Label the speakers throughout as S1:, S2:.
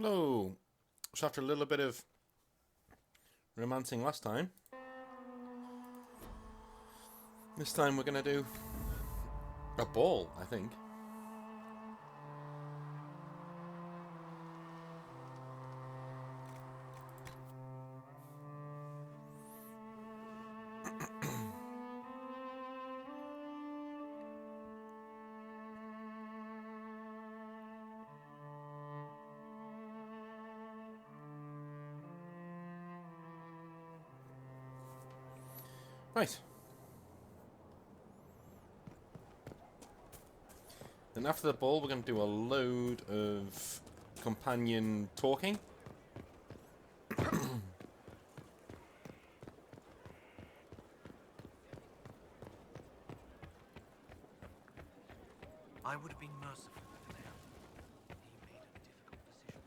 S1: Hello. So after a little bit of romancing last time, this time we're going to do a ball, I think. Right. Then after the ball, we're going to do a load of companion talking.
S2: I would have been merciful with Leon. He made a difficult decision.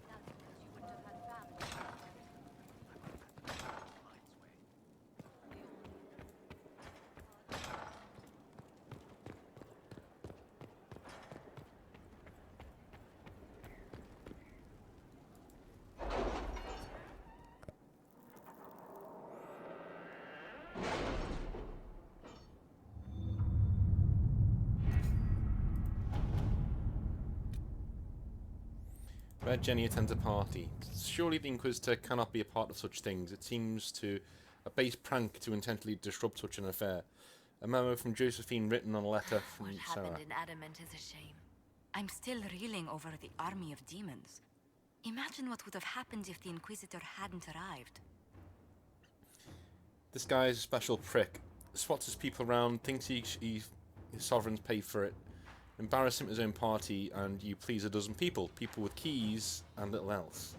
S3: That's because you wouldn't have had family.
S2: I would have had the lion's way.
S1: Where Jenny attends a party. Surely the Inquisitor cannot be a part of such things. It seems to a base prank to intentionally disrupt such an affair. A memo from Josephine written on a letter from
S3: What happened
S1: Sarah.
S3: in Adamant is a shame. I'm still reeling over the army of demons. Imagine what would have happened if the Inquisitor hadn't arrived.
S1: This guy is a special prick. Swats his people around, thinks his sovereigns pay for it. Embarrass him at his own party, and you please a dozen people. People with keys and little else.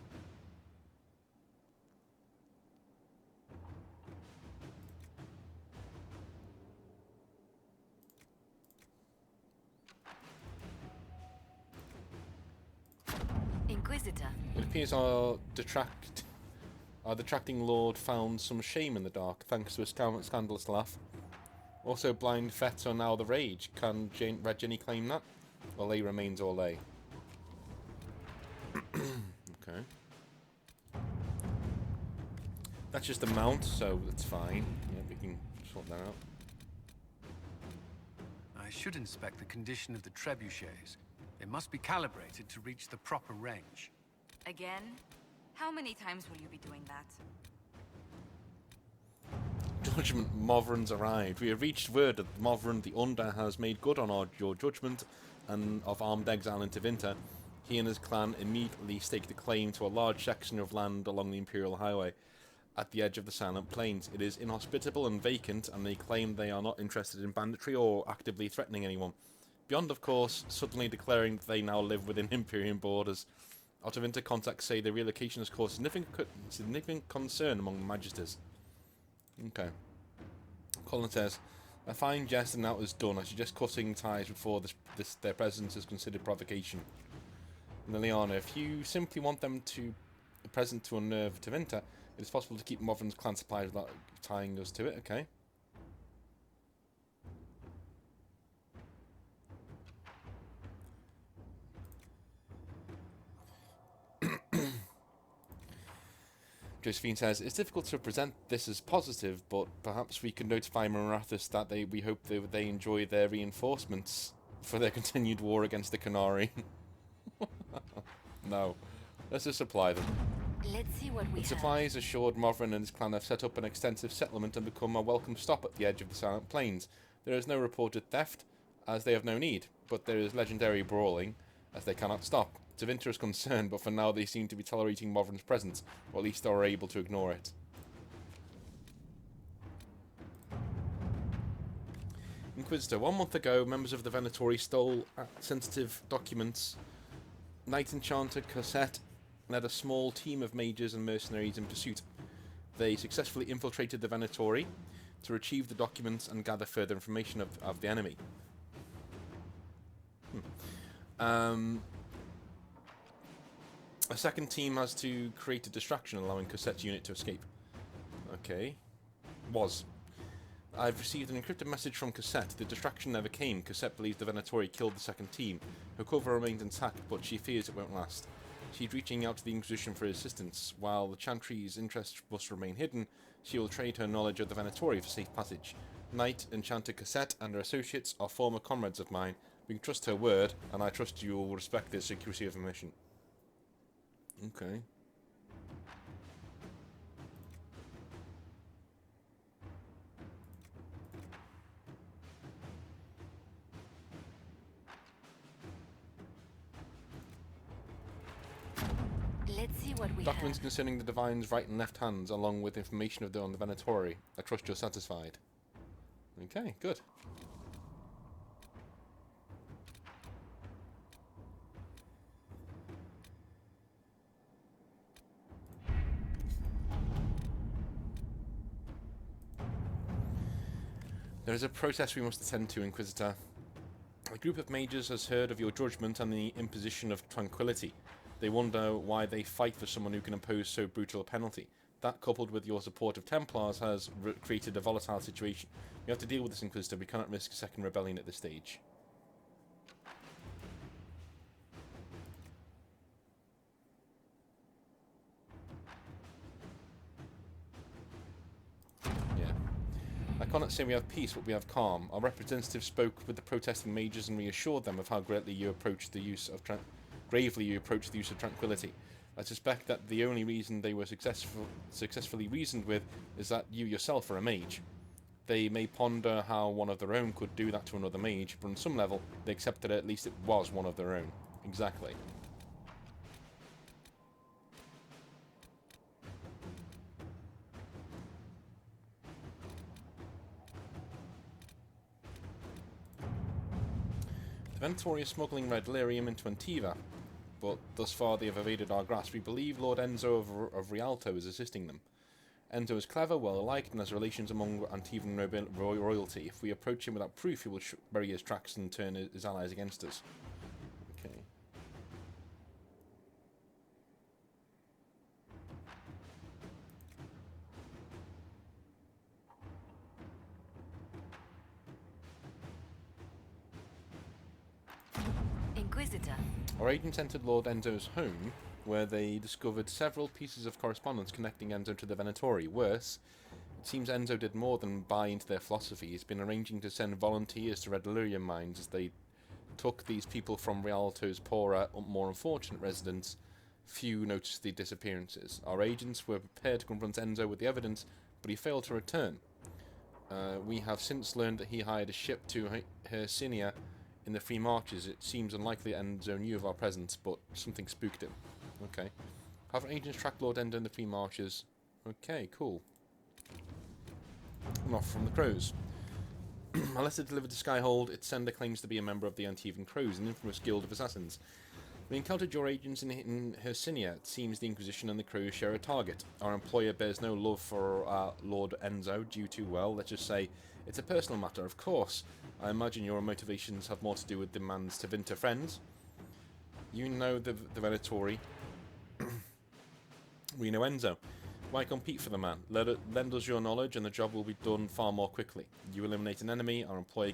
S3: Inquisitor.
S1: It appears our detracting lord found some shame in the dark, thanks to a scandalous laugh. Also, blind fets are now the rage. Can Red Jenny claim that? Or lay remains all lay. Okay. That's just a mount, so that's fine. Yeah, we can sort that out.
S2: I should inspect the condition of the trebuchets. They must be calibrated to reach the proper range.
S3: Again? How many times will you be doing that?
S1: Judgment, Movran's arrived. We have reached word that Movran the Under has made good on your judgment and of armed exile into Vinter. He and his clan immediately staked a claim to a large section of land along the Imperial Highway at the edge of the Silent Plains. It is inhospitable and vacant, and they claim they are not interested in banditry or actively threatening anyone. Beyond, of course, suddenly declaring that they now live within Imperial borders. Out of Vinter contacts say the relocation has caused significant concern among the Magisters. Okay. Colin says, a fine jest and now it is done. I suggest cutting ties before their presence is considered provocation. And Liliana, if you simply want them to present to unnerve Tevinter, it is possible to keep Movran's clan supplies without tying us to it, okay? Josephine says, it's difficult to present this as positive, but perhaps we could notify Marathis that we hope they enjoy their reinforcements for their continued war against the Canary. No. Let's just supply them.
S3: Let's see what we
S1: With
S3: have.
S1: supplies assured, Movran and his clan have set up an extensive settlement and become a welcome stop at the edge of the Silent Plains. There is no reported theft, as they have no need, but there is legendary brawling, as they cannot stop. Tevinter is concerned, but for now they seem to be tolerating Movran's presence, or at least are able to ignore it. Inquisitor, 1 month ago, members of the Venatori stole sensitive documents. Knight Enchanter Cosette led a small team of mages and mercenaries in pursuit. They successfully infiltrated the Venatori to retrieve the documents and gather further information of the enemy. A second team has to create a distraction, allowing Cosette's unit to escape. Okay. I've received an encrypted message from Cosette. The distraction never came. Cosette believes the Venatori killed the second team. Her cover remains intact, but she fears it won't last. She's reaching out to the Inquisition for assistance. While the Chantry's interests must remain hidden, she will trade her knowledge of the Venatori for safe passage. Knight, Enchanter Cassette, and her associates are former comrades of mine. We can trust her word, and I trust you will respect the secrecy of her mission. Okay.
S3: Let's see what we
S1: Documents
S3: have.
S1: concerning the Divine's right and left hands, along with information on the Venatori. I trust you're satisfied. Okay, good. There is a process we must attend to, Inquisitor. A group of mages has heard of your judgment and the imposition of tranquility. They wonder why they fight for someone who can impose so brutal a penalty. That, coupled with your support of Templars, has created a volatile situation. We have to deal with this, Inquisitor. We cannot risk a second rebellion at this stage. Yeah. I cannot say we have peace, but we have calm. Our representative spoke with the protesting mages and reassured them of how greatly you approach the use of gravely you approach the use of tranquility. I suspect that the only reason they were successfully reasoned with is that you yourself are a mage. They may ponder how one of their own could do that to another mage, but on some level, they accept that at least it was one of their own. Exactly. The Venatori is smuggling red lyrium into Antiva, but thus far they have evaded our grasp. We believe Lord Enzo of Rialto is assisting them. Enzo is clever, well-liked, and has relations among Antivan royalty. If we approach him without proof, he will bury his tracks and turn his allies against us. Okay.
S3: Inquisitor.
S1: Our agents entered Lord Enzo's home, where they discovered several pieces of correspondence connecting Enzo to the Venatori. Worse, it seems Enzo did more than buy into their philosophy. He's been arranging to send volunteers to Red Illyrian mines as they took these people from Rialto's poorer, more unfortunate residents. Few noticed the disappearances. Our agents were prepared to confront Enzo with the evidence, but he failed to return. We have since learned that he hired a ship to Hercynia in the Free Marches. It seems unlikely Enzo knew of our presence, but something spooked him. Okay. Have agents track Lord Endo in the Free Marches. Okay, cool. And off from the Crows. A letter delivered to Skyhold, its sender claims to be a member of the Antivan Crows, an infamous guild of assassins. We encountered your agents in Hercynia. It seems the Inquisition and the Crows share a target. Our employer bears no love for Lord Enzo due to, well, let's just say, it's a personal matter, of course. I imagine your motivations have more to do with demands to Vinter friends. You know the Venatori. We know Enzo. Why compete for the man? Lend us your knowledge and the job will be done far more quickly. You eliminate an enemy, our employer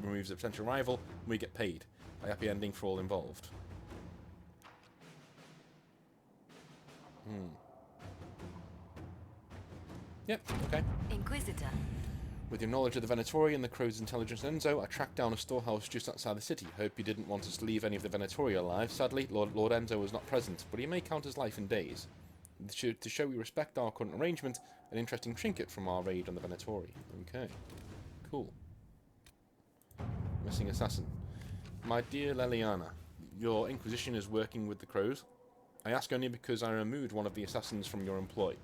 S1: removes a potential rival, and we get paid. A happy ending for all involved. Yep, okay.
S3: Inquisitor.
S1: With your knowledge of the Venatori and the Crow's intelligence, Enzo, I tracked down a storehouse just outside the city. Hope you didn't want us to leave any of the Venatori alive. Sadly, Lord Enzo was not present, but he may count his life in days. To show we respect our current arrangement, an interesting trinket from our raid on the Venatori. Okay, cool. Missing assassin. My dear Leliana, your Inquisition is working with the Crows. I ask only because I removed one of the assassins from your employ.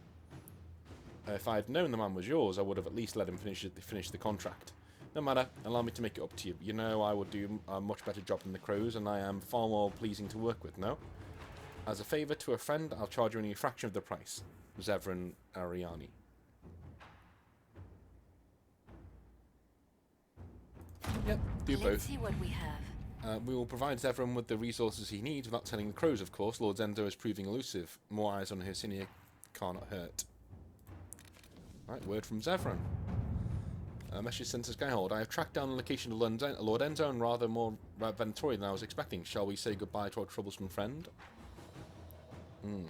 S1: If I had known the man was yours, I would have at least let him finish the contract. No matter, allow me to make it up to you. You know I would do a much better job than the Crows, and I am far more pleasing to work with, no? As a favour to a friend, I'll charge you only a fraction of the price. Zevran Ariani. Yep, do both.
S3: Let's see what we have.
S1: We will provide Zevran with the resources he needs without telling the Crows, of course. Lord Zendo is proving elusive. More eyes on Hercynia cannot hurt. Right, word from Zevran. Message sent to Skyhold. I have tracked down the location of Lord Enzo and rather more Venatori than I was expecting. Shall we say goodbye to our troublesome friend? Hmm.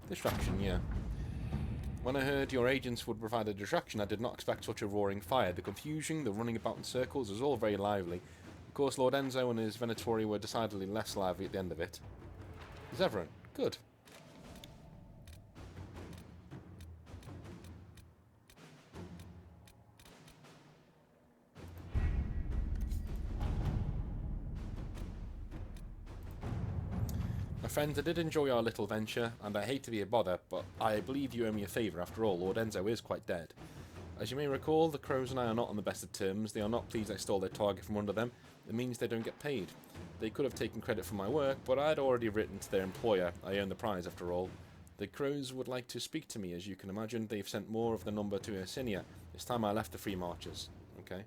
S1: Distraction, yeah. When I heard your agents would provide a distraction, I did not expect such a roaring fire. The confusion, the running about in circles, was all very lively. Of course, Lord Enzo and his Venatori were decidedly less lively at the end of it. Is everyone? Good. My friends, I did enjoy our little venture, and I hate to be a bother, but I believe you owe me a favour. After all, Lord Enzo is quite dead. As you may recall, the Crows and I are not on the best of terms. They are not pleased I stole their target from under them. It means they don't get paid. They could have taken credit for my work, but I had already written to their employer. I earned the prize, after all. The Crows would like to speak to me. As you can imagine, they've sent more of the number to Hercynia. It's time I left the Free Marchers. Okay.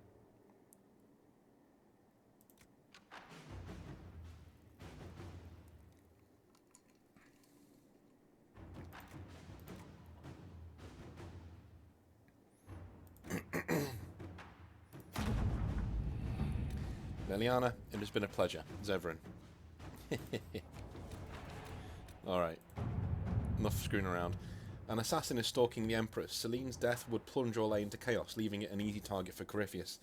S1: Liliana, it has been a pleasure. Zevran. Alright. Enough screwing around. An assassin is stalking the Empress. Celine's death would plunge Orlais into chaos, leaving it an easy target for Corypheus.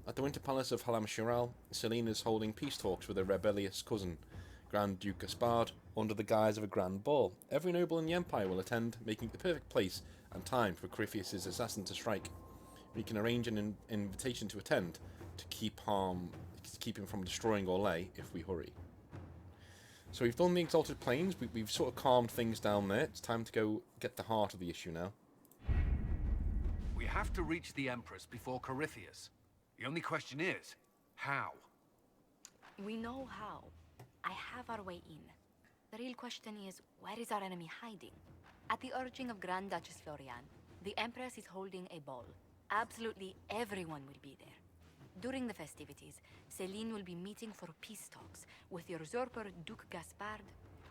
S1: At the Winter Palace of Halam Shiral, Celine is holding peace talks with her rebellious cousin, Grand Duke Gaspard, under the guise of a grand ball. Every noble in the Empire will attend, making it the perfect place and time for Corypheus' assassin to strike. We can arrange an invitation to attend to keep him from destroying Orlais if we hurry. So we've done the Exalted Plains, we've sort of calmed things down there. It's time to go get the heart of the issue now.
S2: We have to reach the Empress before Corypheus. The only question is, how?
S3: We know how. I have our way in. The real question is, where is our enemy hiding? At the urging of Grand Duchess Florian, the Empress is holding a ball. Absolutely everyone will be there. During the festivities, Celine will be meeting for peace talks with usurper Duke Gaspard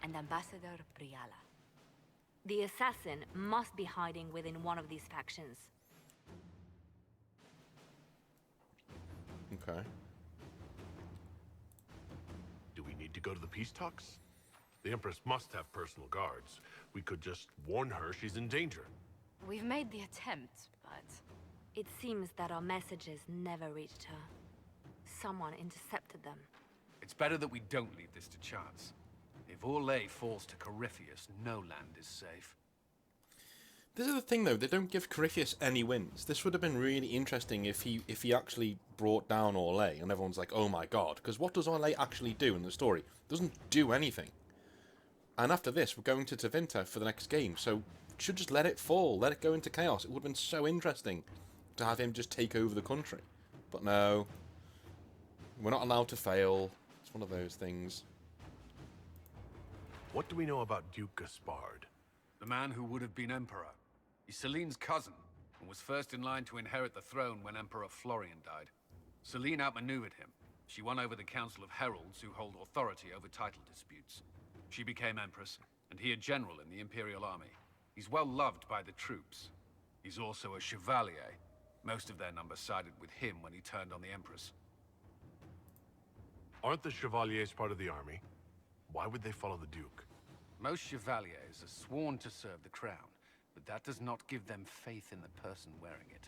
S3: and Ambassador Briala.
S4: The assassin must be hiding within one of these factions.
S1: Okay.
S5: Do we need to go to the peace talks? The Empress must have personal guards. We could just warn her she's in danger.
S3: We've made the attempt, but...
S4: It seems that our messages never reached her. Someone intercepted them.
S2: It's better that we don't leave this to chance. If Orlais falls to Corypheus, no land is safe.
S1: This is the thing, though. They don't give Corypheus any wins. This would have been really interesting if he actually brought down Orlais, and everyone's like, oh my god. Because what does Orlais actually do in the story? Doesn't do anything. And after this, we're going to Tevinter for the next game, so should just let it fall. Let it go into chaos. It would have been so interesting to have him just take over the country. But no. We're not allowed to fail. It's one of those things.
S5: What do we know about Duke Gaspard?
S2: The man who would have been Emperor. He's Celine's cousin, and was first in line to inherit the throne when Emperor Florian died. Celine outmaneuvered him. She won over the Council of Heralds, who hold authority over title disputes. She became Empress, and he a general in the Imperial Army. He's well loved by the troops. He's also a Chevalier. Most of their number sided with him when he turned on the Empress.
S5: Aren't the Chevaliers part of the army? Why would they follow the Duke?
S2: Most Chevaliers are sworn to serve the crown, but that does not give them faith in the person wearing it.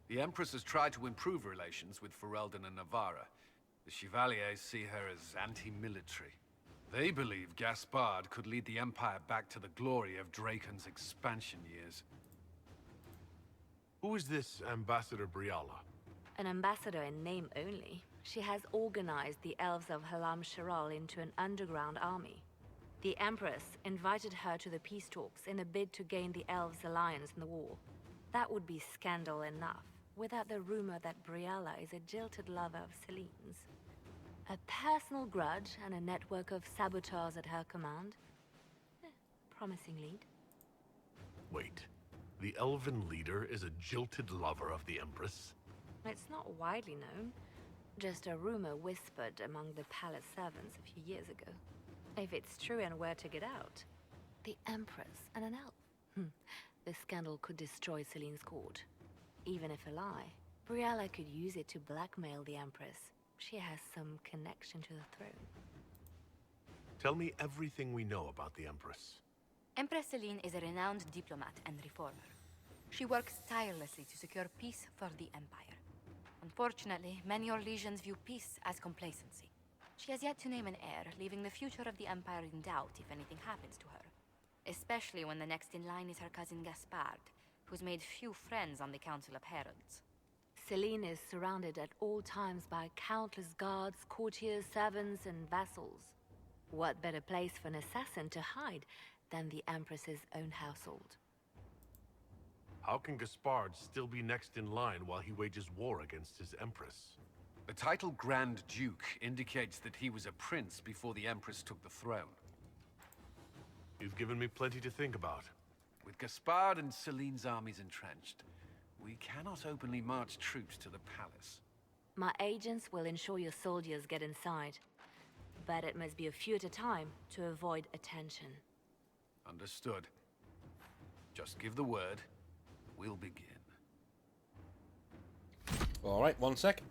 S2: The Empress has tried to improve relations with Ferelden and Navarra. The Chevaliers see her as anti-military. They believe Gaspard could lead the Empire back to the glory of Draken's expansion years.
S5: Who is this Ambassador Briala?
S4: An ambassador in name only. She has organized the elves of Halam Shiral into an underground army. The Empress invited her to the peace talks in a bid to gain the elves' alliance in the war. That would be scandal enough, without the rumor that Briala is a jilted lover of Celine's. A personal grudge and a network of saboteurs at her command. Promising lead.
S5: Wait, the elven leader is a jilted lover of the Empress?
S4: It's not widely known. Just a rumor whispered among the palace servants a few years ago. If it's true and were to get out, The Empress and an elf. This scandal could destroy Celine's court. Even if a lie, Briella could use it to blackmail the Empress. She has some connection to the throne.
S5: Tell me everything we know about the Empress.
S3: Empress Celine is a renowned diplomat and reformer. She works tirelessly to secure peace for the Empire. Unfortunately, many Orlesians view peace as complacency. She has yet to name an heir, leaving the future of the Empire in doubt if anything happens to her. Especially when the next in line is her cousin Gaspard, who's made few friends on the Council of Heralds.
S4: Celine is surrounded at all times by countless guards, courtiers, servants, and vassals. What better place for an assassin to hide than the Empress's own household?
S5: How can Gaspard still be next in line while he wages war against his Empress?
S2: The title Grand Duke indicates that he was a prince before the Empress took the throne.
S5: You've given me plenty to think about.
S2: With Gaspard and Celine's armies entrenched, we cannot openly march troops to the palace.
S4: My agents will ensure your soldiers get inside. But it must be a few at a time to avoid attention.
S2: Understood. Just give the word. We'll begin.
S1: Alright, 1 sec.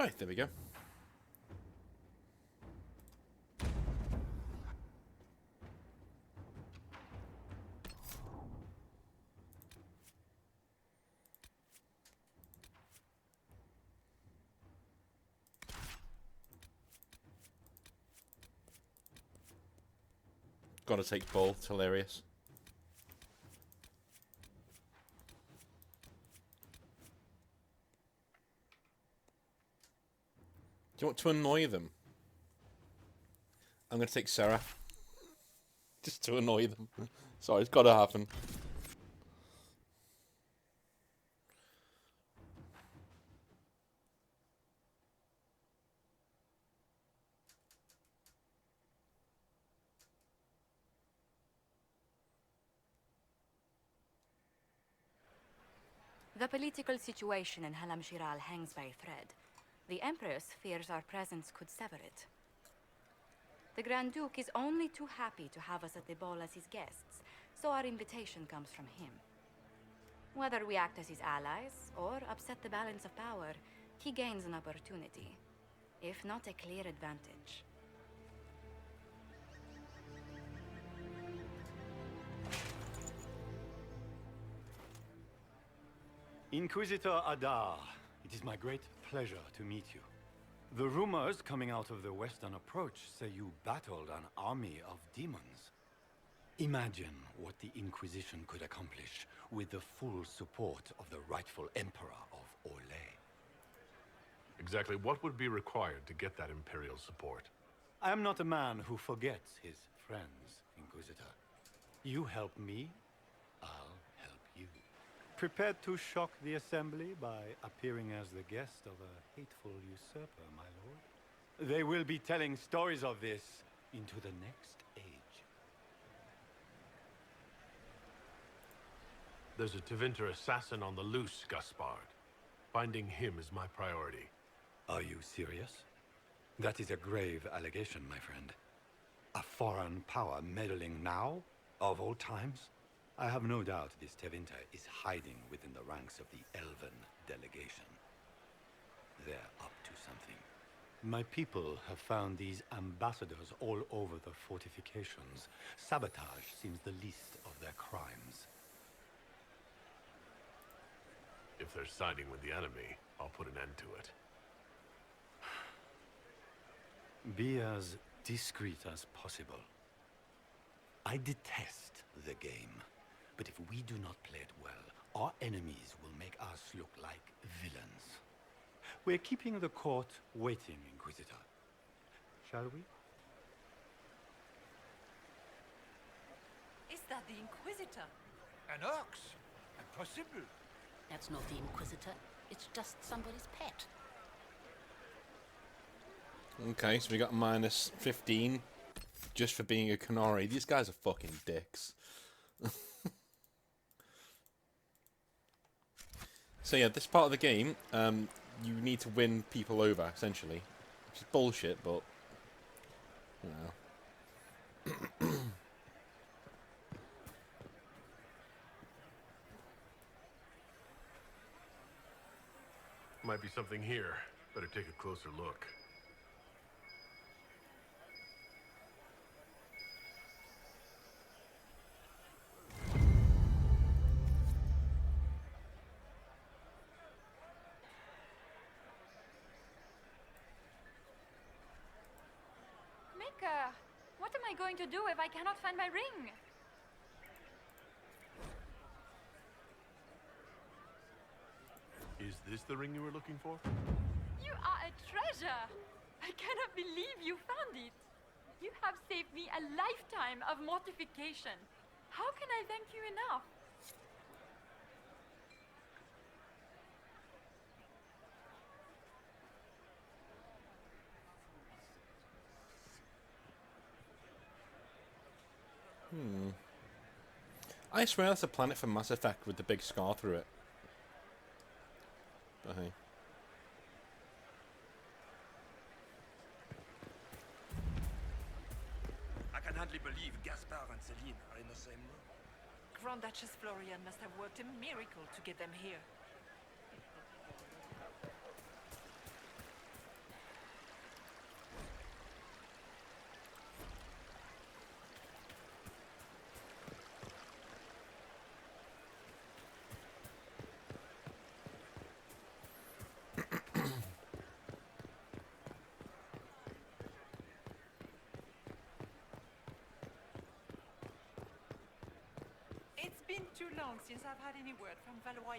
S1: Right, there we go. Gotta take both, it's hilarious. Do you want to annoy them? I'm going to take Sarah. Just to annoy them. Sorry, it's got to happen.
S3: The political situation in Halam Shiral hangs by a thread. The Empress fears our presence could sever it. The Grand Duke is only too happy to have us at the ball as his guests, so our invitation comes from him. Whether we act as his allies or upset the balance of power, he gains an opportunity, if not a clear advantage.
S6: Inquisitor Adar, it is my great pleasure to meet you. The rumors coming out of the Western Approach say you battled an army of demons. Imagine what the Inquisition could accomplish with the full support of the rightful Emperor of Orlais.
S5: Exactly what would be required to get that Imperial support?
S6: I am not a man who forgets his friends, Inquisitor. You help me, I'll help you. Prepared to shock the Assembly by appearing as the guest of a hateful usurper, my lord? They will be telling stories of this into the next age.
S5: There's a Tevinter assassin on the loose, Gaspard. Finding him is my priority.
S6: Are you serious? That is a grave allegation, my friend. A foreign power meddling now, of all times? I have no doubt this Tevinter is hiding within the ranks of the Elven delegation. They're up to something. My people have found these ambassadors all over the fortifications. Sabotage seems the least of their crimes.
S5: If they're siding with the enemy, I'll put an end to it.
S6: Be as discreet as possible. I detest the game, but if we do not play it well, our enemies will make us look like villains. We're keeping the court waiting, Inquisitor. Shall we?
S7: Is that the Inquisitor?
S8: An ox? Impossible.
S9: That's not the Inquisitor. It's just somebody's pet.
S1: Okay, so we got minus 15 just for being a Canary. These guys are fucking dicks. So yeah, this part of the game, you need to win people over, essentially. Which is bullshit, but, you know.
S5: Might be something here. Better take a closer look.
S3: Mika, what am I going to do if I cannot find my ring?
S5: Is this the ring you were looking for?
S3: You are a treasure! I cannot believe you found it! You have saved me a lifetime of mortification. How can I thank you enough?
S1: I swear that's a planet from Mass Effect with the big scar through it. But hey.
S8: I can hardly believe Gaspard and Celine are in the same room.
S7: Grand Duchess Florian must have worked a miracle to get them here. It's been too long since I've had any word from Valois.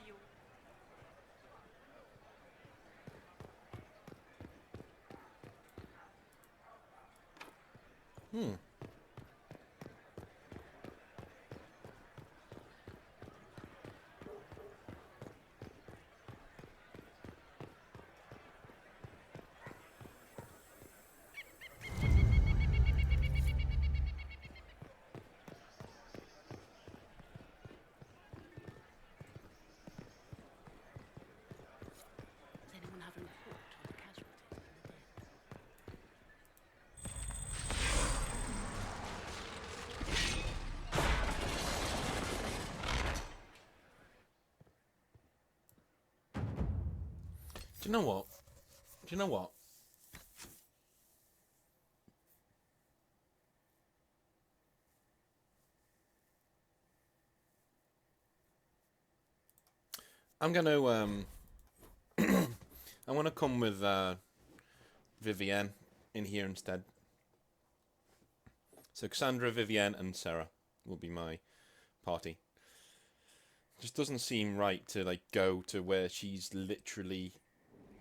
S9: Does anyone have a report on the casualties and the dead?
S1: Do you know what? Do you know what? I'm gonna I want to come with Vivienne in here instead. So Cassandra, Vivienne, and Sarah will be my party. Just doesn't seem right to like go to where she's literally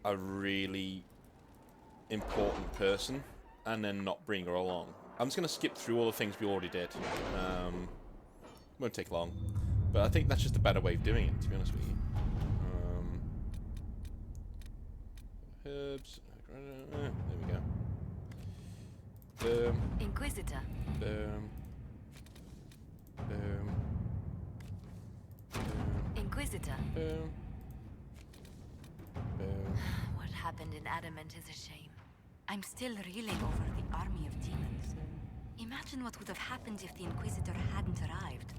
S1: a really important person and then not bring her along. I'm just gonna skip through all the things we already did. Won't take long, but I think that's just a better way of doing it, to be honest with you. Herbs. There we go. Boom.
S3: Inquisitor.
S1: Boom. Boom. Boom.
S3: Inquisitor.
S1: Boom. Boom.
S3: What happened in Adamant is a shame. I'm still reeling over the army of demons. Imagine what would have happened if the Inquisitor hadn't arrived.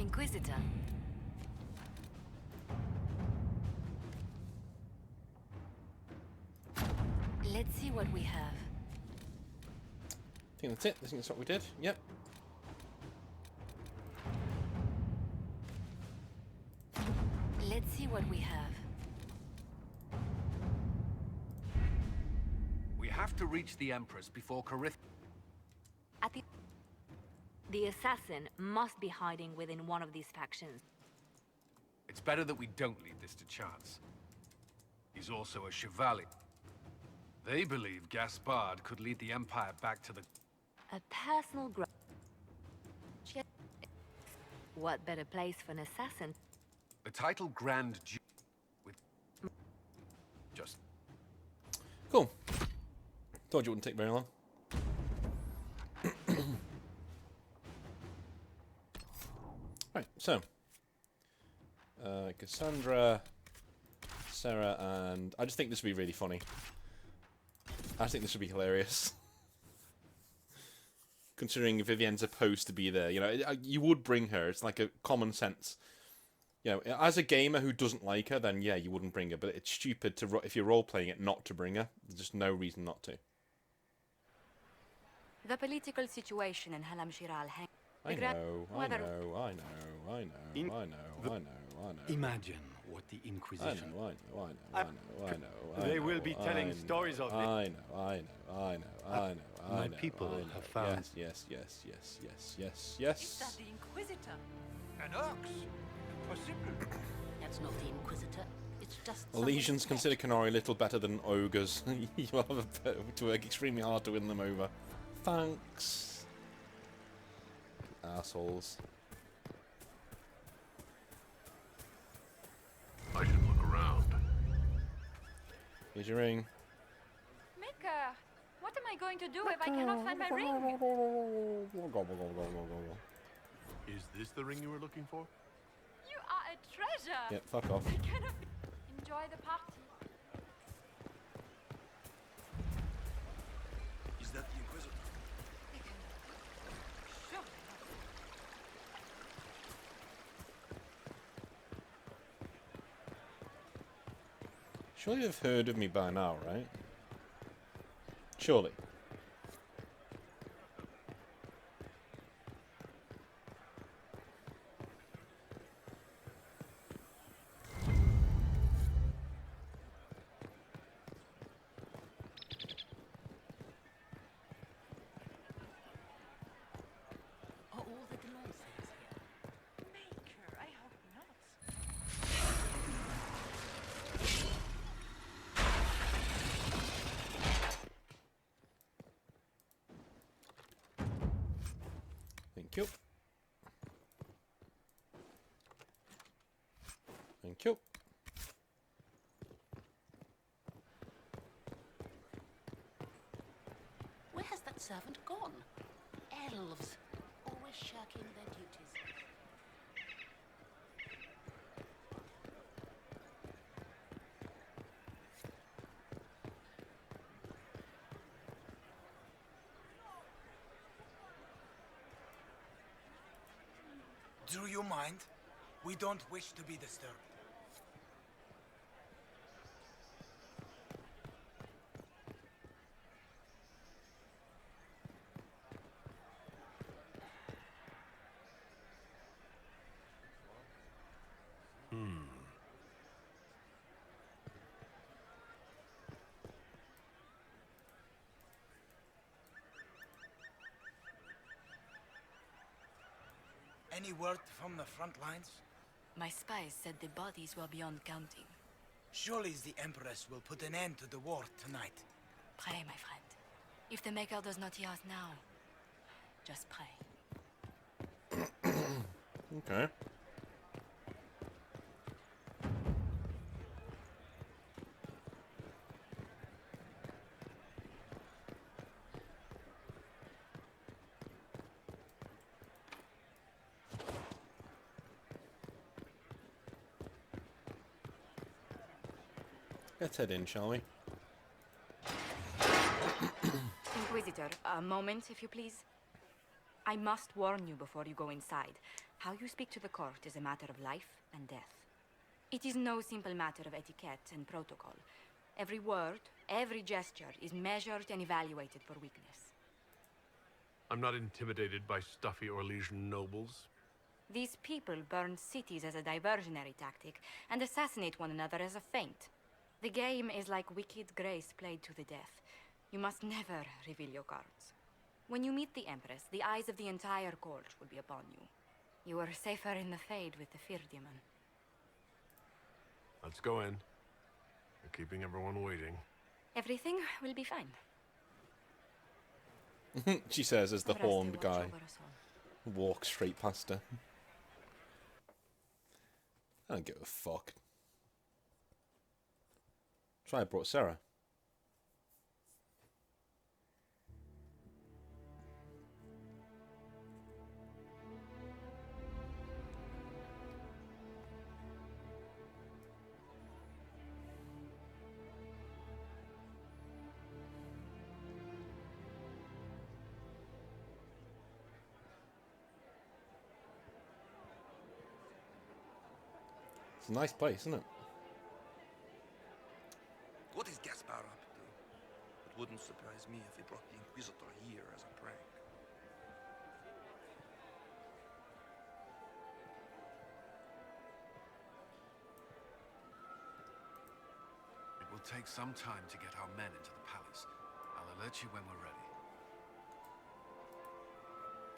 S4: Inquisitor. Let's see what we have.
S1: I think that's it. I think that's what we did. Yep.
S4: Let's see what we have.
S2: We have to reach the Empress before Carith...
S4: At the assassin must be hiding within one of these factions.
S2: It's better that we don't leave this to chance. He's also a chevalier. They believe Gaspard could lead the Empire back to the...
S4: A personal grudge. What better place for an assassin?
S2: The title Grand Duke... with... just...
S1: Cool. Thought it wouldn't take very long. Right, so Cassandra, Sarah, and I just think this would be really funny. I think this would be hilarious. Considering Vivienne's supposed to be there, you know, you would bring her. It's like a common sense. You know, as a gamer who doesn't like her, then yeah, you wouldn't bring her. But it's stupid to, if you're role-playing it, not to bring her. There's just no reason not to.
S3: The political situation in Halam Shiral hangs...
S1: I know.
S6: Imagine what the Inquisition...
S1: I know.
S6: They will be telling stories of it.
S1: I know.
S6: My people have found...
S1: Yes.
S7: Is that the Inquisitor?
S8: An ox? Impossible.
S9: That's not the Inquisitor. It's just...
S1: Legions consider Canary a little better than ogres. You'll have to work extremely hard to win them over. Thanks. Assholes.
S5: I should look around.
S1: Here's your ring.
S3: Maker, what am I going to do if I cannot find my ring?
S5: Is this the ring you were looking for?
S3: You are a treasure.
S1: Yep, fuck off.
S3: I cannot enjoy the party.
S8: Is that the Inquisitor?
S3: Sure.
S1: Surely you've heard of me by now, right? Surely.
S9: Are all the Delonces here?
S7: Maker, I hope not.
S1: Thank you. Thank you.
S9: Where has that servant gone? Elves, always shirking their duties.
S8: Do you mind? We don't wish to be disturbed. Any word from the front lines?
S3: My spies said the bodies were beyond counting.
S8: Surely the Empress will put an end to the war tonight.
S3: Pray, my friend. If the Maker does not hear us now, just pray.
S1: Okay. Let's head in, shall we?
S3: Inquisitor, a moment, if you please. I must warn you before you go inside. How you speak to the court is a matter of life and death. It is no simple matter of etiquette and protocol. Every word, every gesture is measured and evaluated for weakness.
S5: I'm not intimidated by stuffy Orlesian nobles.
S3: These people burn cities as a diversionary tactic and assassinate one another as a feint. The game is like wicked grace played to the death. You must never reveal your cards. When you meet the Empress, the eyes of the entire court will be upon you. You are safer in the Fade with the Fear Demon.
S5: Let's go in. You're keeping everyone waiting.
S3: Everything will be fine.
S1: She says as the
S3: Rest will
S1: horned
S3: watch
S1: guy
S3: over us all.
S1: walks straight past her. I don't give a fuck. Try I brought Sarah. It's a nice place, isn't it?
S10: What is Gaspar up to? It wouldn't surprise me if he brought the Inquisitor here as a prank.
S2: It will take some time to get our men into the palace. I'll alert you when we're ready.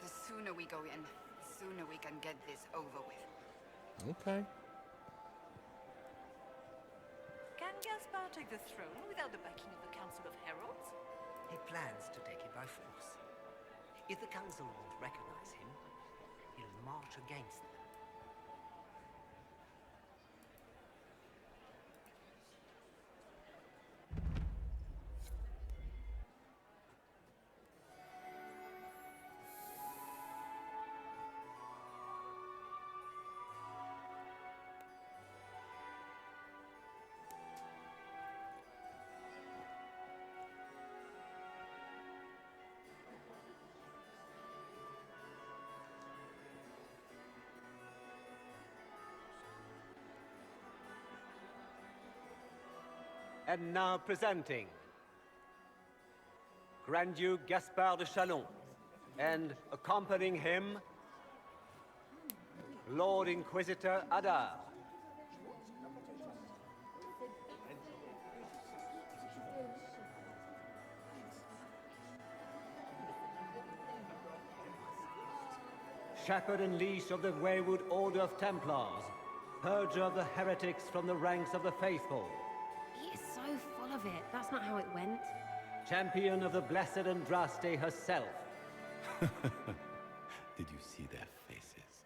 S11: The sooner we go in, the sooner we can get this over with.
S1: Okay.
S7: Can Gaspar take the throne without the backing of the Council of Heralds?
S12: He plans to take it by force. If the Council won't recognize him, he'll march against them.
S13: And now presenting Grand Duke Gaspard de Chalon, and accompanying him, Lord Inquisitor Adar. Shepherd and leash of the wayward Order of Templars, purger of the heretics from the ranks of the faithful.
S14: He is so full of it. That's not how it went.
S13: Champion of the Blessed Andraste herself.
S6: Did you see their faces?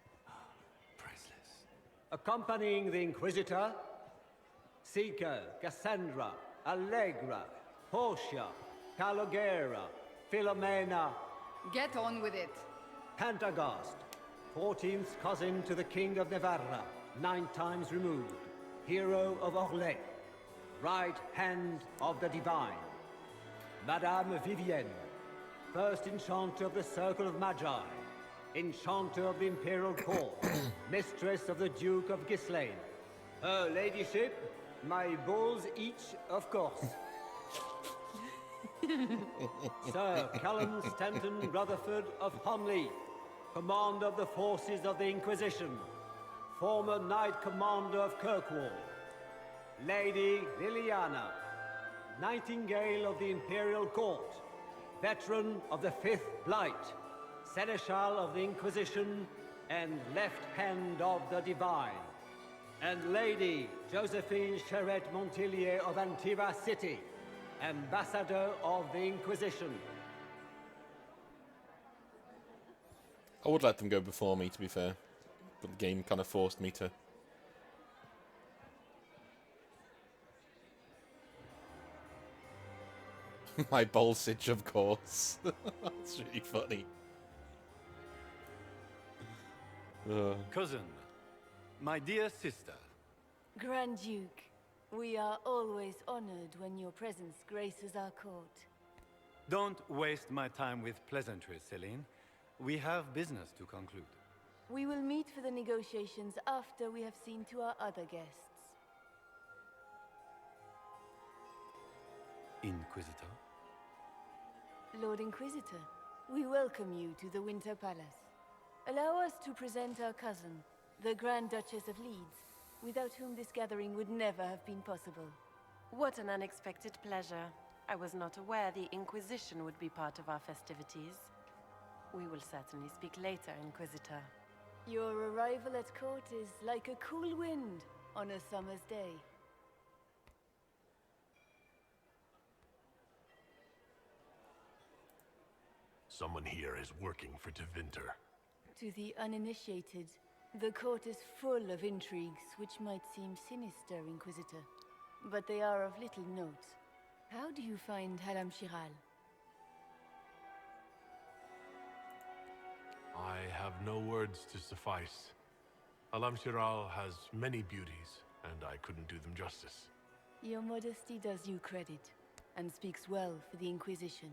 S6: Priceless.
S13: Accompanying the Inquisitor, Seeker, Cassandra, Allegra, Portia, Calogera, Philomena.
S11: Get on with it.
S13: Pantagast, 14th cousin to the King of Navarra, 9 times removed, hero of Orlais, right hand of the Divine. Madame Vivienne, first enchanter of the Circle of Magi, enchanter of the Imperial Court, mistress of the Duke of Ghislaine. Her ladyship, my bulls each, of course. Sir Callum Stanton Rutherford of Honley, commander of the forces of the Inquisition, former Knight Commander of Kirkwall. Lady Liliana, Nightingale of the Imperial Court, veteran of the Fifth Blight, Seneschal of the Inquisition, and left hand of the Divine. And Lady Josephine Charette Montillier of Antiva City, Ambassador of the Inquisition.
S1: I would let them go before me, to be fair. But the game kind of forced me to. My bolsage, of course. That's really funny.
S6: Cousin, my dear sister.
S15: Grand Duke, we are always honored when your presence graces our court.
S6: Don't waste my time with pleasantries, Celine. We have business to conclude.
S15: We will meet for the negotiations after we have seen to our other guests.
S6: Inquisitor?
S15: Lord Inquisitor, we welcome you to the Winter Palace. Allow us to present our cousin, the Grand Duchess of Leeds, without whom this gathering would never have been possible.
S16: What an unexpected pleasure. I was not aware the Inquisition would be part of our festivities. We will certainly speak later, Inquisitor.
S15: Your arrival at court is like a cool wind on a summer's day.
S5: Someone here is working for Tevinter.
S15: To the uninitiated, the court is full of intrigues which might seem sinister, Inquisitor. But they are of little note. How do you find Halam Shiral?
S5: I have no words to suffice. Alam Shiral has many beauties, and I couldn't do them justice.
S15: Your modesty does you credit, and speaks well for the Inquisition.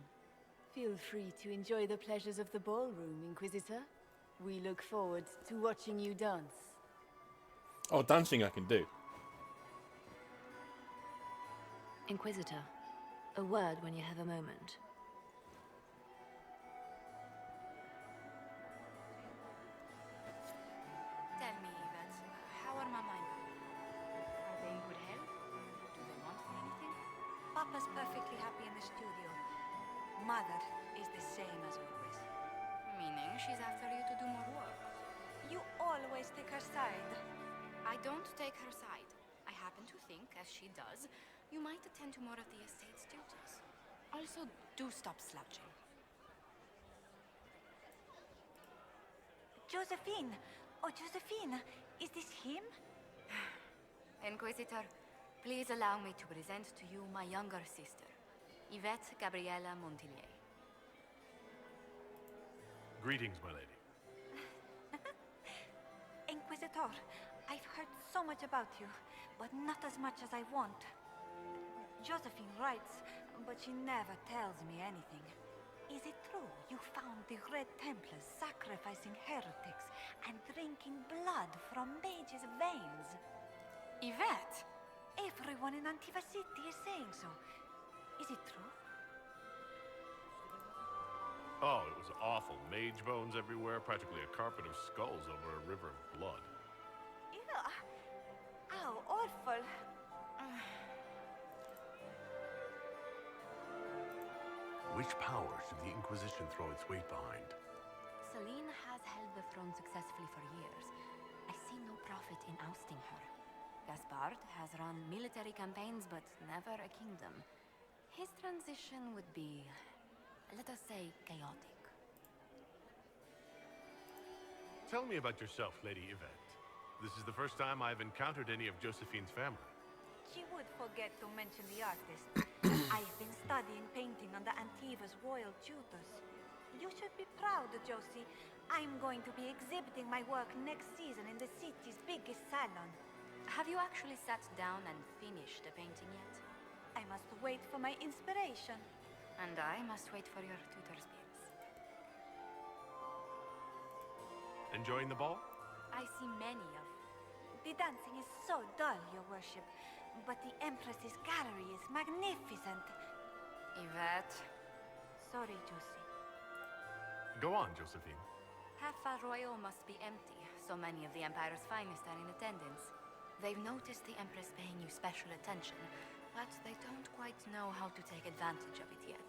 S15: Feel free to enjoy the pleasures of the ballroom, Inquisitor. We look forward to watching you dance.
S1: Oh, dancing I can do.
S4: Inquisitor, a word when you have a moment.
S3: Tell me, Yvette, how are Mama and Papa? Are they in good health? Do they want for anything?
S9: Papa's perfectly happy in the studio. Mother is the same as always.
S3: Meaning she's after you to do more work.
S9: You always take her side.
S3: I don't take her side. I happen to think, as she does, you might attend to more of the estate's duties. Also, do stop slouching.
S9: Josephine! Oh, Josephine! Is this him?
S3: Inquisitor, please allow me to present to you my younger sister, Yvette Gabriella Montillier.
S5: Greetings, my lady.
S9: Inquisitor, I've heard so much about you, but not as much as I want. Josephine writes, but she never tells me anything. Is it true you found the Red Templars sacrificing heretics and drinking blood from mages' veins?
S3: Yvette!
S9: Everyone in Antiva City is saying so. Is it true?
S5: Oh, it was awful. Mage bones everywhere, practically a carpet of skulls over a river of blood.
S9: Ew. How awful.
S5: Which power should the Inquisition throw its weight behind?
S3: Celine has held the throne successfully for years. I see no profit in ousting her. Gaspard has run military campaigns, but never a kingdom. His transition would be, let us say, chaotic.
S5: Tell me about yourself, Lady Yvette. This is the first time I've encountered any of Josephine's family.
S9: She would forget to mention the artist. I've been studying painting under Antiva's royal tutors. You should be proud, Josie. I'm going to be exhibiting my work next season in the city's biggest salon.
S3: Have you actually sat down and finished the painting yet?
S9: I must wait for my inspiration.
S3: And I must wait for your tutor's bills.
S5: Enjoying the ball?
S3: I see many of...
S9: The dancing is so dull, your worship. But the Empress's gallery is magnificent.
S3: Yvette.
S9: Sorry, Josie.
S5: Go on, Josephine.
S3: Half Royal must be empty. So many of the Empire's finest are in attendance. They've noticed the Empress paying you special attention, but they don't quite know how to take advantage of it yet.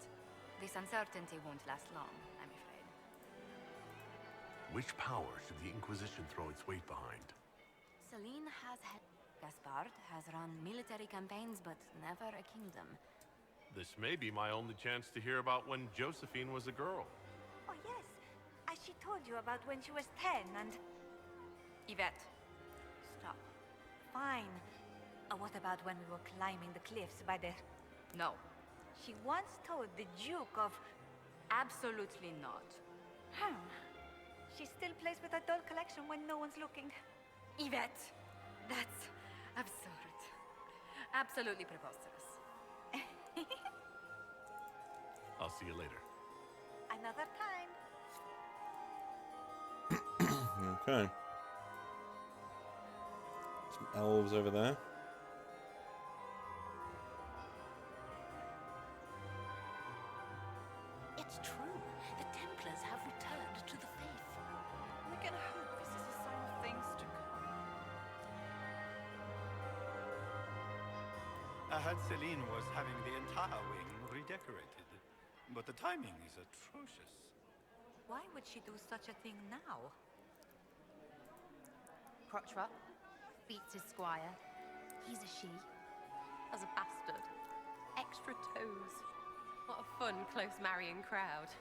S3: This uncertainty won't last long, I'm afraid.
S5: Which power should the Inquisition throw its weight behind?
S3: Celine has had... Gaspard has run military campaigns, but never a kingdom.
S5: This may be my only chance to hear about when Josephine was a girl.
S9: Oh, yes. As she told you about when she was 10 and...
S3: Yvette.
S9: Stop. Fine. What about when we were climbing the cliffs by the...
S3: No.
S9: She once told the Duke of...
S3: Absolutely not.
S9: She still plays with her doll collection when no one's looking.
S3: Yvette! That's absurd. Absolutely preposterous.
S5: I'll see you later.
S9: Another time.
S1: Okay. Some elves over there.
S17: It's true. The Templars have returned to the faith.
S7: We can hope this is a sign of things to come.
S6: I heard Celine was having the entire wing redecorated, but the timing is atrocious.
S9: Why would she do such a thing now?
S14: Crotchrot beats his squire. He's a she.
S16: As a bastard. Extra toes. What a fun, close marrying crowd.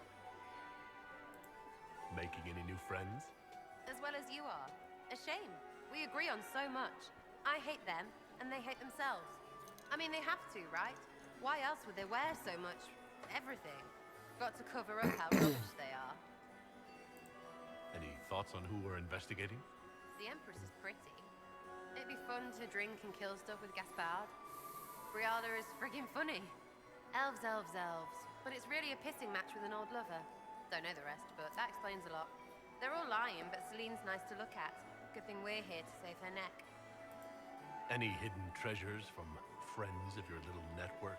S5: Making any new friends?
S16: As well as you are. A shame. We agree on so much. I hate them, and they hate themselves. I mean, they have to, right? Why else would they wear so much everything? Got to cover up how rubbish they are.
S5: Any thoughts on who we're investigating?
S16: The Empress is pretty. It'd be fun to drink and kill stuff with Gaspard. Briala is friggin' funny. Elves, elves, elves. But it's really a pissing match with an old lover. Don't know the rest, but that explains a lot. They're all lying, but Celine's nice to look at. Good thing we're here to save her neck.
S5: Any hidden treasures from friends of your little network?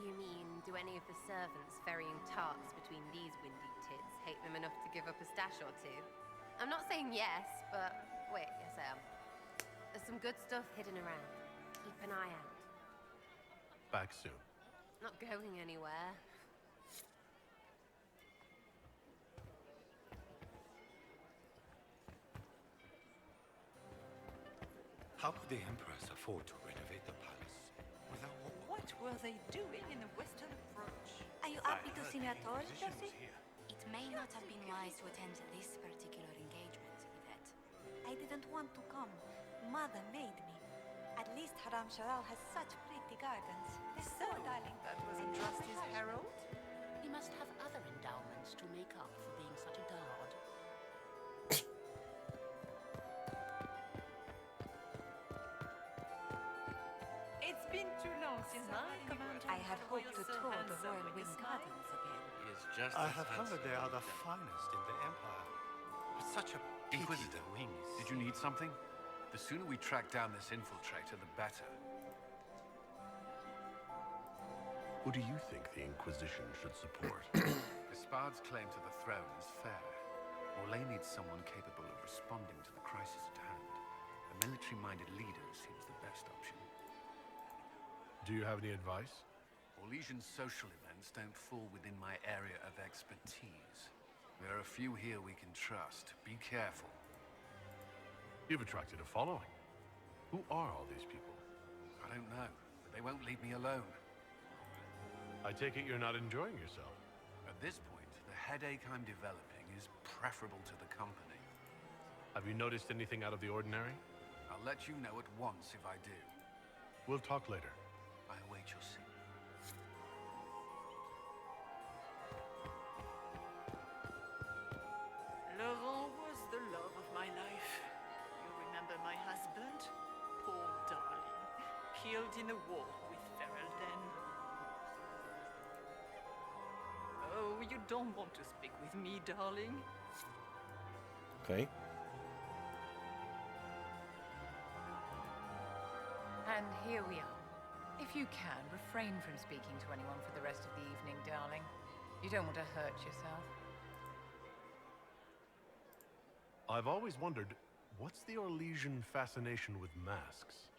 S16: You mean, do any of the servants ferrying tarts between these windy tits hate them enough to give up a stash or two? I'm not saying yes, but wait, yes I am. There's some good stuff hidden around. Keep an eye out.
S5: Back soon.
S16: Not going anywhere.
S6: How could the Empress afford to renovate the palace without...
S7: What were they doing in the western approach?
S9: Are you happy to see me at all, Josie?
S3: It may not have been wise to attend this particular engagement, Yvette.
S9: I didn't want to come. Mother made me. At least Haram Sharal has such pretty gardens. They're so darling.
S7: That wasn't just his herald?
S17: He must have other endowments to make up for being such a dullard.
S7: It's been too long since
S9: I had hoped to tour the Royal Wing Gardens again.
S6: I have heard they are the finest in the Empire. But such a pity
S2: Inquisitor,
S6: the wings.
S2: did you need something? The sooner we track down this infiltrator, the better.
S5: Who do you think the Inquisition should support?
S2: Gaspard's claim to the throne is fair. Orlais needs someone capable of responding to the crisis at hand. A military-minded leader seems the best option.
S5: Do you have any advice?
S2: Orlesian social events don't fall within my area of expertise. There are a few here we can trust. Be careful.
S5: You've attracted a following. Who are all these people?
S2: I don't know, but they won't leave me alone.
S5: I take it you're not enjoying yourself.
S2: At this point, the headache I'm developing is preferable to the company.
S5: Have you noticed anything out of the ordinary?
S2: I'll let you know at once if I do.
S5: We'll talk later.
S2: I await your signal.
S7: Laurent was the love of my life. You remember my husband? Poor darling. Killed in a war with Ferelden. Oh, you don't want to speak with me, darling?
S1: Okay.
S18: And here we are. If you can, refrain from speaking to anyone for the rest of the evening, darling. You don't want to hurt yourself.
S5: I've always wondered, what's the Orlesian fascination with masks?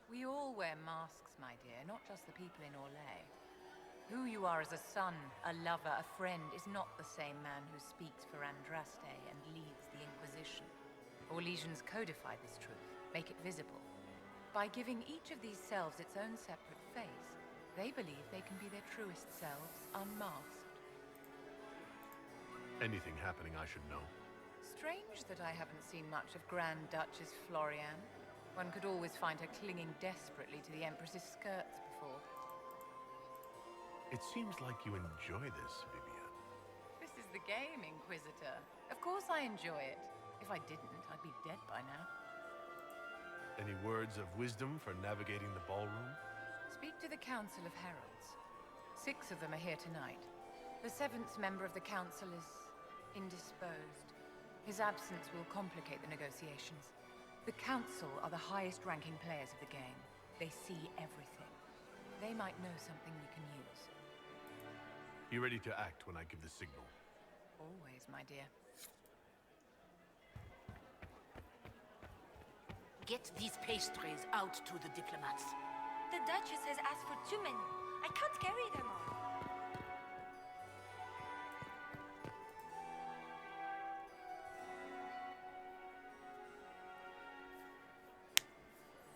S18: We all wear masks, my dear, not just the people in Orlais. Who you are as a son, a lover, a friend, is not the same man who speaks for Andraste and leads the Inquisition. Orlesians codify this truth, make it visible. By giving each of these selves its own separate face, they believe they can be their truest selves, unmasked.
S5: Anything happening I should know?
S18: Strange that I haven't seen much of Grand Duchess Florian. One could always find her clinging desperately to the Empress's skirts before.
S5: It seems like you enjoy this, Vivian.
S18: This is the game, Inquisitor. Of course I enjoy it. If I didn't, I'd be dead by now.
S5: Any words of wisdom for navigating the ballroom?
S18: Speak to the Council of Heralds. 6 of them are here tonight. The 7th member of the Council is indisposed. His absence will complicate the negotiations. The Council are the highest-ranking players of the game. They see everything. They might know something we can use.
S5: Be ready to act when I give the signal.
S18: Always, my dear.
S17: Get these pastries out to the diplomats.
S9: The Duchess has asked for too many. I can't carry them all.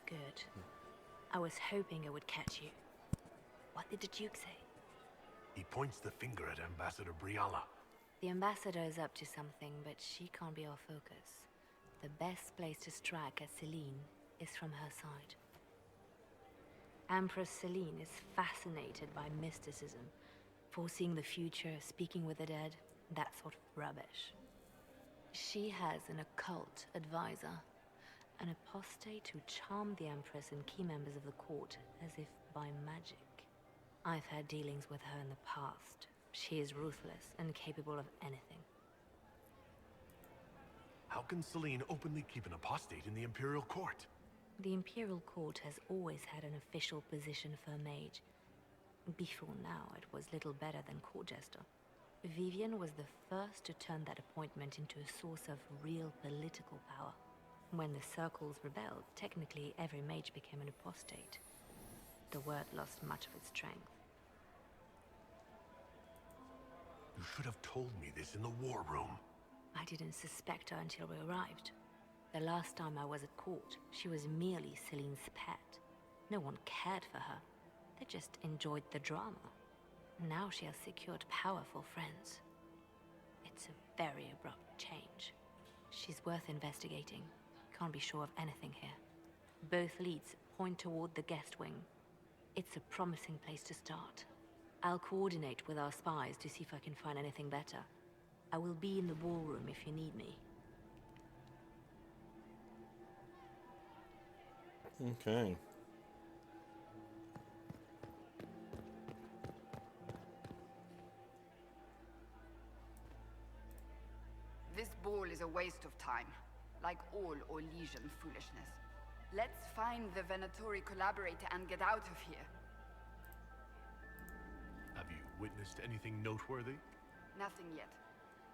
S4: Good. I was hoping I would catch you. What did the Duke say?
S5: He points the finger at Ambassador Briala.
S4: The ambassador is up to something, but she can't be our focus. The best place to strike at Celine is from her side. Empress Celine is fascinated by mysticism, foreseeing the future, speaking with the dead, that sort of rubbish. She has an occult advisor, an apostate who charmed the Empress and key members of the court as if by magic. I've had dealings with her in the past. She is ruthless and capable of anything.
S5: How can Celine openly keep an apostate in the Imperial Court?
S4: The Imperial Court has always had an official position for a mage. Before now, it was little better than court jester. Vivian was the first to turn that appointment into a source of real political power. When the Circles rebelled, technically every mage became an apostate. The word lost much of its strength.
S5: You should have told me this in the war room.
S4: I didn't suspect her until we arrived. The last time I was at court, she was merely Celine's pet. No one cared for her. They just enjoyed the drama. Now she has secured powerful friends. It's a very abrupt change. She's worth investigating. Can't be sure of anything here. Both leads point toward the guest wing. It's a promising place to start. I'll coordinate with our spies to see if I can find anything better. I will be in the ballroom if you need me.
S1: Okay.
S11: This ball is a waste of time, like all Orlesian foolishness. Let's find the Venatori collaborator and get out of here.
S5: Have you witnessed anything noteworthy?
S11: Nothing yet.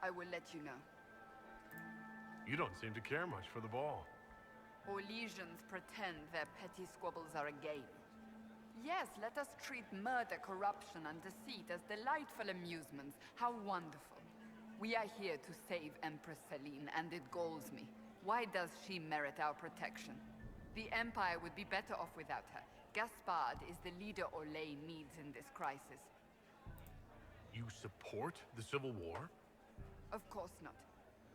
S11: I will let you know.
S5: You don't seem to care much for the ball.
S11: Orlesians pretend their petty squabbles are a game. Yes, let us treat murder, corruption, and deceit as delightful amusements. How wonderful. We are here to save Empress Celine, and it galls me. Why does she merit our protection? The Empire would be better off without her. Gaspard is the leader Orlais needs in this crisis.
S5: You support the Civil War?
S11: Of course not.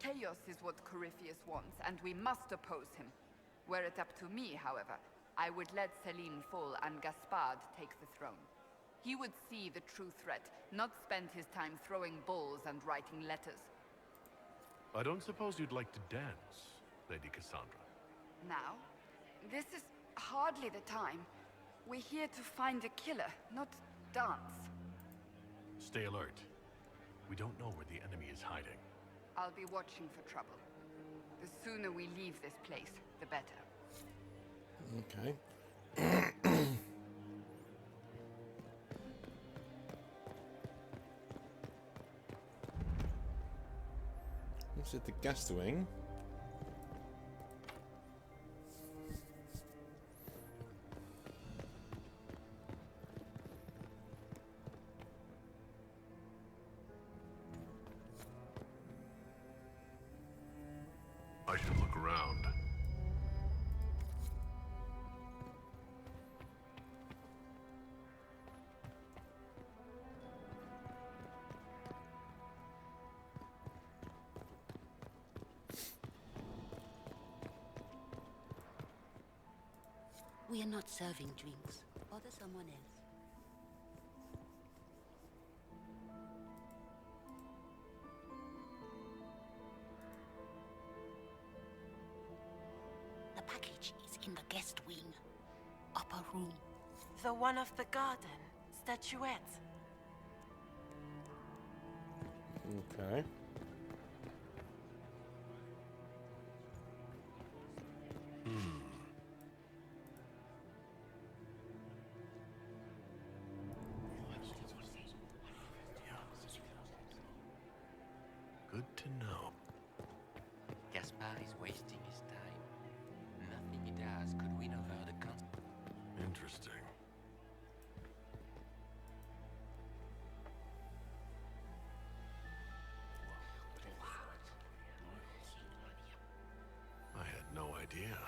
S11: Chaos is what Corypheus wants, and we must oppose him. Were it up to me, however, I would let Celine fall and Gaspard take the throne. He would see the true threat, not spend his time throwing balls and writing letters.
S5: I don't suppose you'd like to dance, Lady Cassandra.
S11: Now? This is hardly the time. We're here to find a killer, not dance.
S5: Stay alert. We don't know where the enemy is hiding.
S11: I'll be watching for trouble. The sooner we leave this place, the better.
S1: Okay. This is the guest wing.
S5: I should look around.
S17: We are not serving drinks. Bother someone else. The package is in the guest wing. Upper room.
S7: The one of the garden. Statuette.
S1: Okay.
S5: Good to know.
S19: Gaspard is wasting his time. Nothing he does could win over the council.
S5: Interesting. I had no idea.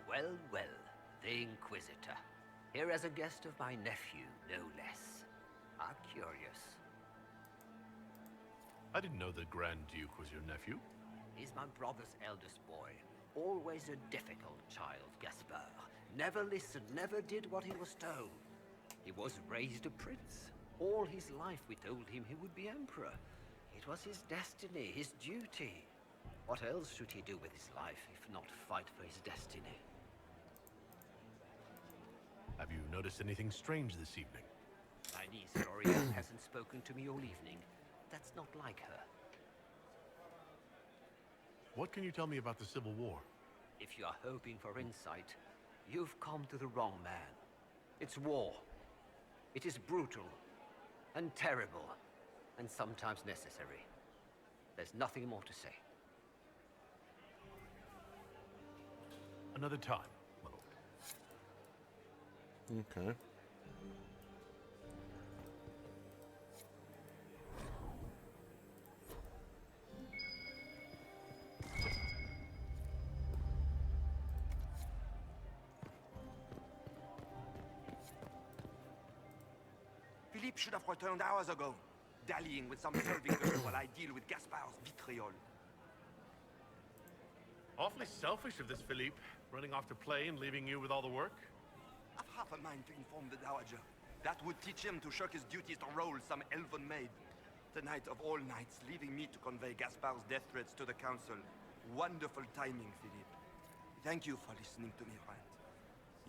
S12: Well, well, the Inquisitor. Here as a guest of my nephew, no less. I'm curious.
S5: I didn't know the Grand Duke was your nephew.
S12: He's my brother's eldest boy. Always a difficult child, Gaspard. Never listened, never did what he was told. He was raised a prince. All his life we told him he would be emperor. It was his destiny, his duty. What else should he do with his life if not fight for his destiny?
S5: Have you noticed anything strange this evening?
S12: My niece Florian hasn't spoken to me all evening. That's not like her.
S5: What can you tell me about the Civil War?
S12: If you are hoping for insight, you've come to the wrong man. It's war. It is brutal, and terrible, and sometimes necessary. There's nothing more to say.
S5: Another time.
S1: Okay.
S10: Philippe should have returned hours ago, dallying with some serving girl while I deal with Gaspard's vitriol.
S5: Awfully selfish of this Philippe, running off to play and leaving you with all the work.
S10: I've half a mind to inform the Dowager. That would teach him to shirk his duties to roll some elven maid. Tonight of all nights, leaving me to convey Gaspard's death threats to the council. Wonderful timing, Philippe. Thank you for listening to me rant.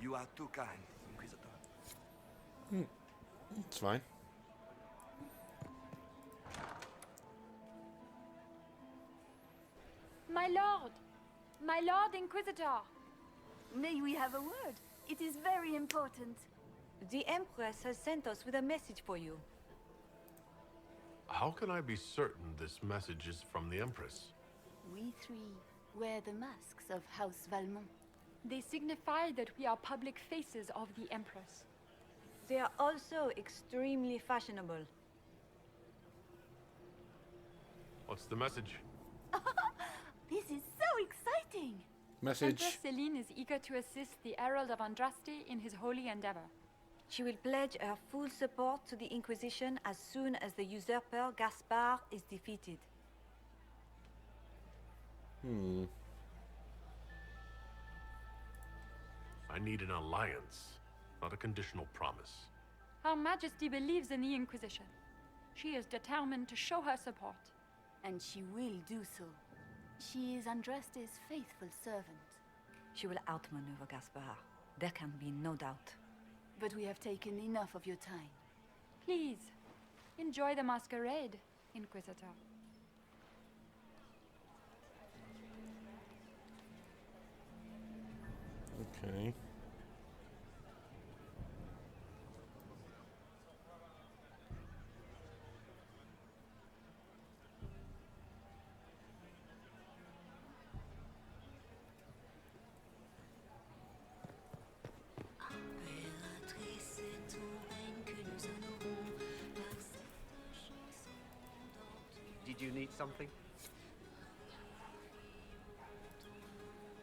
S10: You are too kind, Inquisitor.
S1: It's fine.
S15: My lord! My lord Inquisitor! May we have a word? It is very important.
S9: The Empress has sent us with a message for you.
S5: How can I be certain this message is from the Empress?
S15: We three wear the masks of House Valmont. They signify that we are public faces of the Empress.
S9: They are also extremely fashionable.
S5: What's the message?
S15: This is so exciting!
S1: Message.
S15: Empress Celine is eager to assist the Herald of Andraste in his holy endeavor.
S9: She will pledge her full support to the Inquisition as soon as the usurper Gaspard is defeated.
S5: I need an alliance, not a conditional promise.
S15: Her Majesty believes in the Inquisition. She is determined to show her support. And she will do so. She is Andraste's faithful servant.
S9: She will outmaneuver Gaspard. There can be no doubt.
S15: But we have taken enough of your time. Please, enjoy the masquerade, Inquisitor.
S1: Okay.
S12: Did you need something?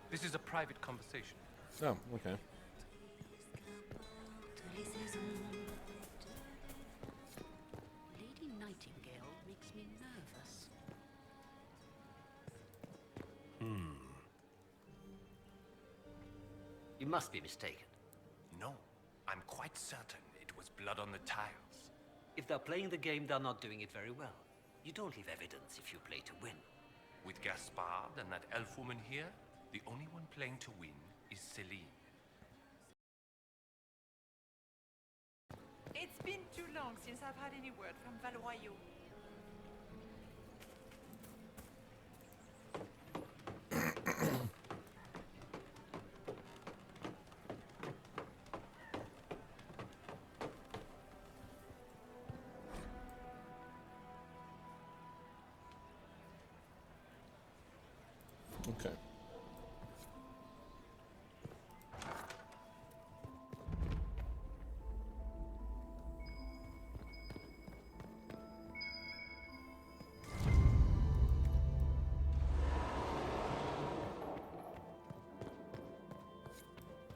S20: This is a private conversation.
S1: Oh, okay.
S17: Lady Nightingale makes me nervous.
S12: You must be mistaken.
S20: No, I'm quite certain it was blood on the tiles.
S12: If they're playing the game, they're not doing it very well. You don't leave evidence if you play to win.
S20: With Gaspard and that elf woman here, the only one playing to win is Celine.
S7: It's been too long since I've had any word from Valoyo.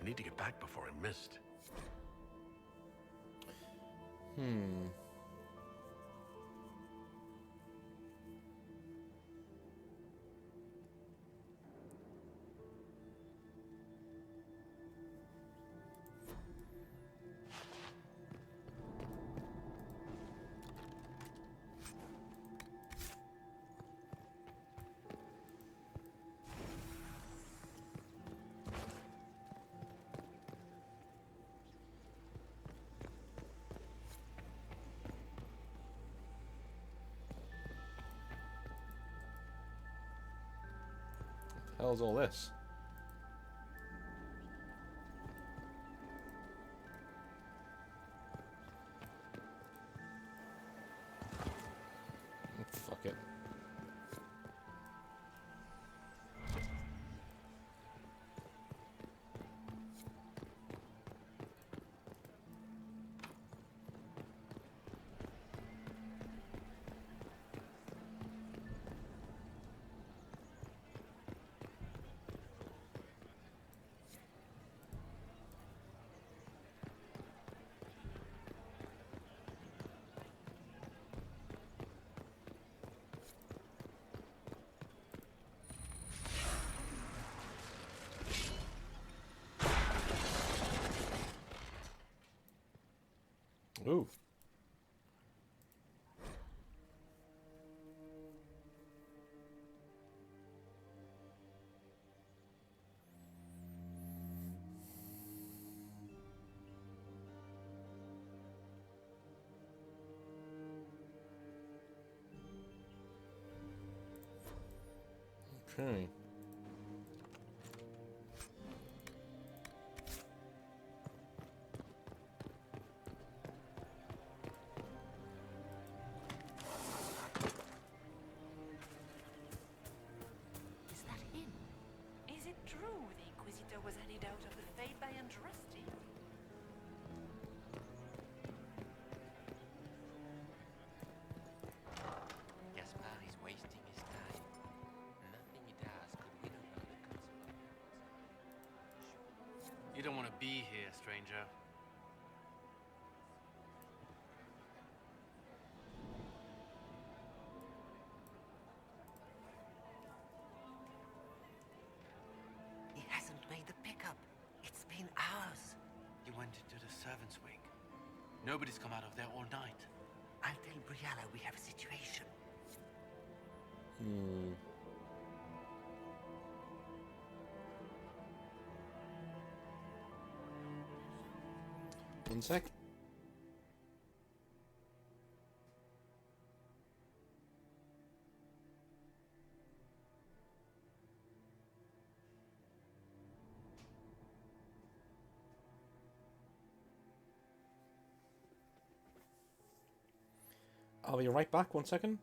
S5: need to get back before I'm missed.
S1: Hell's all this? Fuck it. Ooh. Okay.
S7: Is that him? Is it true the Inquisitor was headed out of the Fade by Andraste?
S19: Gaspar is wasting his time. Nothing he does could win over the Council of Heralds.
S2: You don't want to be here, stranger.
S12: He hasn't made the pickup. It's been hours.
S2: You went into the servants' wing. Nobody's come out of there all night.
S12: I'll tell Brianna we have a situation.
S1: One sec. I'll be right back, 1 second.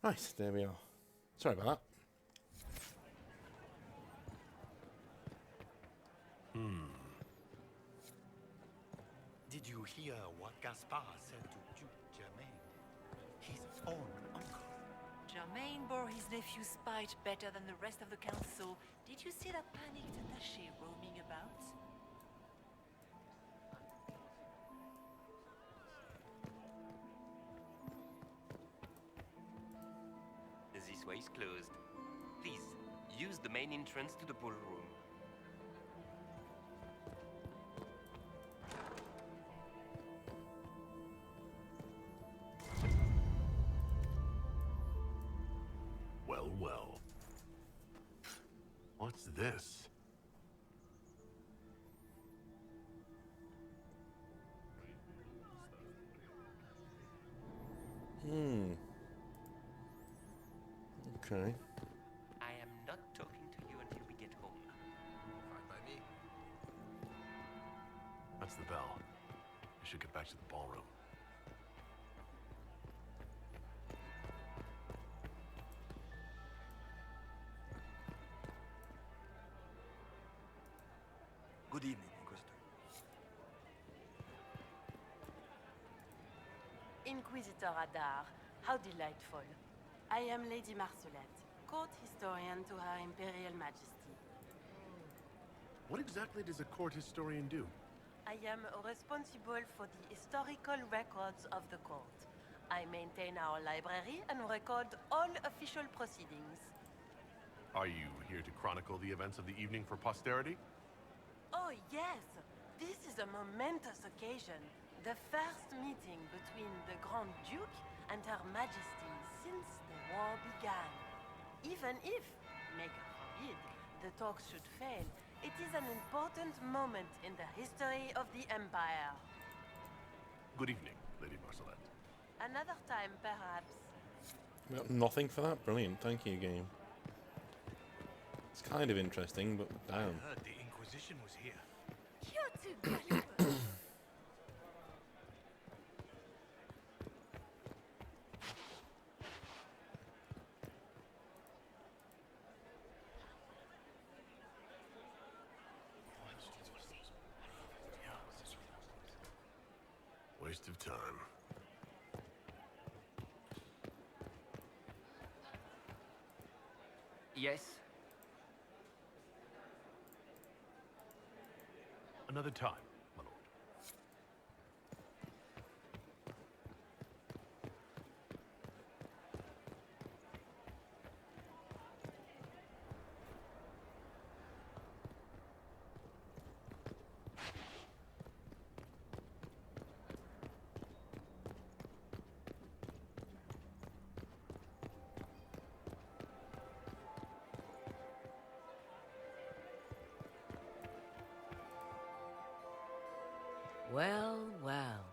S1: Right, there we are. Sorry about that.
S6: Did you hear what Gaspard said to Duke Germain? His own uncle.
S7: Germain bore his nephew's spite better than the rest of the council. Did you see that panicked attaché roaming about?
S19: This way is closed. Please, use the main entrance to the ballroom.
S5: Well, well. What's this?
S1: Okay.
S19: I am not talking to you until we get home.
S5: Fine by me. That's the bell. We should get back to the ballroom.
S8: Good evening, Inquisitor.
S7: Inquisitor Adar, how delightful. I am Lady Marcelette, court historian to Her Imperial Majesty.
S5: What exactly does a court historian do?
S7: I am responsible for the historical records of the court. I maintain our library and record all official proceedings.
S5: Are you here to chronicle the events of the evening for posterity?
S7: Oh, yes! This is a momentous occasion. The first meeting between the Grand Duke and Her Majesty since the war began. Even if, may God forbid, the talks should fail, it is an important moment in the history of the Empire.
S5: Good evening, Lady Marcelette.
S7: Another time, perhaps.
S1: Well, nothing for that. Brilliant. Thank you, game. It's kind of interesting, but damn.
S8: I heard the Inquisition was here.
S9: You're too gullible.
S5: Waste of time.
S19: Yes?
S5: Another time, my lord.
S21: Well, well.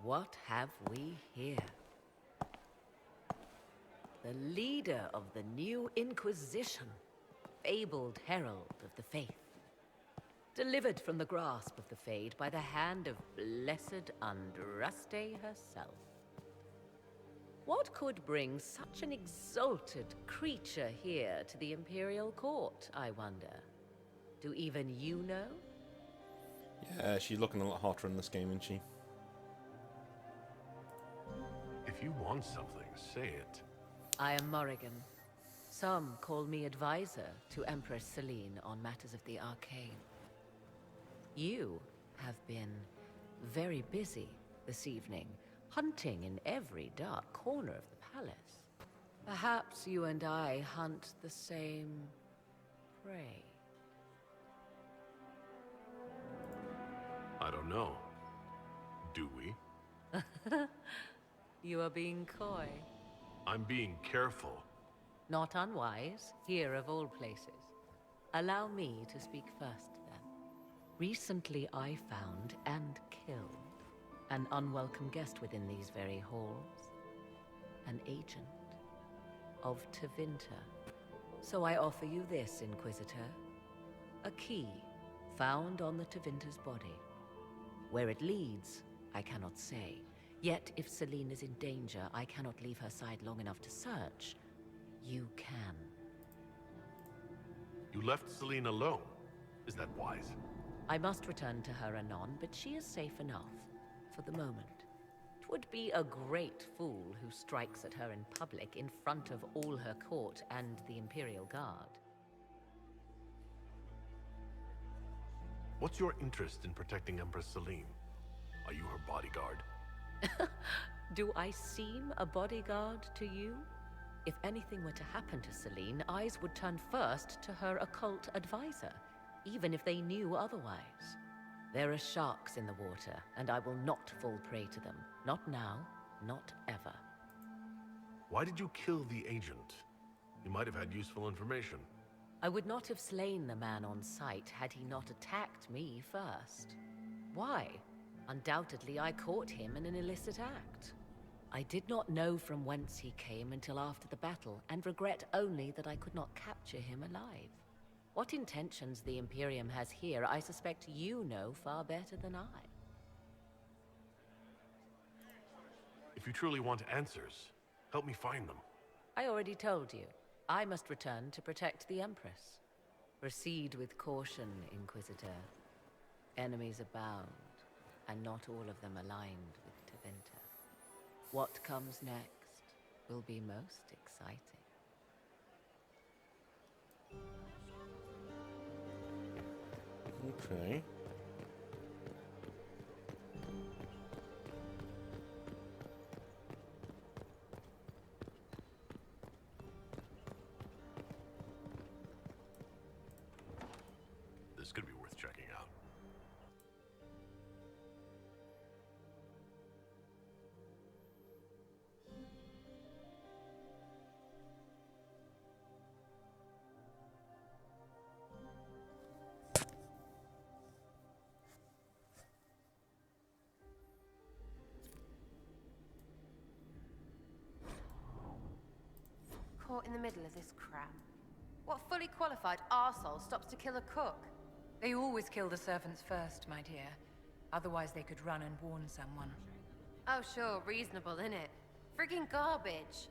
S21: What have we here? The leader of the new Inquisition, fabled herald of the faith. Delivered from the grasp of the Fade by the hand of blessed Andraste herself. What could bring such an exalted creature here to the Imperial Court, I wonder? Do even you know?
S1: Yeah, she's looking a lot hotter in this game, isn't she?
S5: If you want something, say it.
S21: I am Morrigan. Some call me advisor to Empress Celine on matters of the arcane. You have been very busy this evening, hunting in every dark corner of the palace. Perhaps you and I hunt the same prey.
S5: I don't know. Do we?
S21: You are being coy.
S5: I'm being careful.
S21: Not unwise, here of all places. Allow me to speak first, then. Recently I found and killed an unwelcome guest within these very halls. An agent of Tevinter. So I offer you this, Inquisitor. A key found on the Tevinter's body. Where it leads, I cannot say. Yet, if Celine is in danger, I cannot leave her side long enough to search. You can.
S5: You left Celine alone. Is that wise?
S21: I must return to her anon, but she is safe enough, for the moment. 'Twould be a great fool who strikes at her in public in front of all her court and the Imperial Guard.
S5: What's your interest in protecting Empress Celine? Are you her bodyguard?
S21: Do I seem a bodyguard to you? If anything were to happen to Celine, eyes would turn first to her occult advisor, even if they knew otherwise. There are sharks in the water, and I will not fall prey to them. Not now, not ever.
S5: Why did you kill the agent? You might have had useful information.
S21: I would not have slain the man on sight had he not attacked me first. Why? Undoubtedly, I caught him in an illicit act. I did not know from whence he came until after the battle, and regret only that I could not capture him alive. What intentions the Imperium has here, I suspect you know far better than I.
S5: If you truly want answers, help me find them.
S21: I already told you. I must return to protect the Empress. Proceed with caution, Inquisitor. Enemies abound, and not all of them aligned with Tevinter. What comes next will be most exciting.
S1: Okay.
S5: This could be worth checking out.
S16: Caught in the middle of this crap. What fully qualified arsehole stops to kill a cook?
S18: They always kill the servants first, my dear. Otherwise they could run and warn someone.
S16: Oh sure, reasonable, innit? Friggin' garbage.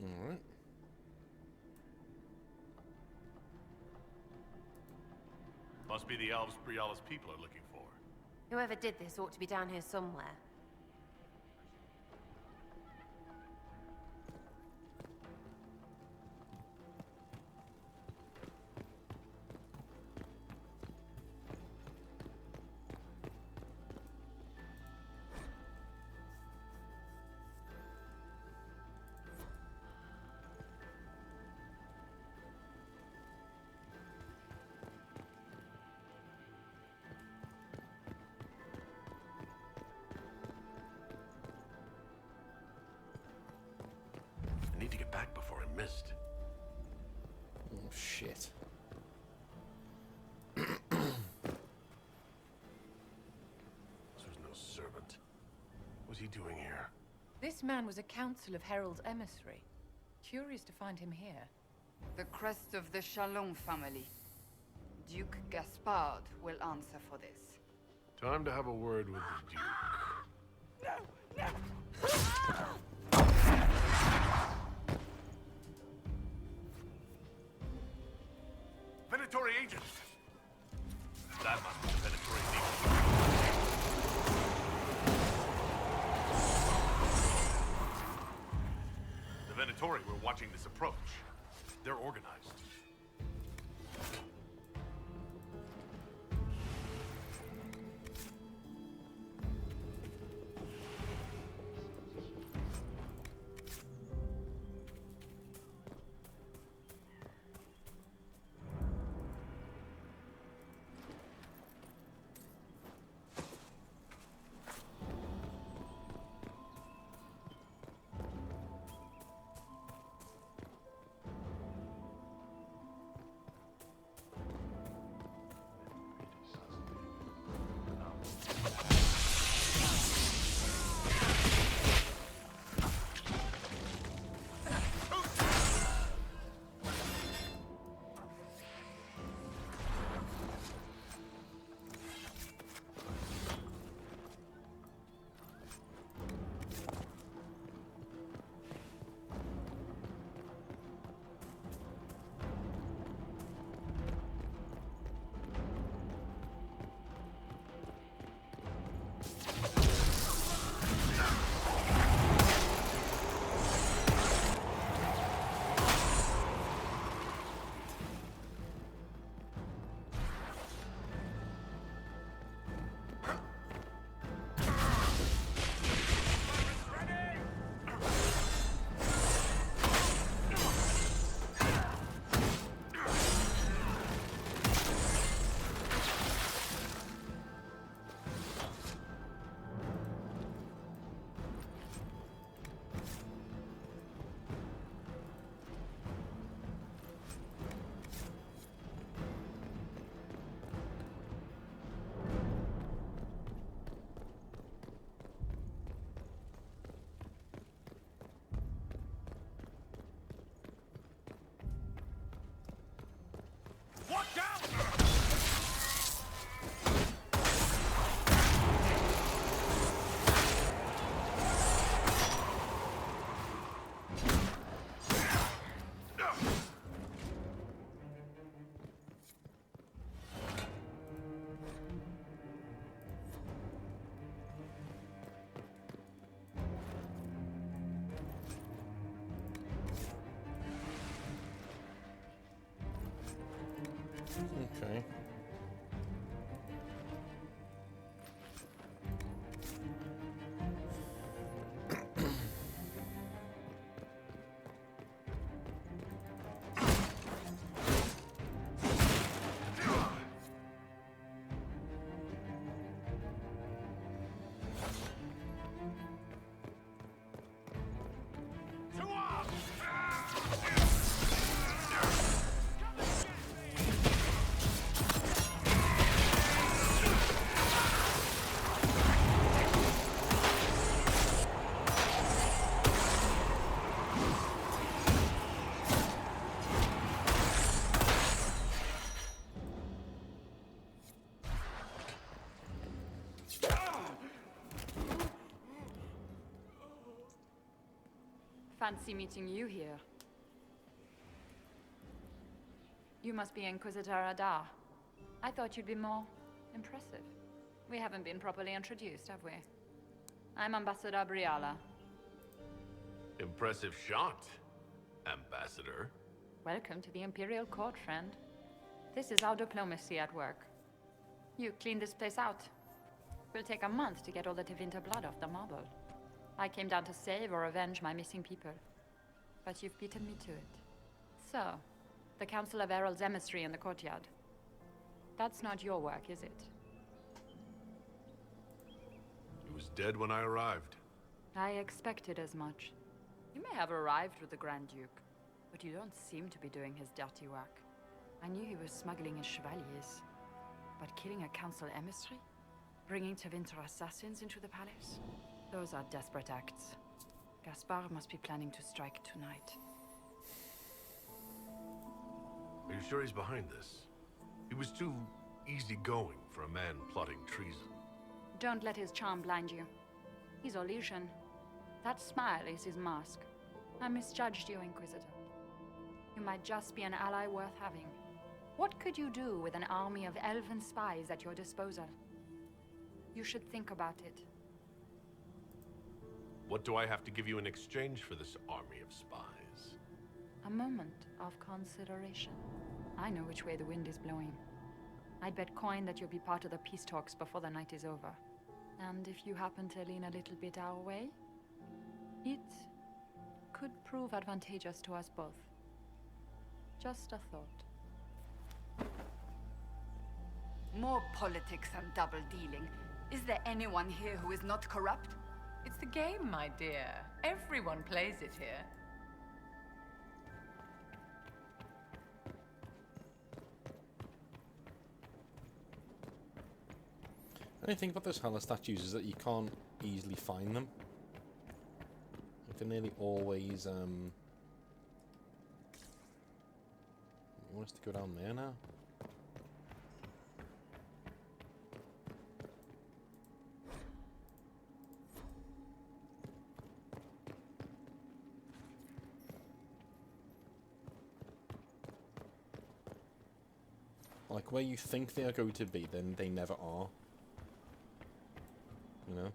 S1: Alright.
S5: Must be the elves Briala's people are looking for.
S16: Whoever did this ought to be down here somewhere.
S5: I need to get back before I missed.
S1: Oh, shit.
S5: This was no servant. What's he doing here?
S18: This man was a Council of Herald's emissary. Curious to find him here.
S11: The crest of the Chalon family. Duke Gaspard will answer for this.
S5: Time to have a word with the Duke. Venatori agent! That must be the Venatori agent. The Venatori were watching this approach. They're organized.
S1: Okay.
S13: Fancy meeting you here. You must be Inquisitor Adar. I thought you'd be more impressive. We haven't been properly introduced, have we? I'm Ambassador Briala.
S5: Impressive shot, Ambassador.
S13: Welcome to the Imperial Court, friend. This is our diplomacy at work. You clean this place out. Will take a month to get all the Tevinter blood off the marble. I came down to save or avenge my missing people. But you've beaten me to it. So, the Council of Herald's emissary in the courtyard. That's not your work, is it?
S5: He was dead when I arrived.
S13: I expected as much. You may have arrived with the Grand Duke, but you don't seem to be doing his dirty work. I knew he was smuggling his chevaliers. But killing a council emissary? Bringing Tevinter assassins into the palace? Those are desperate acts. Gaspard must be planning to strike tonight.
S5: Are you sure he's behind this? He was too easygoing for a man plotting treason.
S13: Don't let his charm blind you. He's illusion. That smile is his mask. I misjudged you, Inquisitor. You might just be an ally worth having. What could you do with an army of elven spies at your disposal? You should think about it.
S5: What do I have to give you in exchange for this army of spies?
S13: A moment of consideration. I know which way the wind is blowing. I'd bet coin that you'll be part of the peace talks before the night is over. And if you happen to lean a little bit our way, it could prove advantageous to us both. Just a thought.
S11: More politics and double-dealing. Is there anyone here who is not corrupt?
S18: It's the game, my dear. Everyone plays it here.
S1: The only thing about those Hela statues is that you can't easily find them. They're nearly always, You want us to go down there now? Like, where you think they are going to be, then they never are. You know?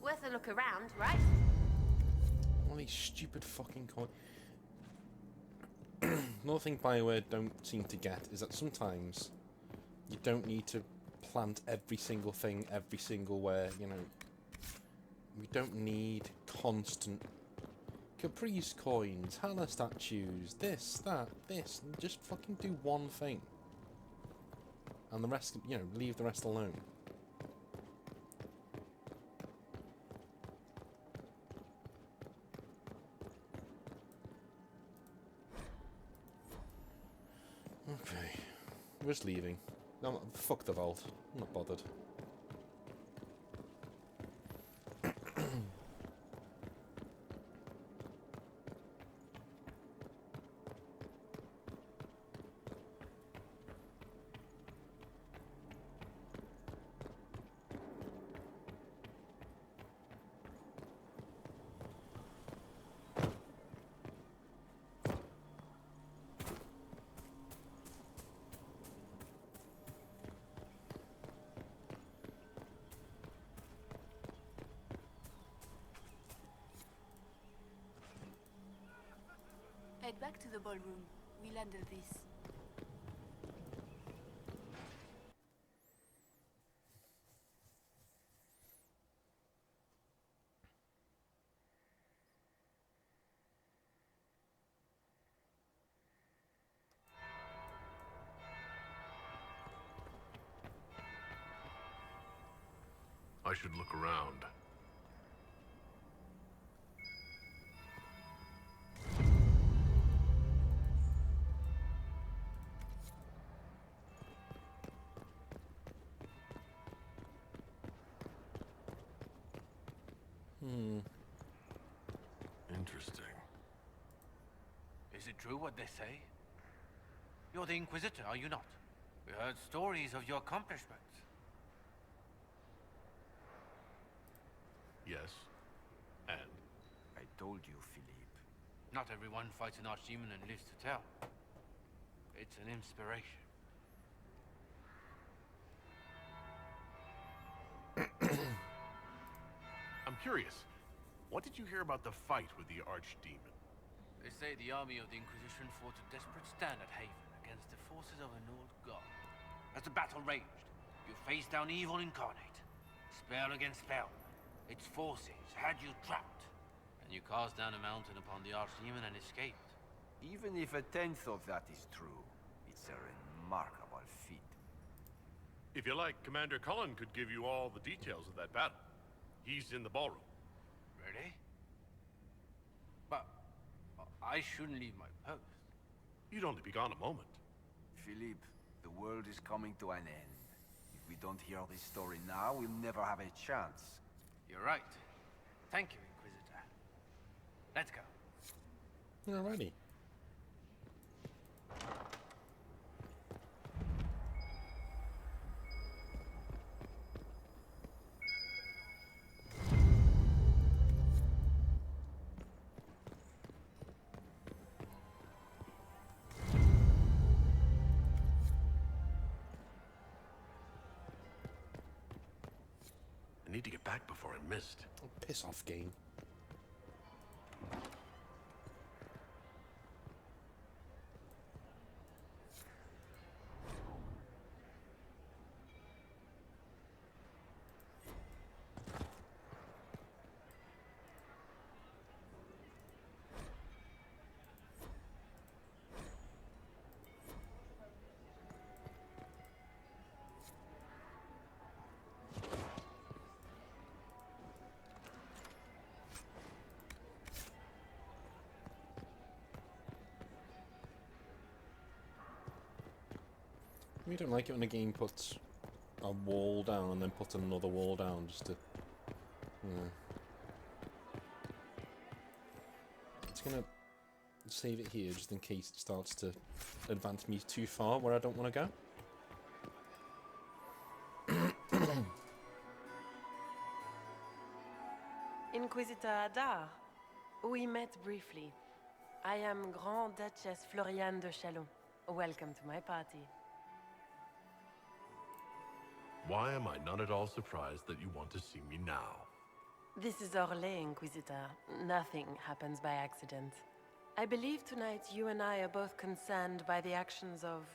S16: Worth a look around, right?
S1: All these stupid fucking coins. Another thing BioWare don't seem to get is that sometimes you don't need to plant every single thing every single where, you know. We don't need constant Caprice coins, Hela statues, this, that, this. Just fucking do one thing. And the rest, you know, leave the rest alone. Okay. We're just leaving. No, fuck the vault. I'm not bothered.
S15: Head back to the ballroom. We'll handle this.
S5: I should look around. Interesting.
S20: Is it true what they say? You're the Inquisitor, are you not? We heard stories of your accomplishments.
S5: Yes. And?
S10: I told you, Philippe.
S20: Not everyone fights an archdemon and lives to tell. It's an inspiration.
S5: I'm curious. What did you hear about the fight with the archdemon?
S20: They say the army of the Inquisition fought a desperate stand at Haven against the forces of an old god. As the battle raged, you faced down evil incarnate. Spell against spell. Its forces had you trapped. And you cast down a mountain upon the archdemon and escaped.
S10: Even if a tenth of that is true, it's a remarkable feat.
S5: If you like, Commander Cullen could give you all the details of that battle. He's in the ballroom.
S20: Really? But I shouldn't leave my post.
S5: You'd only be gone a moment.
S10: Philippe, the world is coming to an end. If we don't hear this story now, we'll never have a chance.
S20: You're right. Thank you, Inquisitor. Let's go.
S1: Alrighty.
S5: I need to get back before I missed.
S1: Oh, piss off, game. We don't like it when a game puts a wall down and then puts another wall down just to... Yeah. It's gonna save it here just in case it starts to advance me too far where I don't want to go.
S7: Inquisitor Adar, we met briefly. I am Grand Duchess Floriane de Chalon. Welcome to my party.
S5: Why am I not at all surprised that you want to see me now?
S7: This is Orlais, Inquisitor. Nothing happens by accident. I believe tonight you and I are both concerned by the actions of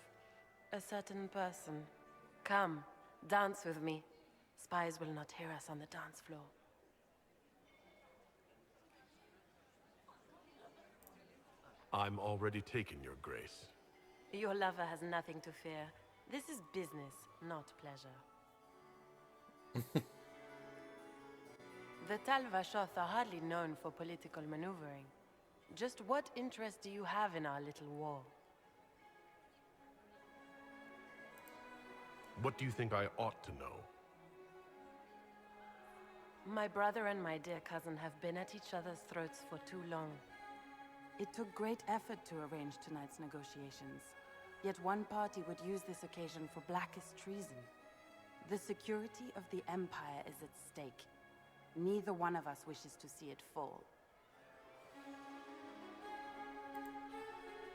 S7: a certain person. Come, dance with me. Spies will not hear us on the dance floor.
S5: I'm already taken, Your Grace.
S7: Your lover has nothing to fear. This is business, not pleasure. The Tal Vashoth are hardly known for political maneuvering. Just what interest do you have in our little war?
S5: What do you think I ought to know?
S7: My brother and my dear cousin have been at each other's throats for too long.
S14: It took great effort to arrange tonight's negotiations. Yet one party would use this occasion for blackest treason. The security of the Empire is at stake. Neither one of us wishes to see it fall.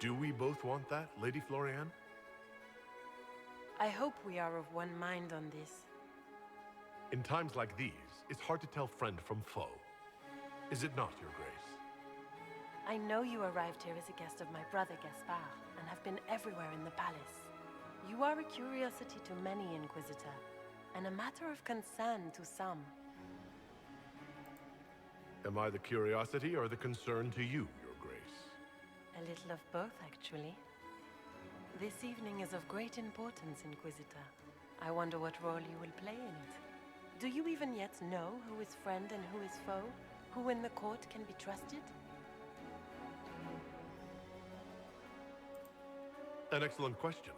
S5: Do we both want that, Lady Floriane?
S7: I hope we are of one mind on this.
S5: In times like these, it's hard to tell friend from foe. Is it not, Your Grace?
S7: I know you arrived here as a guest of my brother Gaspard, and have been everywhere in the palace. You are a curiosity to many, Inquisitor, and a matter of concern to some.
S5: Am I the curiosity or the concern to you, Your Grace?
S7: A little of both, actually. This evening is of great importance, Inquisitor. I wonder what role you will play in it. Do you even yet know who is friend and who is foe? Who in the court can be trusted?
S5: An excellent question.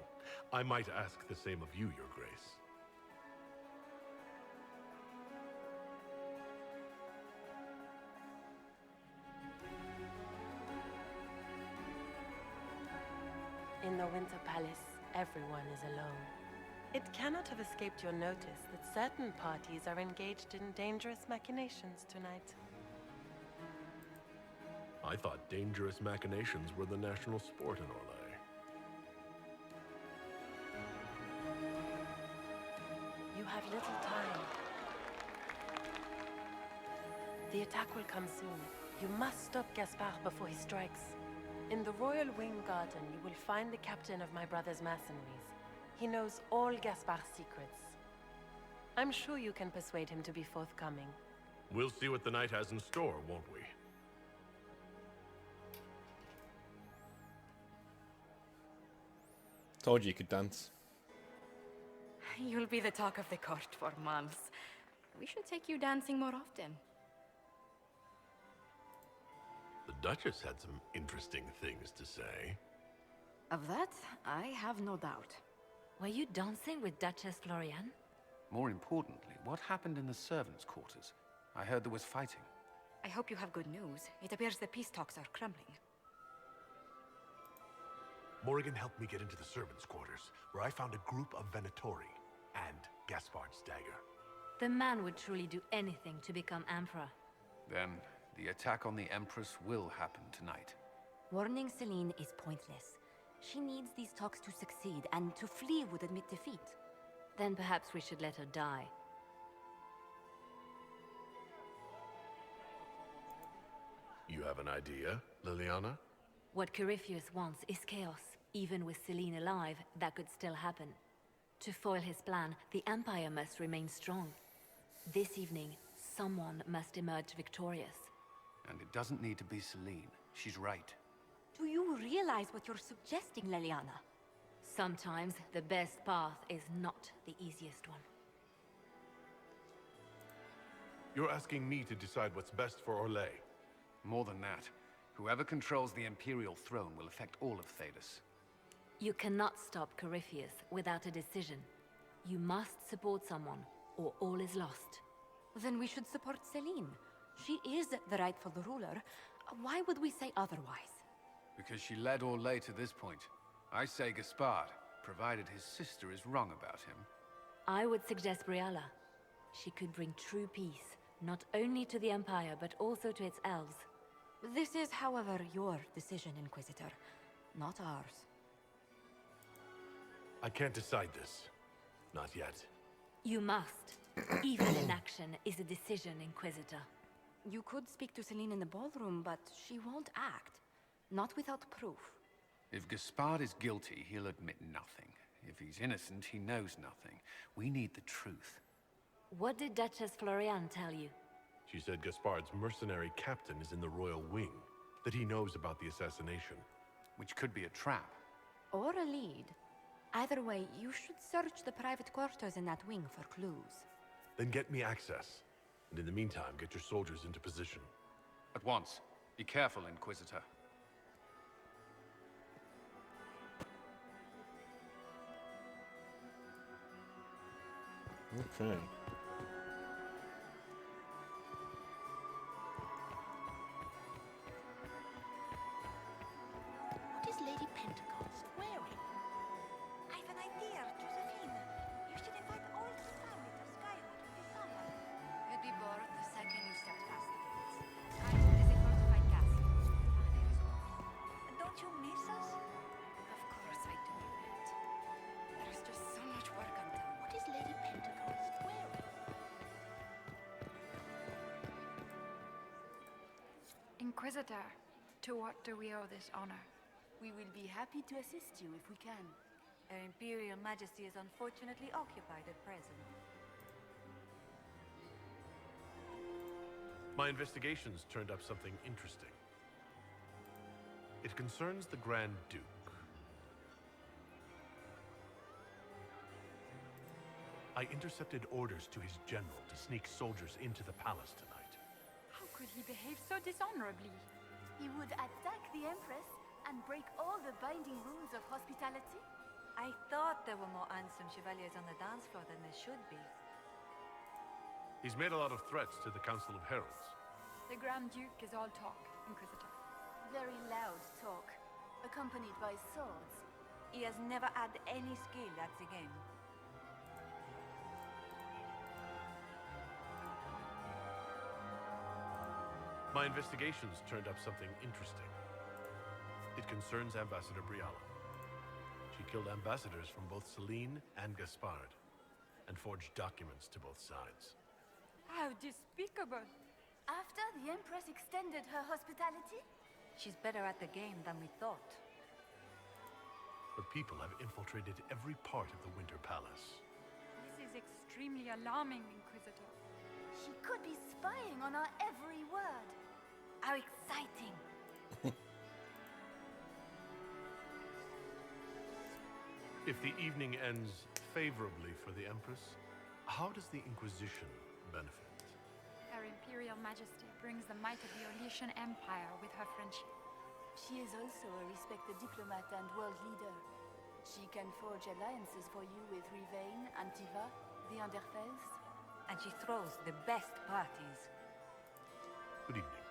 S5: I might ask the same of you, Your Grace.
S7: In the Winter Palace, everyone is alone. It cannot have escaped your notice that certain parties are engaged in dangerous machinations tonight.
S5: I thought dangerous machinations were the national sport in Orlais.
S7: You have little time. The attack will come soon. You must stop Gaspard before he strikes. In the Royal Wing Garden, you will find the captain of my brother's mercenaries. He knows all Gaspard's secrets. I'm sure you can persuade him to be forthcoming.
S5: We'll see what the night has in store, won't we?
S1: Told you could dance.
S3: You'll be the talk of the court for months. We should take you dancing more often.
S5: The Duchess had some interesting things to say.
S3: Of that, I have no doubt.
S4: Were you dancing with Duchess Florian?
S2: More importantly, what happened in the servants' quarters? I heard there was fighting.
S3: I hope you have good news. It appears the peace talks are crumbling.
S5: Morrigan helped me get into the servants' quarters, where I found a group of Venatori and Gaspard's dagger.
S4: The man would truly do anything to become Emperor.
S2: Then, the attack on the Empress will happen tonight.
S3: Warning Celine is pointless. She needs these talks to succeed, and to flee would admit defeat.
S4: Then perhaps we should let her die.
S5: You have an idea, Liliana?
S4: What Corypheus wants is chaos. Even with Celine alive, that could still happen. To foil his plan, the Empire must remain strong. This evening, someone must emerge victorious.
S2: And it doesn't need to be Celine. She's right.
S3: Do you realize what you're suggesting, Liliana?
S4: Sometimes the best path is not the easiest one.
S5: You're asking me to decide what's best for Orlais.
S2: More than that, whoever controls the Imperial throne will affect all of Thedas.
S4: You cannot stop Corypheus without a decision. You must support someone, or all is lost.
S3: Then we should support Celine. She is the rightful ruler. Why would we say otherwise?
S2: Because she led Orlais to this point. I say Gaspard, provided his sister is wrong about him.
S4: I would suggest Briala. She could bring true peace, not only to the Empire, but also to its elves.
S3: This is, however, your decision, Inquisitor, not ours.
S5: I can't decide this. Not yet.
S4: You must. Even inaction is a decision, Inquisitor.
S3: You could speak to Celine in the ballroom, but she won't act. Not without proof.
S2: If Gaspard is guilty, he'll admit nothing. If he's innocent, he knows nothing. We need the truth.
S4: What did Duchess Florian tell you?
S5: She said Gaspard's mercenary captain is in the royal wing, that he knows about the assassination.
S2: Which could be a trap.
S3: Or a lead. Either way, you should search the private quarters in that wing for clues.
S5: Then get me access. And in the meantime, get your soldiers into position.
S2: At once. Be careful, Inquisitor.
S1: Okay.
S17: What is Lady Pentecost wearing?
S9: I have an idea, Josephine. You should invite all the family to Skywood this summer.
S3: You'd be bored the second you stepped past the gates. Skywood is a fortified castle.
S9: Don't you miss us?
S3: Of course I do, Yvette. There's just so much work undone.
S17: What is Lady Pentecost wearing?
S13: Inquisitor, to what do we owe this honor?
S14: We will be happy to assist you if we can.
S9: Her Imperial Majesty is unfortunately occupied at present.
S5: My investigations turned up something interesting. It concerns the Grand Duke. I intercepted orders to his general to sneak soldiers into the palace tonight.
S13: How could he behave so dishonorably?
S14: He would attack the Empress and break all the binding rules of hospitality?
S9: I thought there were more handsome chevaliers on the dance floor than there should be.
S5: He's made a lot of threats to the Council of Heralds.
S13: The Grand Duke is all talk, Inquisitor.
S14: Very loud talk, accompanied by swords.
S9: He has never had any skill at the game.
S5: My investigations turned up something interesting. It concerns Ambassador Briala. She killed ambassadors from both Celine and Gaspard, and forged documents to both sides.
S13: How despicable!
S14: After the Empress extended her hospitality?
S9: She's better at the game than we thought.
S5: but people have infiltrated every part of the Winter Palace.
S12: This is extremely alarming, Inquisitor.
S9: She could be spying on our every word. How exciting!
S5: If the evening ends favorably for the Empress, how does the Inquisition benefit?
S12: Her Imperial Majesty brings the might of the Orlesian Empire with her friendship.
S15: She is also a respected diplomat and world leader. She can forge alliances for you with Rivain, Antiva, the Underfels.
S9: And she throws the best parties.
S5: Good evening.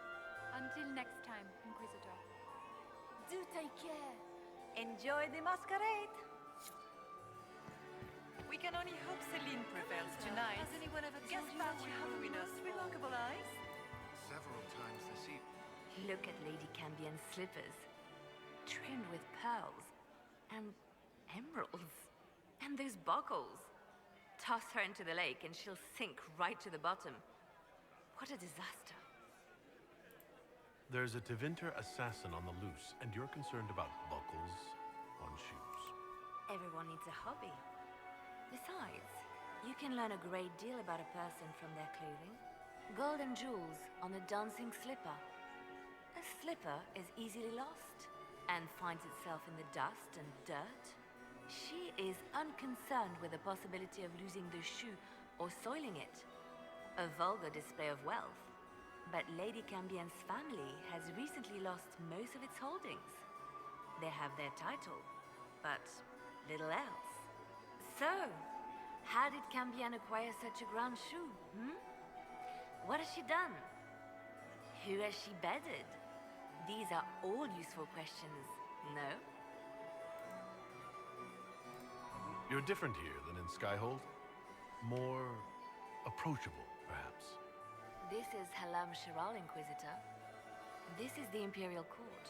S12: Until next time, Inquisitor.
S15: Do take care.
S9: Enjoy the masquerade.
S22: We can only hope Celine prevails tonight. Has anyone ever told you that you have the most remarkable eyes?
S2: Several times this evening.
S4: Look at Lady Cambion's slippers, trimmed with pearls and emeralds, and those buckles. Toss her into the lake and she'll sink right to the bottom. What a disaster.
S5: There's a Tevinter assassin on the loose, and you're concerned about buckles on shoes.
S4: Everyone needs a hobby. Besides, you can learn a great deal about a person from their clothing. Gold and jewels on a dancing slipper. A slipper is easily lost and finds itself in the dust and dirt. She is unconcerned with the possibility of losing the shoe or soiling it. A vulgar display of wealth. But Lady Cambion's family has recently lost most of its holdings. They have their title, but little else. So, how did Cambion acquire such a grand shoe, What has she done? Who has she bedded? These are all useful questions, no?
S5: You're different here than in Skyhold. More approachable, perhaps.
S4: This is Halam Shiral, Inquisitor. This is the Imperial Court.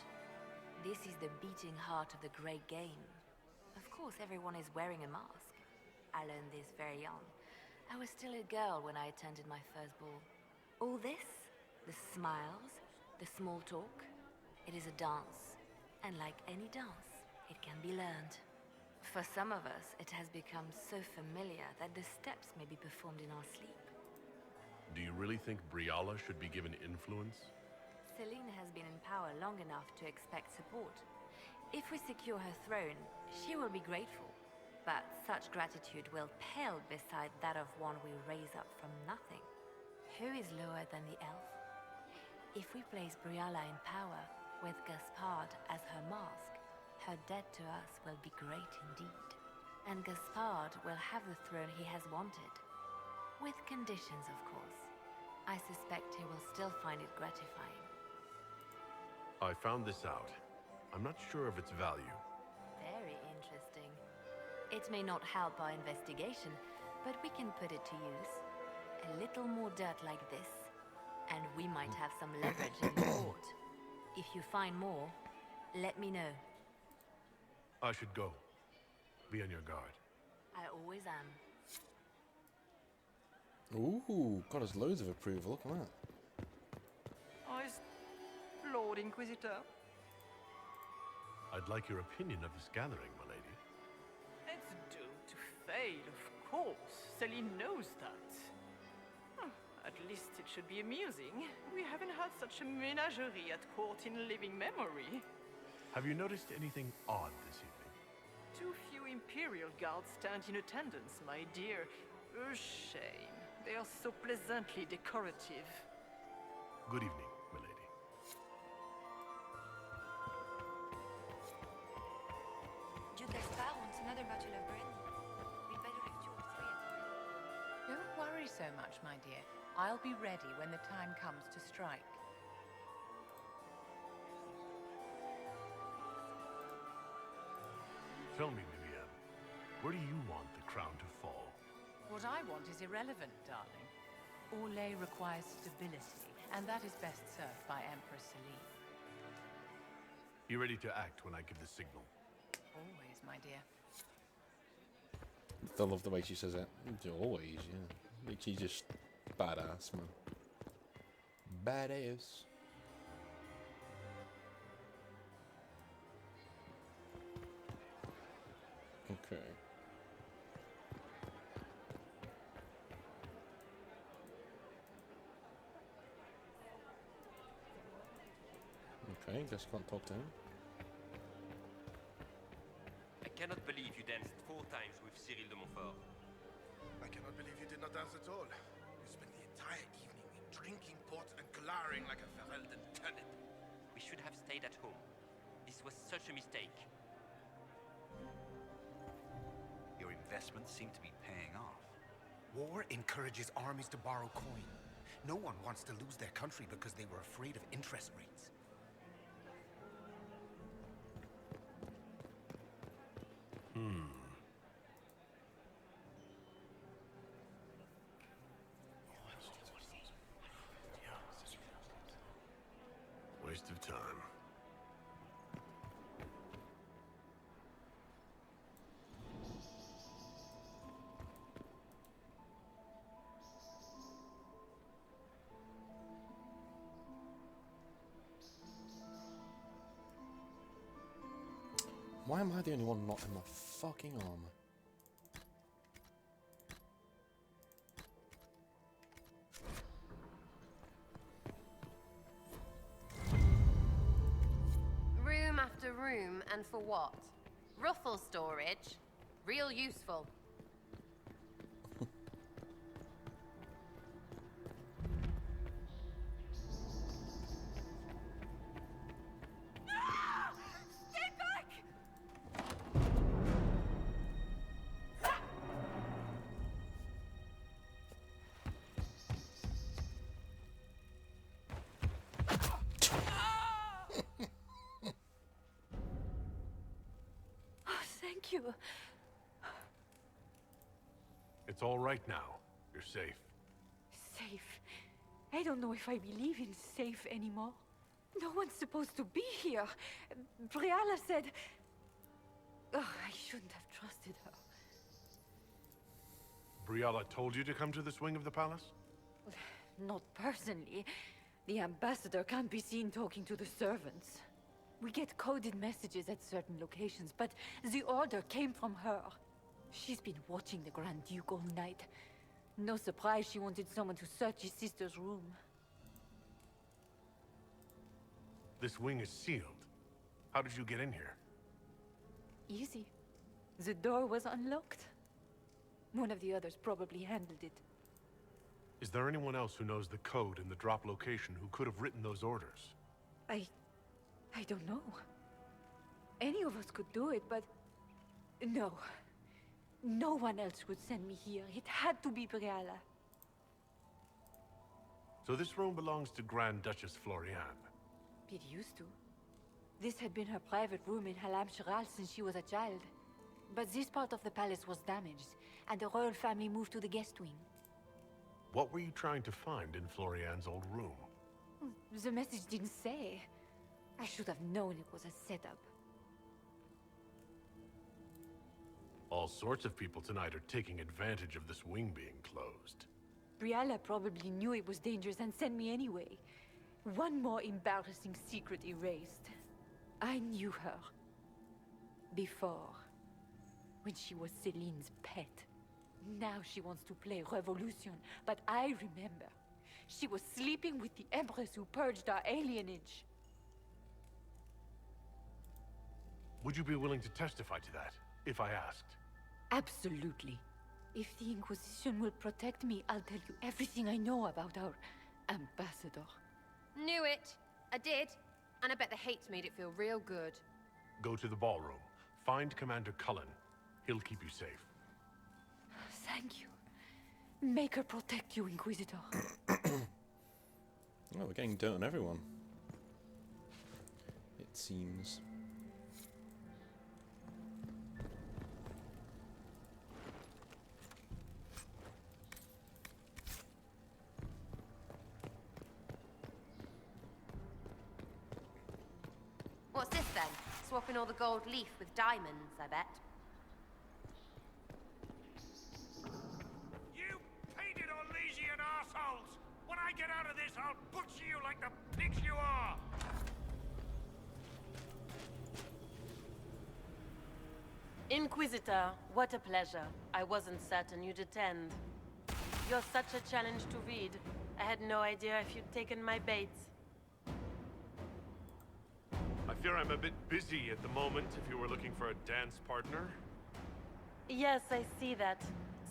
S4: This is the beating heart of the Great Game. Of course, everyone is wearing a mask. I learned this very young. I was still a girl when I attended my first ball. All this, the smiles, the small talk, it is a dance. And like any dance, it can be learned. For some of us, it has become so familiar that the steps may be performed in our sleep.
S5: Do you really think Briala should be given influence?
S4: Celine has been in power long enough to expect support. If we secure her throne, she will be grateful. But such gratitude will pale beside that of one we raise up from nothing. Who is lower than the elf? If we place Briala in power, with Gaspard as her mask, her debt to us will be great indeed. And Gaspard will have the throne he has wanted. With conditions, of course. I suspect he will still find it gratifying.
S5: I found this out. I'm not sure of its value.
S4: Very interesting. It may not help our investigation, but we can put it to use. A little more dirt like this, and we might have some leverage in the court. If you find more, let me know.
S5: I should go. Be on your guard.
S4: I always am.
S1: Ooh, got us loads of approval. Look at that.
S22: Lord Inquisitor.
S5: I'd like your opinion of this gathering, my lady.
S22: It's doomed to fail, of course. Celine knows that. At least it should be amusing. We haven't had such a menagerie at court in living memory.
S5: Have you noticed anything odd this evening?
S22: Too few Imperial guards stand in attendance, my dear. A shame. They are so pleasantly decorative.
S5: Good evening, my lady.
S3: Duke Gaspard wants another bottle of brandy. We'd better have 2 or 3 at a time.
S18: Don't worry so much, my dear. I'll be ready when the time comes to strike.
S5: Tell me, Vivienne, where do you want the crown to fall?
S18: What I want is irrelevant, darling. Orlais requires stability, and that is best served by Empress Celine.
S5: You ready to act when I give the signal?
S18: Always, my dear.
S1: I love the way she says it. Always, yeah. Like she's just badass, man. Badass. Just can't talk to him.
S6: I cannot believe you danced 4 times with Cyril de Montfort.
S8: I cannot believe you did not dance at all. You spent the entire evening drinking port and glowering like a Ferelden turnip.
S6: We should have stayed at home. This was such a mistake.
S23: Your investments seem to be paying off.
S24: War encourages armies to borrow coin. No one wants to lose their country because they were afraid of interest rates.
S5: Waste of time.
S1: Why am I the only one not in my fucking armor?
S16: Room after room, and for what? Ruffle storage? Real useful.
S15: Stay back!
S9: Oh, thank you.
S5: It's all right now. You're safe.
S9: Safe. I don't know if I believe in safe anymore. No one's supposed to be here. Briala said... Oh, I shouldn't have trusted her.
S5: Briala told you to come to this wing of the palace?
S9: Not personally. The ambassador can't be seen talking to the servants. We get coded messages at certain locations, but the order came from her. She's been watching the Grand Duke all night. No surprise she wanted someone to search his sister's room.
S5: This wing is sealed. How did you get in here?
S9: Easy. The door was unlocked. One of the others probably handled it.
S5: Is there anyone else who knows the code and the drop location who could have written those orders?
S9: I don't know. Any of us could do it, but... No. No one else would send me here. It had to be Briala.
S5: So this room belongs to Grand Duchess Floriane.
S9: It used to. This had been her private room in Halam Shiral since she was a child. But this part of the palace was damaged, and the royal family moved to the guest wing.
S5: What were you trying to find in Floriane's old room?
S9: The message didn't say. I should have known it was a setup.
S5: All sorts of people tonight are taking advantage of this wing being closed.
S9: Briala probably knew it was dangerous and sent me anyway. One more embarrassing secret erased. I knew her. Before. When she was Celine's pet. Now she wants to play Revolution, but I remember. She was sleeping with the Empress who purged our alienage.
S5: Would you be willing to testify to that, if I asked?
S9: Absolutely. If the Inquisition will protect me, I'll tell you everything I know about our ambassador.
S16: Knew it. I did. And I bet the hate's made it feel real good.
S5: Go to the ballroom. Find Commander Cullen. He'll keep you safe.
S9: Thank you. Make her protect you, Inquisitor.
S1: Oh, we're getting dirt on everyone. It seems.
S16: What's this then? Swapping all the gold leaf with diamonds, I bet.
S8: You painted Orlesian assholes! When I get out of this, I'll butcher you like the pigs you are!
S14: Inquisitor, what a pleasure. I wasn't certain you'd attend. You're such a challenge to read. I had no idea if you'd taken my bait.
S5: fear I'm a bit busy at the moment if you were looking for a dance partner.
S7: Yes, I see that.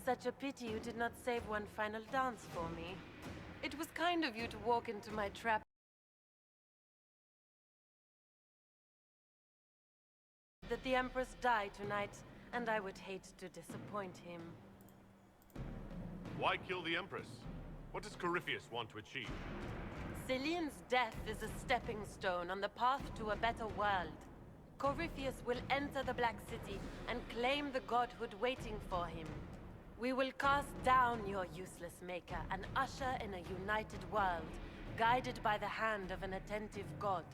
S7: Such a pity you did not save one final dance for me. It was kind of you to walk into my trap. That the Empress died tonight, and I would hate to disappoint him.
S5: Why kill the Empress? What does Corypheus want to achieve?
S7: Celine's death is a stepping stone on the path to a better world. Corypheus will enter the Black City and claim the godhood waiting for him. We will cast down your useless maker and usher in a united world, guided by the hand of an attentive god.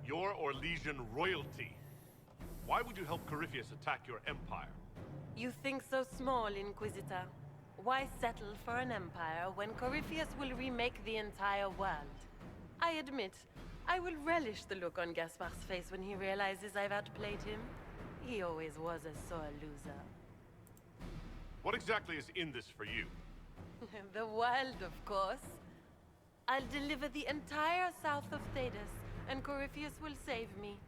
S5: Your Orlesian royalty. Why would you help Corypheus attack your empire?
S7: You think so small, Inquisitor. Why settle for an empire when Corypheus will remake the entire world? I admit, I will relish the look on Gaspard's face when he realizes I've outplayed him. He always was a sore loser.
S5: What exactly is in this for you?
S7: The world, of course. I'll deliver the entire south of Thedas, and Corypheus will save me.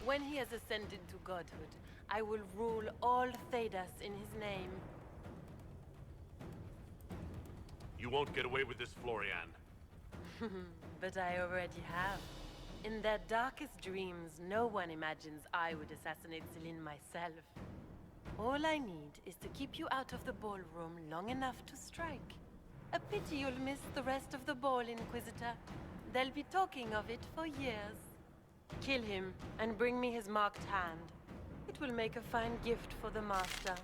S7: When he has ascended to godhood, I will rule all Thedas in his name.
S5: You won't get away with this, Florian.
S7: But I already have. In their darkest dreams, no one imagines I would assassinate Celine myself. All I need is to keep you out of the ballroom long enough to strike. A pity you'll miss the rest of the ball, Inquisitor. They'll be talking of it for years. Kill him, and bring me his marked hand. It will make a fine gift for the Master.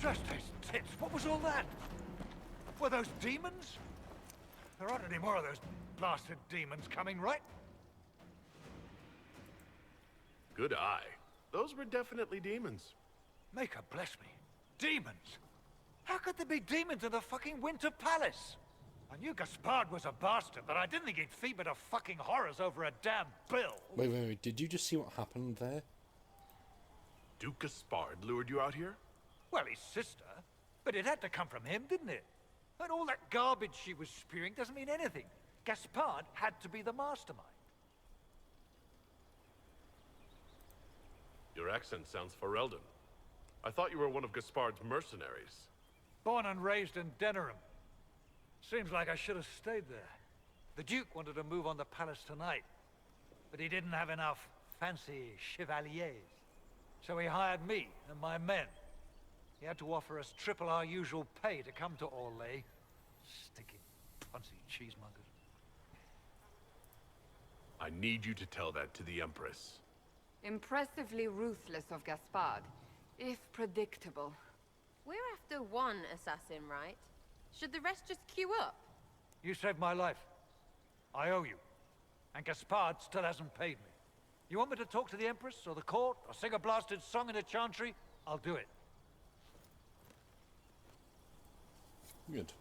S10: Just those tits. What was all that? Were those demons? There aren't any more of those blasted demons coming, right?
S5: Good eye. Those were definitely demons.
S10: Maker bless me. Demons? How could there be demons in the fucking Winter Palace? I knew Gaspard was a bastard, but I didn't think he'd feed me to fucking horrors over a damn bill.
S1: Wait. Did you just see what happened there?
S5: Duke Gaspard lured you out here?
S10: Well, his sister. But it had to come from him, didn't it? And all that garbage she was spewing doesn't mean anything. Gaspard had to be the mastermind.
S5: Your accent sounds Ferelden. I thought you were one of Gaspard's mercenaries.
S10: Born and raised in Denerim. Seems like I should have stayed there. The Duke wanted to move on the palace tonight, but he didn't have enough fancy chevaliers. So he hired me and my men. He had to offer us triple our usual pay to come to Orlais. Stinking, punsy cheesemongers.
S5: I need you to tell that to the Empress.
S13: Impressively ruthless of Gaspard, if predictable.
S16: We're after one assassin, right? Should the rest just queue up?
S10: You saved my life. I owe you. And Gaspard still hasn't paid me. You want me to talk to the Empress, or the court, or sing a blasted song in a chantry? I'll do it.
S1: Good.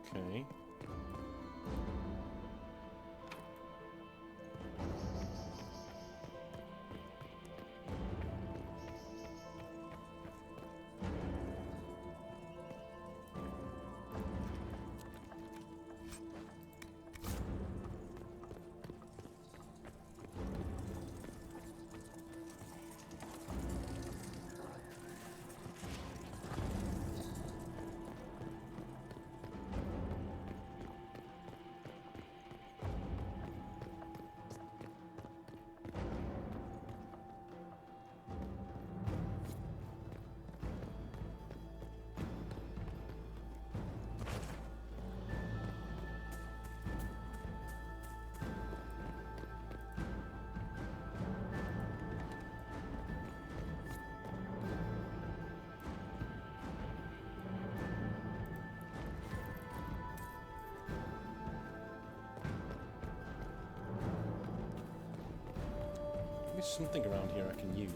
S1: Okay. There's something around here I can use.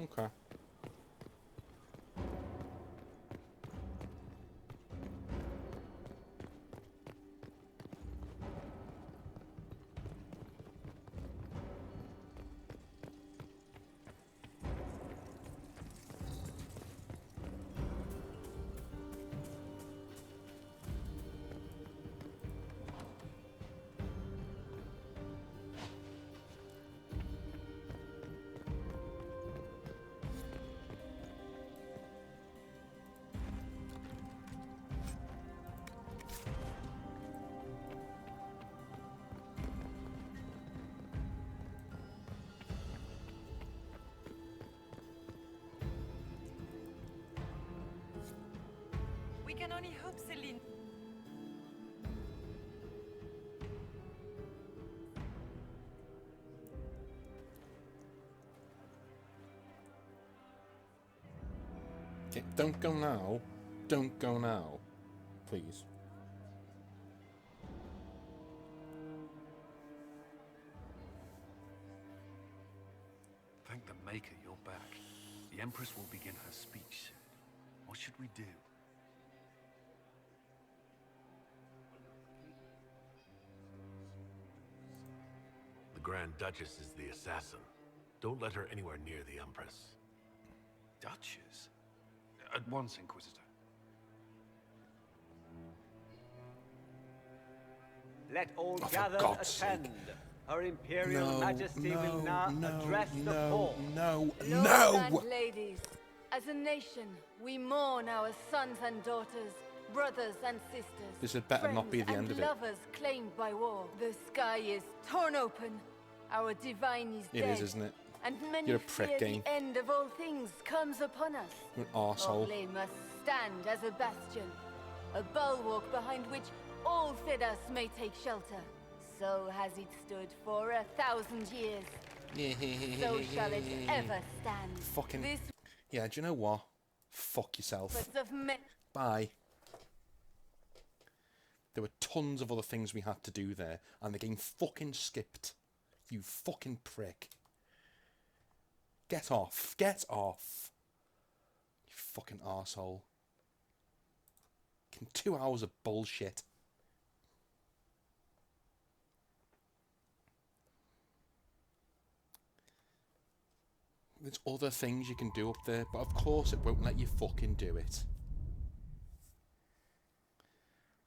S1: Okay.
S7: We can only hope, Celine.
S1: Okay, don't go now. Don't go now. Please.
S2: Thank the Maker you're back. The Empress will begin her speech soon. What should we do?
S5: The Grand Duchess is the assassin. Don't let her anywhere near the Empress.
S2: Duchess? At once, Inquisitor.
S11: Let all
S1: Oh,
S11: gather attend. Her Imperial Majesty will now address the court.
S1: No,
S9: Lords and ladies, as a nation, we mourn our sons and daughters, brothers and sisters.
S1: This had better not be the
S9: friends
S1: end of
S9: and
S1: it.
S9: lovers claimed by war. The sky is torn open. Our divine is
S1: It
S9: dead.
S1: is, isn't it?
S9: And many
S1: You're a prick,
S9: fear
S1: Game.
S9: the end of all things comes upon us.
S1: You're an arsehole.
S9: Orlais must stand as a bastion, a bulwark behind which all Thedas may take shelter. So has it stood for 1,000 years. So shall it ever stand.
S1: Fucking...
S9: This
S1: Yeah, do you know what? Fuck yourself.
S9: was of men.
S1: Bye. There were tons of other things we had to do there, and the game fucking skipped. You fucking prick. Get off. Get off. You fucking arsehole. 2 hours of bullshit. There's other things you can do up there, but of course it won't let you fucking do it.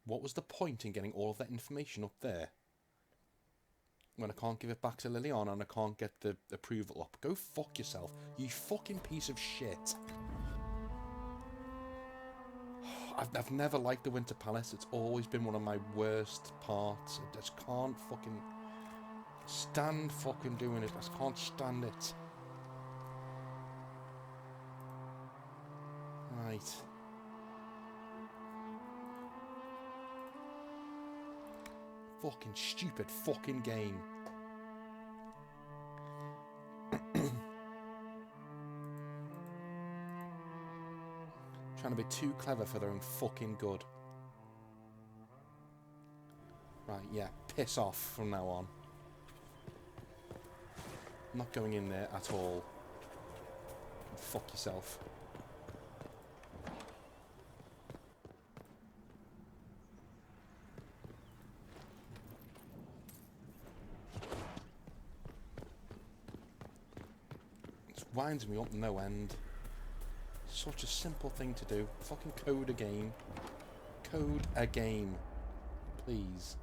S1: What was the point in getting all of that information up there? When I can't give it back to Liliana and I can't get the approval up. Go fuck yourself, you fucking piece of shit. I've never liked the Winter Palace. It's always been one of my worst parts. I just can't fucking stand fucking doing it. I just can't stand it. Right. Fucking stupid fucking game. Trying to be too clever for their own fucking good. Right, yeah, piss off from now on. I'm not going in there at all. Fuck yourself. It winds me up no end. Such a simple thing to do. Fucking code a game. Code a game. Please.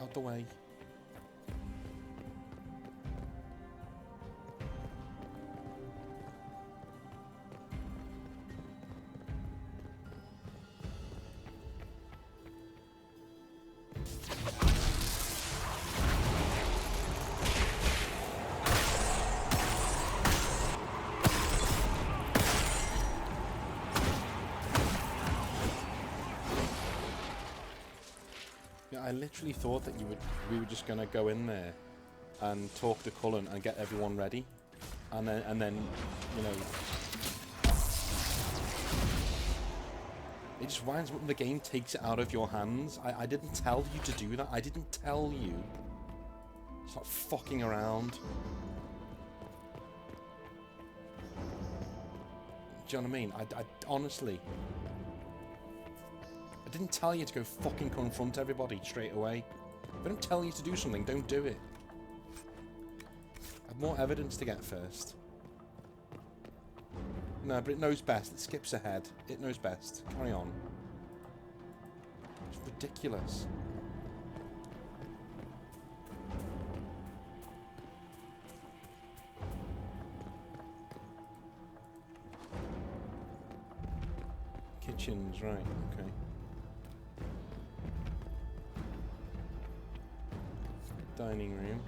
S1: Out the way. I literally thought that we were just gonna go in there and talk to Cullen and get everyone ready, and then you know, it just winds up when the game takes it out of your hands. I didn't tell you to do that. I didn't tell you. Stop fucking around. Do you know what I mean? I honestly. I didn't tell you to go fucking confront everybody straight away. If I don't tell you to do something, don't do it. I have more evidence to get first. No, but it knows best. It skips ahead. It knows best. Carry on. It's ridiculous. Kitchens, right, okay. Dining room.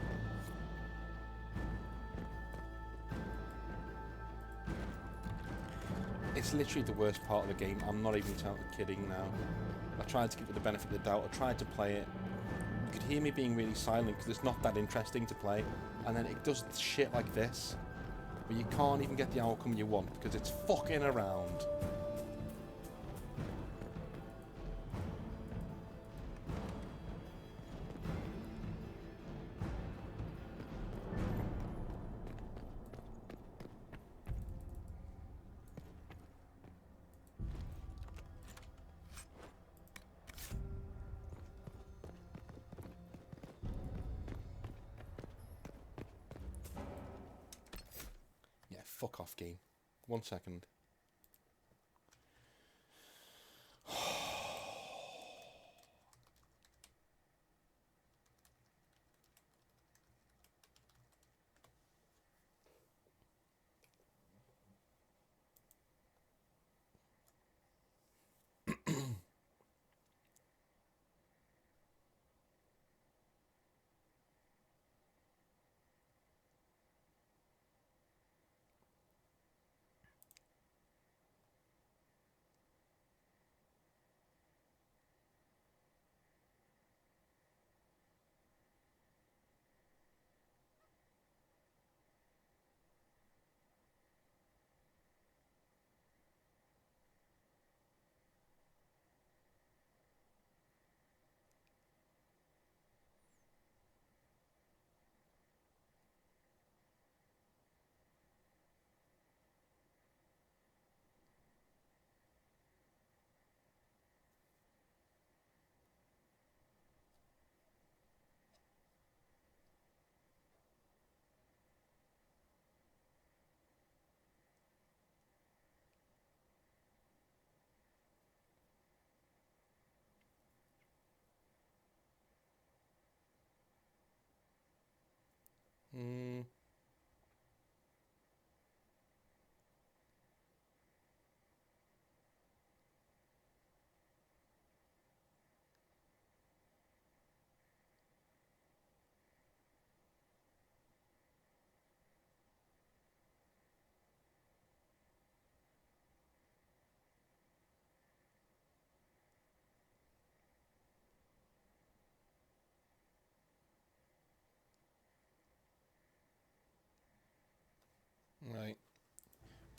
S1: It's literally the worst part of the game. I'm not even kidding now. I tried to give it the benefit of the doubt. I tried to play it. You could hear me being really silent because it's not that interesting to play. And then it does shit like this, where you can't even get the outcome you want because it's fucking around. Fuck off, game. 1 second.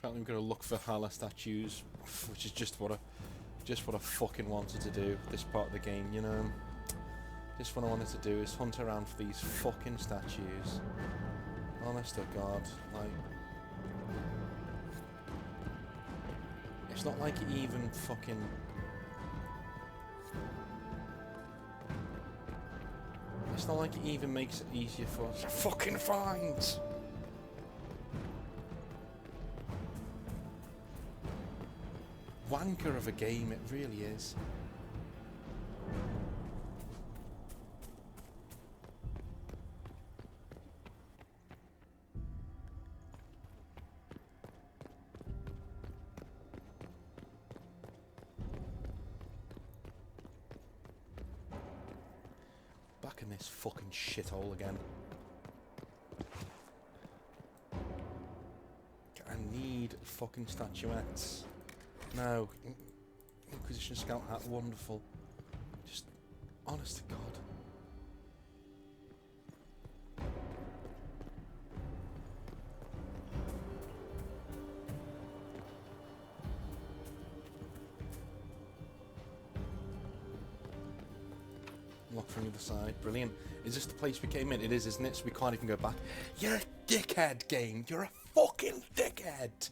S1: Apparently, I'm gonna look for Hala statues, which is just what I fucking wanted to do. This part of the game, you know. Just what I wanted to do is hunt around for these fucking statues. Honest to God, like, it's not like it even fucking. It's not like it even makes it easier for us to fucking find. Wanker of a game, it really is. Back in this fucking shithole again. I need fucking statuettes. No. Inquisition Scout hat, wonderful. Just, honest to God. Lock from the other side, brilliant. Is this the place we came in? It is, isn't it? So we can't even go back. You're a dickhead, game. You're a fucking dickhead.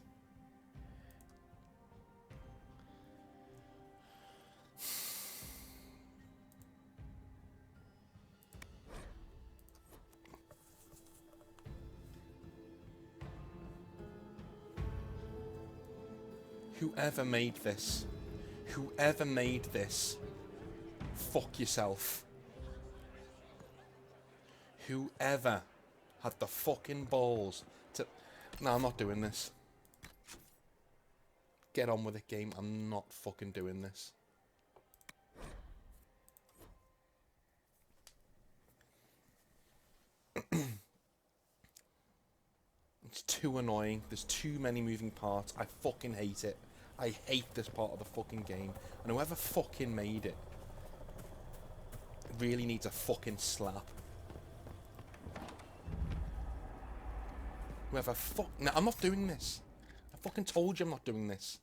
S1: Whoever made this, fuck yourself. Whoever had the fucking balls to... No, I'm not doing this. Get on with it, game. I'm not fucking doing this. It's too annoying. There's too many moving parts. I fucking hate it. I hate this part of the fucking game. And whoever fucking made it really needs a fucking slap. Whoever fuck... No, I'm not doing this. I fucking told you I'm not doing this.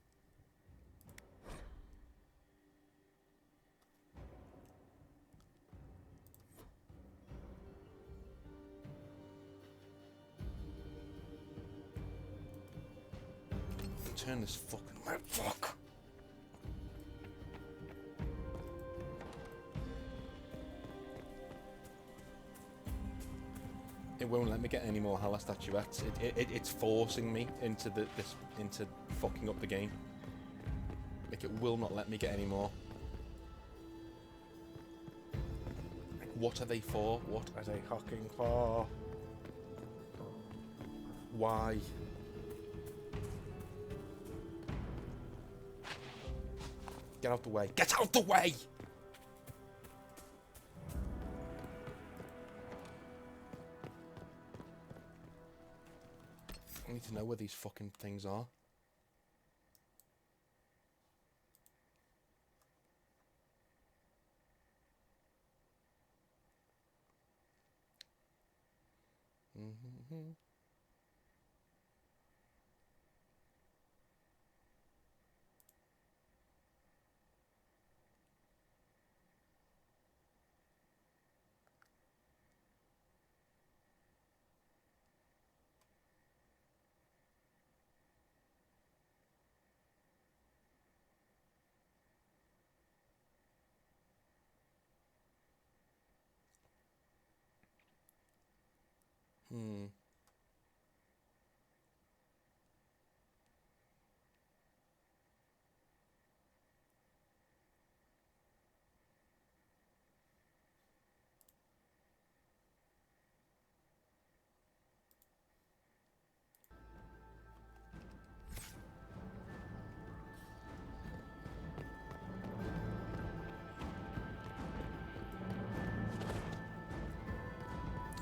S1: Turn this fucking... Fuck! It won't let me get any more Hala statuettes. It's forcing me into into fucking up the game. Like, it will not let me get any more. Like, what are they for? What are they fucking for? Why? Get out the way. Get out the way! I need to know where these fucking things are. Mm-hmm.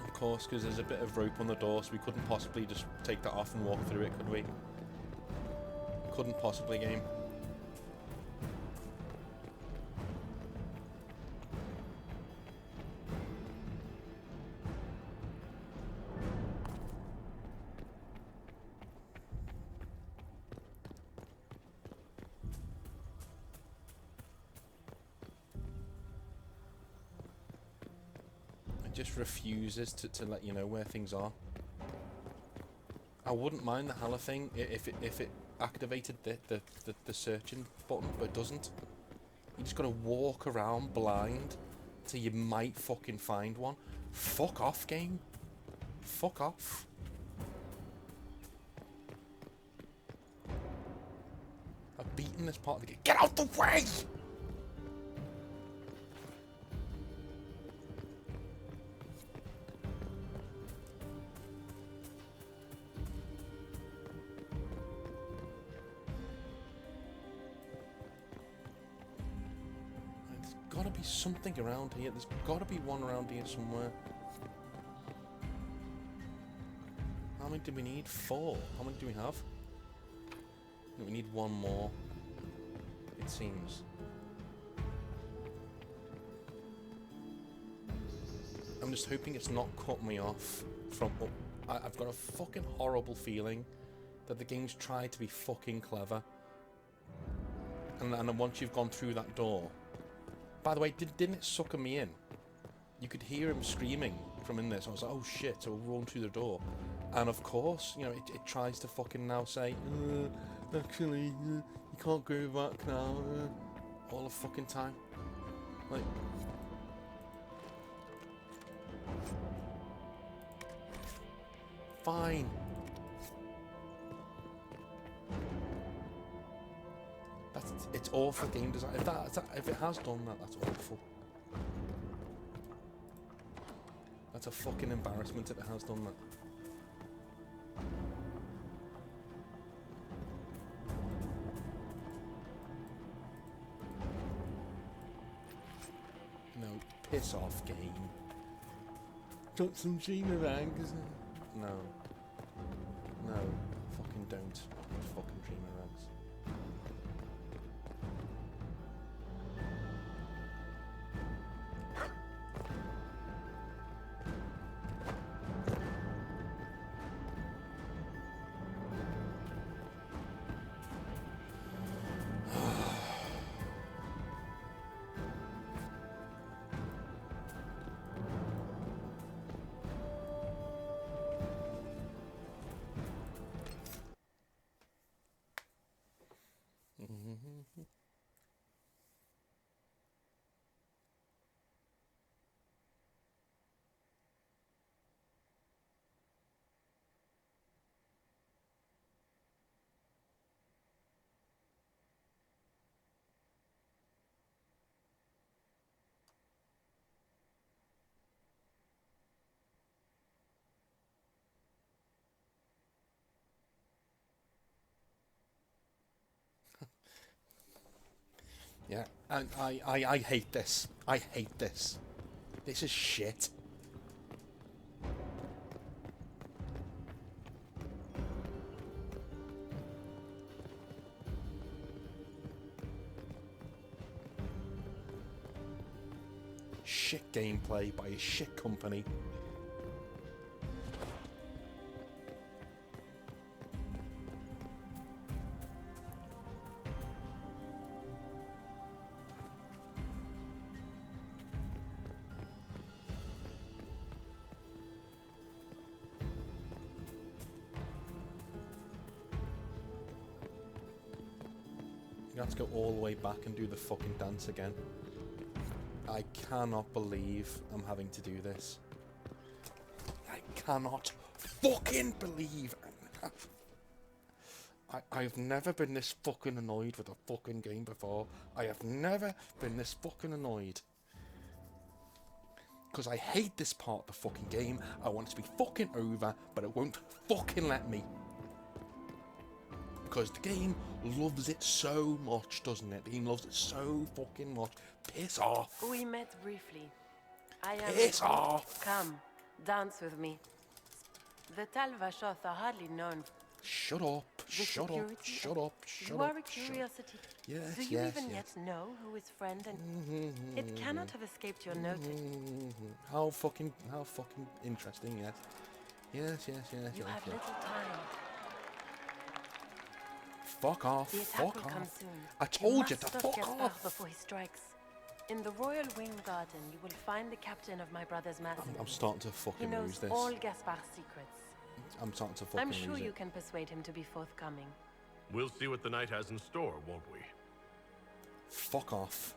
S1: Of course, because there's a bit of rope on the door, so we couldn't possibly just take that off and walk through it, could we? Couldn't possibly, game. It just refuses to let you know where things are. I wouldn't mind the Halla thing if it activated the searching button, but it doesn't. You just gotta walk around blind till you might fucking find one. Fuck off, game. Fuck off. I've beaten this part of the game. Get out the way! There's gotta be something around here. There's gotta be one around here somewhere. How many do we need? 4. How many do we have? We need one more, it seems. I'm just hoping it's not cut me off from... I've got a fucking horrible feeling that the game's tried to be fucking clever. And then once you've gone through that door... By the way, didn't it sucker me in? You could hear him screaming from in there, so I was like, oh shit, so we'll run through the door. And of course, you know, it tries to fucking now say, actually, you can't go back now, all the fucking time. Like... Fine. It's awful game design. If it has done that, that's awful. That's a fucking embarrassment if it has done that. No, piss off, game. Got some dreamerags? No. No, fucking don't. Fucking dreamerags. Yeah, and I hate this. I hate this. This is shit. Shit gameplay by a shit company. You have to go all the way back and do the fucking dance again. I cannot believe I'm having to do this. I cannot fucking believe I've never been this fucking annoyed with a fucking game before. I have never been this fucking annoyed. Because I hate this part of the fucking game. I want it to be fucking over, but it won't fucking let me. Because the game loves it so much, doesn't it? The game loves it so fucking much. Piss off.
S7: We met briefly. I am...
S1: Piss off.
S7: Come, dance with me. The Tal Vashoth are hardly known.
S1: Shut up. Shut up. Shut up. Shut
S7: You
S1: up.
S7: are a curiosity.
S1: Yes,
S7: Do you
S1: yes,
S7: even
S1: yes.
S7: yet know who is friend and... It cannot have escaped your notice.
S1: How fucking interesting, yes. Yes, yes, yes,
S7: You
S1: yes,
S7: have
S1: yes.
S7: little time.
S1: Fuck off.
S7: The attack
S1: Fuck
S7: will
S1: off.
S7: come soon.
S1: I told you
S7: must
S1: to
S7: stop
S1: fuck
S7: Gaspard
S1: off.
S7: before he strikes. In the Royal Wing Garden, you will find the captain of my brother's mercenaries.
S1: I'm starting to
S7: He
S1: fucking
S7: knows
S1: lose this.
S7: all Gaspar's secrets.
S1: I'm starting to fucking
S7: I'm
S1: lose
S7: sure
S1: it.
S7: you can persuade him to be forthcoming.
S5: We'll see what the night has in store, won't we?
S1: Fuck off.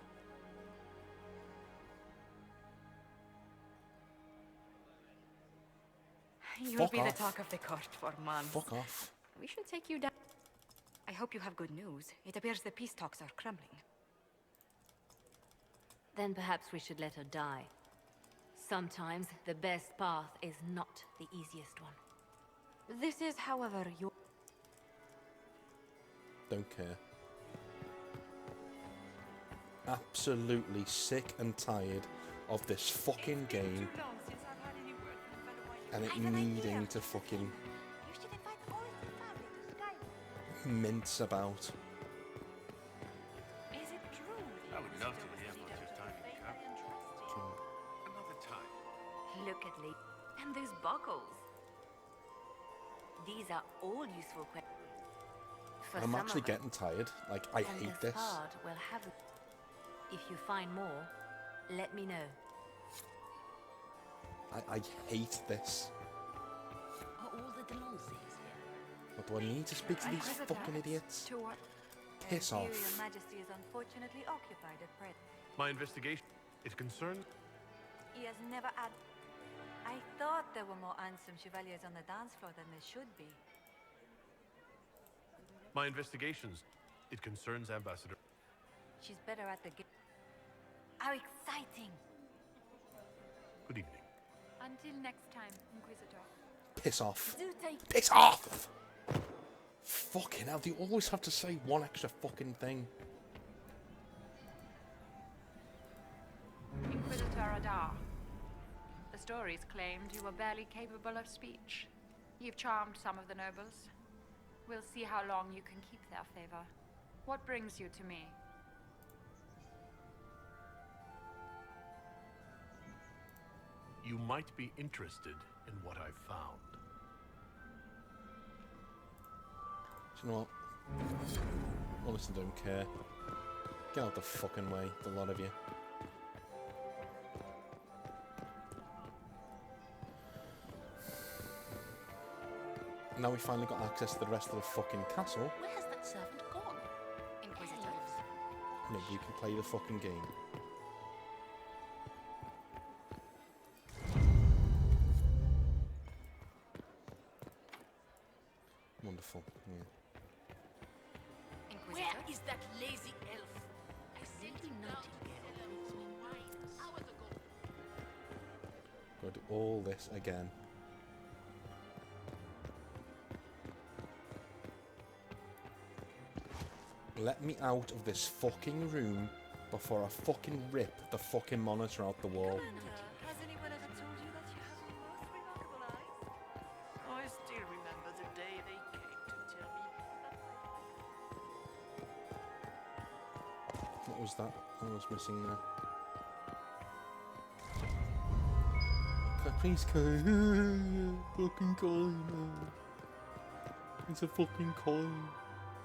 S3: You'll
S1: Fuck
S3: be
S1: off.
S3: the talk of the court for months.
S1: Fuck off.
S3: We should take you down. I hope you have good news. It appears the peace talks are crumbling.
S4: Then perhaps we should let her die. Sometimes the best path is not the easiest one.
S3: This is, however, your...
S1: Don't care. Absolutely sick and tired of this fucking game and it needing to fucking mince about.
S2: Is it true? I would love to hear about your time in Cap. Another time.
S4: Look at Lee. And those buckles. These are all useful questions.
S1: I'm actually getting tired. Like, I hate this.
S4: Will have... If you find more, let me know.
S1: I hate this.
S18: Are all the Delonces here?
S1: What do I need to speak to these fucking idiots?
S3: To what?
S1: Piss
S9: Her
S1: off.
S9: Imperial Majesty is unfortunately occupied at present.
S5: My investigation, it concerns...
S9: He has never had... I thought there were more handsome chevaliers on the dance floor than there should be.
S5: My investigations, it concerns Ambassador...
S9: She's better at the game. How exciting!
S5: Good evening.
S12: Until next time, Inquisitor.
S1: Piss off.
S9: Do take...
S1: Piss off! Fucking hell, they always have to say one extra fucking thing.
S13: Inquisitor Adar. The stories claimed you were barely capable of speech. You've charmed some of the nobles. We'll see how long you can keep their favor. What brings you to me?
S5: You might be interested in what I've found.
S1: Do you know what? Honestly, don't care. Get out the fucking way, the lot of you. Now we finally got access to the rest of the fucking castle.
S18: Where has that servant gone?
S3: Inquisitor.
S1: Maybe we can play the fucking game. Wonderful, yeah.
S18: Where is that lazy elf? I sent him Nightingale hours ago.
S1: Go do all this again. Let me out of this fucking room before I fucking rip the fucking monitor out the wall.
S9: Has anyone ever told you that you have the most remarkable eyes?
S22: I still remember the day they came to tell me.
S1: What was that? I was missing there. Please coin. Fucking coin. It's a fucking coin.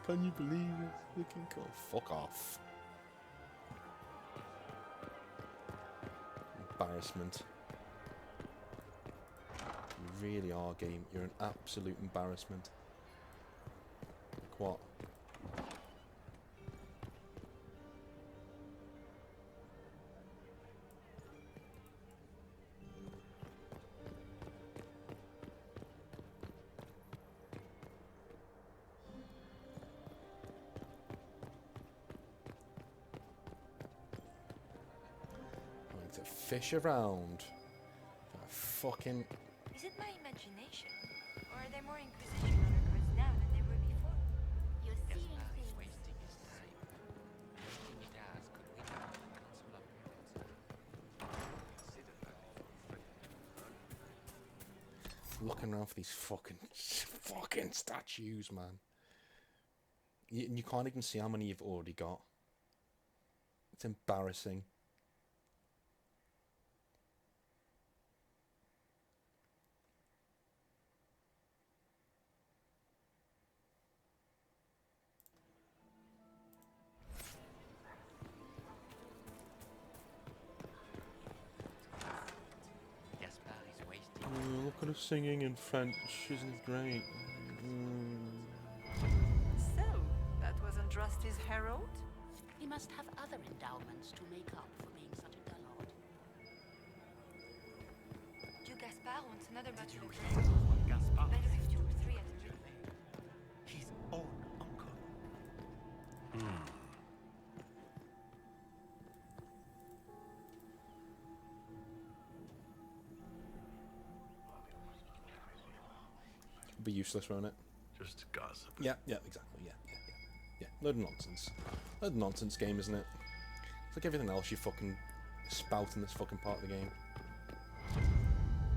S1: Can you believe it? Fucking coin. Fuck off. Embarrassment. You really are, game. You're an absolute embarrassment. Like what? To fish around. Fucking.
S9: Is it my imagination? Or are there more Inquisition undercards now than there were before?
S18: You're seeing things.
S6: Wasting his time. Everything he does could win the Council of Movements.
S1: Looking around for these fucking statues, man. You can't even see how many you've already got. It's embarrassing. not good at singing in French isn't great.
S17: So, that was Andraste's herald?
S19: He must have other endowments to make up for being such a dullard.
S9: Duke Gaspard wants another bottle of
S24: hear what Gaspard
S9: Better
S24: said
S9: if
S24: to
S9: Duke
S24: his
S9: 3 at
S24: young
S9: the
S24: Germain? His own uncle.
S1: Be useless, won't it?
S5: Just gossip.
S1: Yeah, exactly. Yeah. Load of nonsense. Load of nonsense game, isn't it? It's like everything else you fucking spout in this fucking part of the game.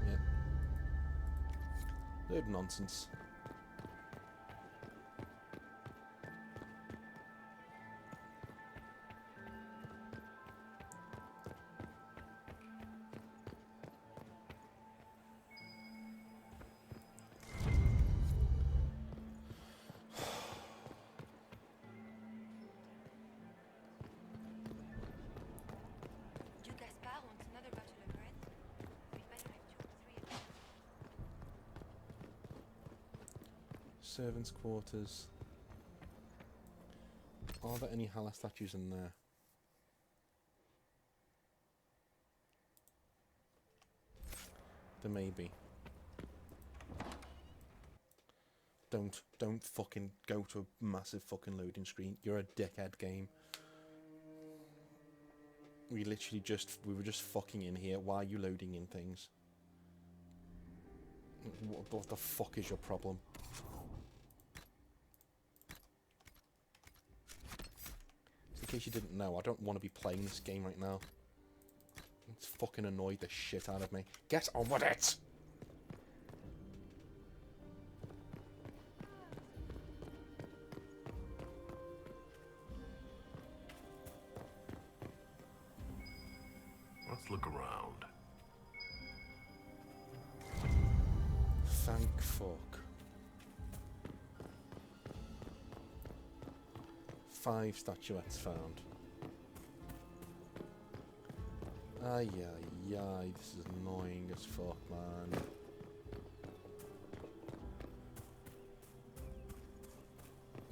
S1: Yeah. Load of nonsense.
S9: Duke Gaspard wants another bottle of bread. We better if Duke 3 at the
S1: Servants' quarters. Are there any Hala statues in there? There may be. Don't fucking go to a massive fucking loading screen. You're a dickhead game. We were just fucking in here. Why are you loading in things? What the fuck is your problem? In case you didn't know, I don't want to be playing this game right now. It's fucking annoyed the shit out of me. Get on with it!
S5: Let's look around.
S1: Thank fuck. 5 statuettes found. Ay, this is annoying as fuck, man.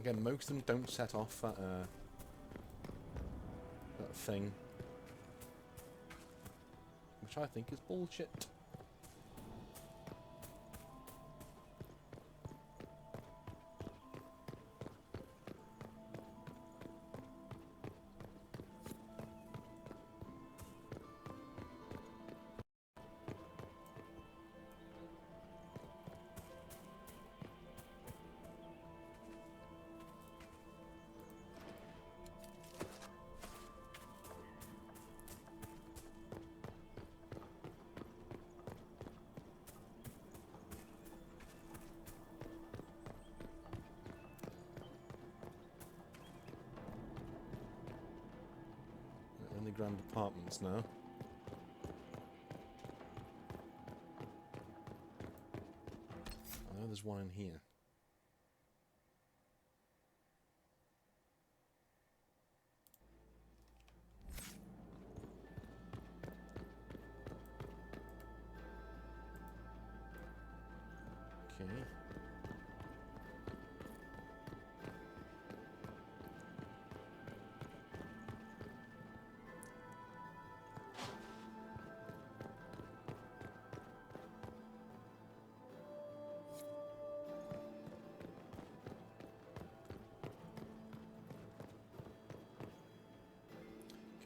S1: Again, most of them don't set off that thing. Which I think is bullshit. In the grand apartments now. I know there's one in here. Okay.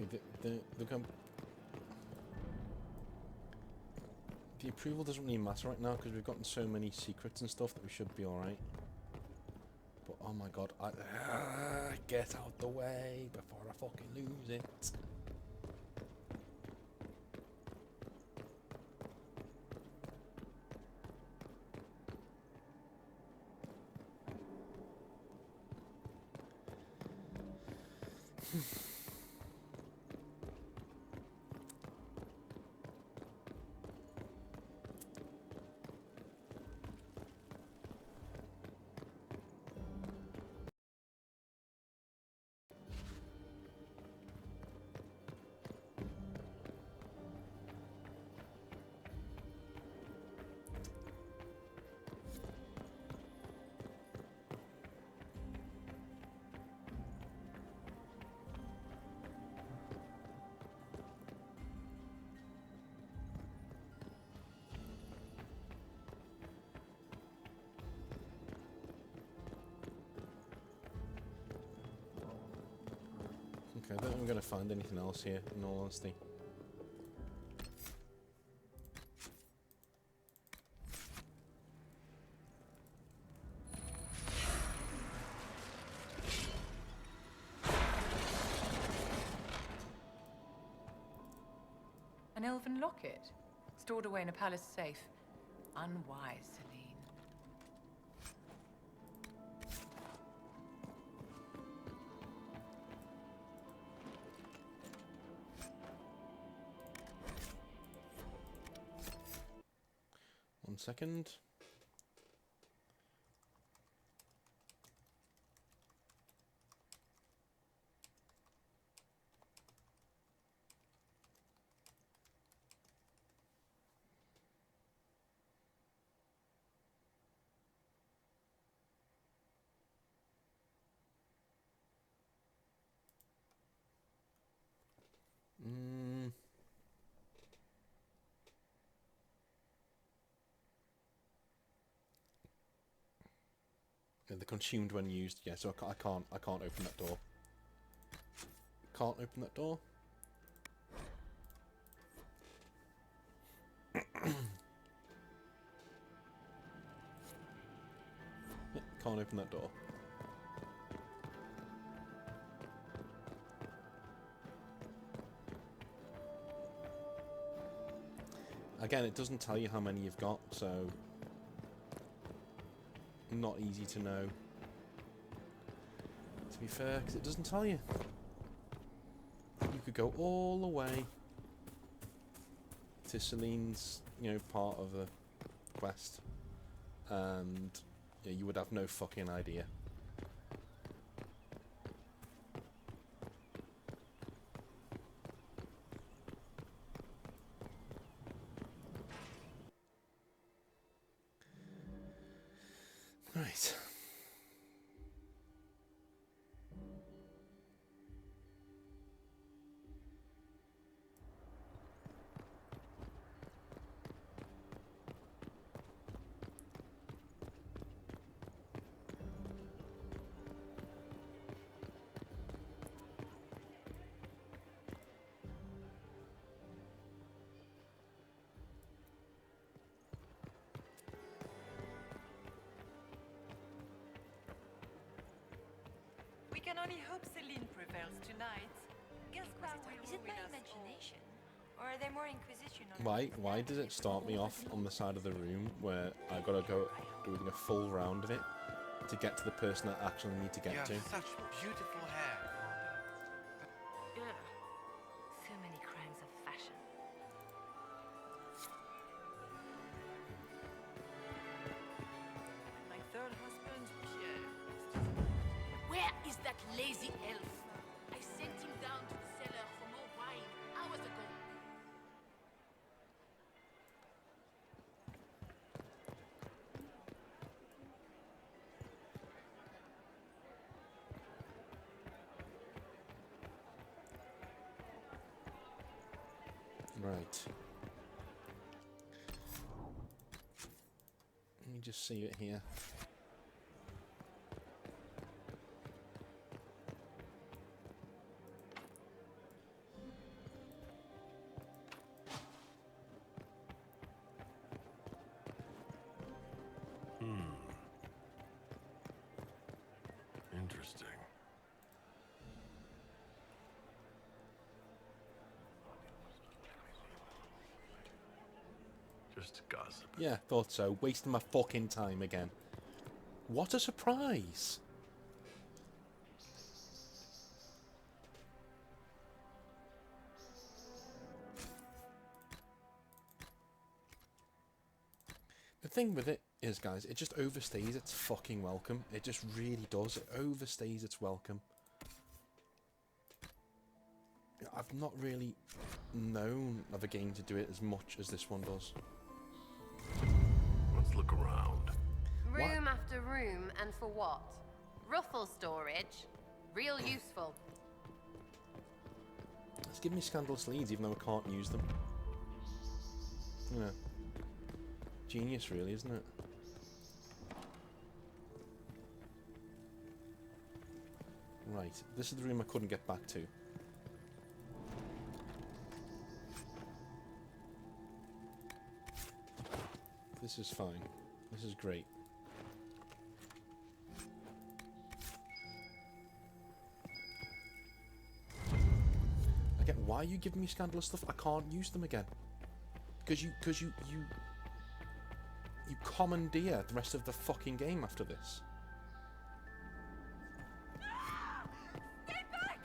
S1: Okay, the approval doesn't really matter right now because we've gotten so many secrets and stuff that we should be alright. But oh my god, get out the way before I fucking lose it. I don't think I'm going to find anything else here, in all honesty.
S18: An elven locket, stored away in a palace safe. Unwise, Celine.
S1: One second. Yeah, the consumed when used. Yeah, so I can't open that door. Can't open that door. Yeah, can't open that door. Again, it doesn't tell you how many you've got, so not easy to know. To be fair, because it doesn't tell you. You could go all the way to Celine's, part of the quest, and you would have no fucking idea. Right.
S22: We can only hope Celine prevails tonight.
S9: Is it my imagination? Or are there more Inquisition on
S1: Why does it start me off on the side of the room where I gotta go doing a full round of it to get to the person I actually need to get to?
S24: Such beautiful hair.
S4: Ugh. So many crimes of fashion.
S22: My third husband, Pierre.
S19: Where is that lazy elf? I sent him down to the cellar for more wine hours ago.
S1: Right. Let me just see it here.
S5: Interesting. Just gossip.
S1: Yeah, thought so. Wasting my fucking time again. What a surprise! The thing with it is, guys, it just overstays its fucking welcome. It just really does. It overstays its welcome. I've not really known of a game to do it as much as this one does.
S5: Let's look around.
S16: Room after room, and for what? Ruffle storage? Real useful.
S1: It's giving me scandalous leads even though I can't use them. Genius really, isn't it? Right, this is the room I couldn't get back to. This is fine. This is great. Again, why are you giving me scandalous stuff? I can't use them again. Because you commandeer the rest of the fucking game after this.
S9: Stay back!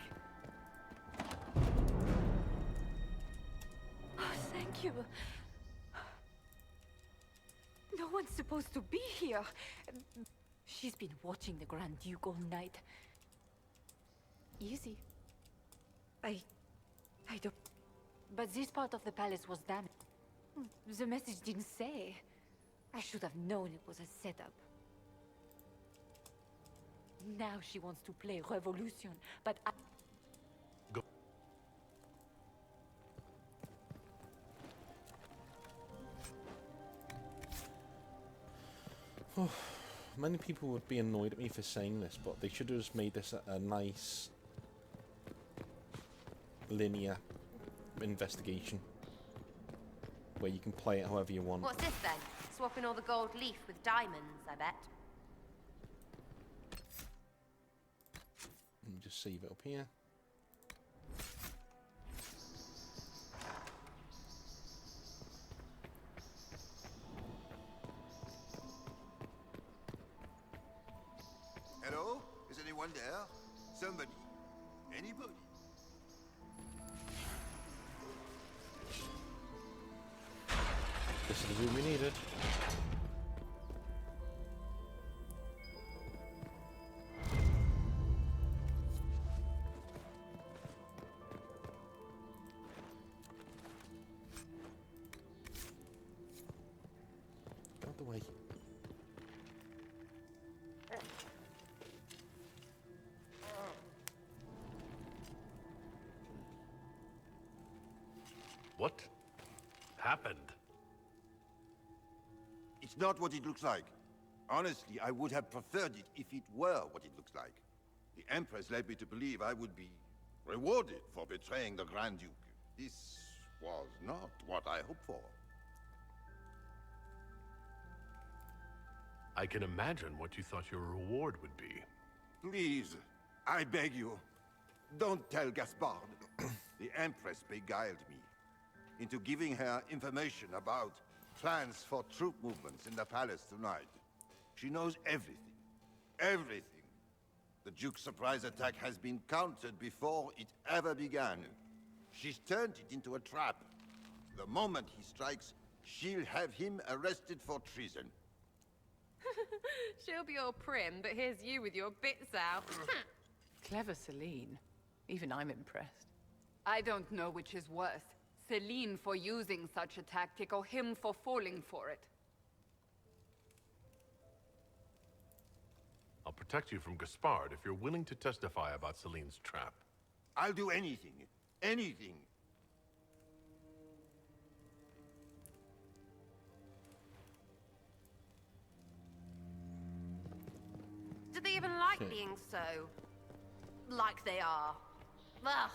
S9: Oh, thank you. No one's supposed to be here. She's been watching the Grand Duke all night. Easy. I don't... But this part of the palace was damaged. The message didn't say. I should have known it was a setup. Now she wants to play revolution, but I...
S5: Go.
S1: Many people would be annoyed at me for saying this, but they should have just made this a nice linear investigation where you can play it however you want.
S16: What's this then? Swapping all the gold leaf with diamonds, I bet.
S1: Let me just save it up here.
S15: Hello? Is anyone there? Somebody? Anybody?
S1: This is the room we needed. Get out the way.
S5: What happened?
S15: It's not what it looks like. Honestly, I would have preferred it if it were what it looks like. The Empress led me to believe I would be rewarded for betraying the Grand Duke. This was not what I hoped for.
S5: I can imagine what you thought your reward would be.
S15: Please, I beg you, don't tell Gaspard. The Empress beguiled me into giving her information about plans for troop movements in the palace tonight. She knows everything. Everything. The Duke's surprise attack has been countered before it ever began. She's turned it into a trap. The moment he strikes, she'll have him arrested for treason.
S16: She'll be all prim, but here's you with your bits out.
S18: Clever Celine. Even I'm impressed.
S20: I don't know which is worse. Celine for using such a tactic, or him for falling for it.
S5: I'll protect you from Gaspard if you're willing to testify about Celine's trap.
S15: I'll do anything. Anything.
S16: Do they even like being so... like they are? Ugh.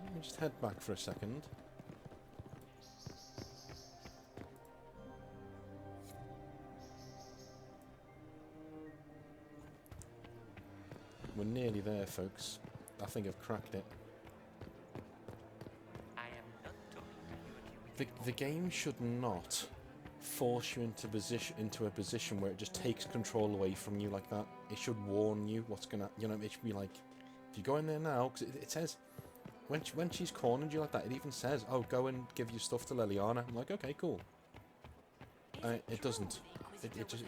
S1: Let me just head back for a second. We're nearly there, folks. I think I've cracked it. The game should not force you into a position where it just takes control away from you like that. It should warn you what's gonna, it should be like, if you go in there now, because it says, when she's cornered you like that, it even says, oh, go and give your stuff to Liliana. I'm like, okay, cool. It doesn't. It just.
S9: Her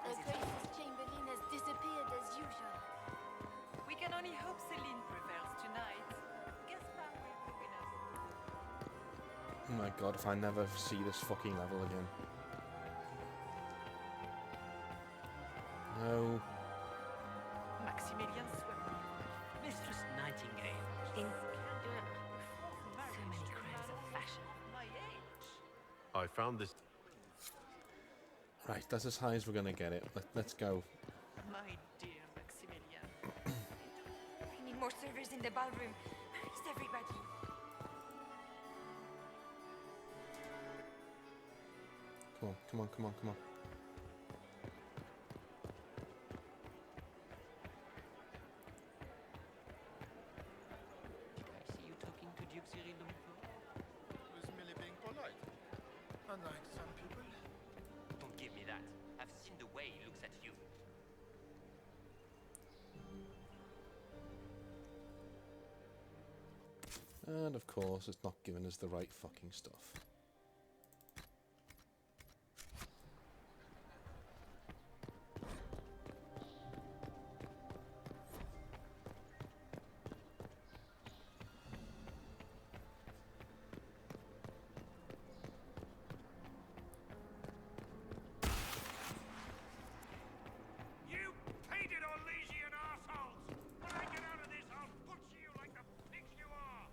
S9: Grace's Chamberlain has disappeared as usual.
S17: We can only hope Celine prevails tonight. Gaspard will be with us.
S1: Oh my god, if I never see this fucking level again. No.
S17: Maximilian Swept.
S11: Mistress Nightingale.
S4: So many crimes of fashion.
S17: My age.
S5: I found this.
S1: Right, that's as high as we're gonna get it. Let's go.
S17: My dear Maximilian.
S9: more servers in the ballroom. Where is everybody?
S1: Come on, come on, come on, come on.
S6: Did I see you talking to Duke Cyril before?
S8: He was merely being polite. Unlike some people.
S6: Don't give me that. I've seen the way he looks at you.
S1: And of course, it's not giving us the right fucking stuff.
S10: You painted Orlesian assholes! When I get out of this, I'll butcher you like the pigs you are!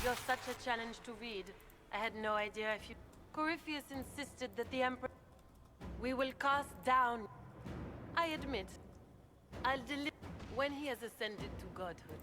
S7: You're such a challenge to read. I had no idea if you... Corypheus insisted that the Emperor... We will cast down... I admit. I'll deliver... When he has ascended to godhood.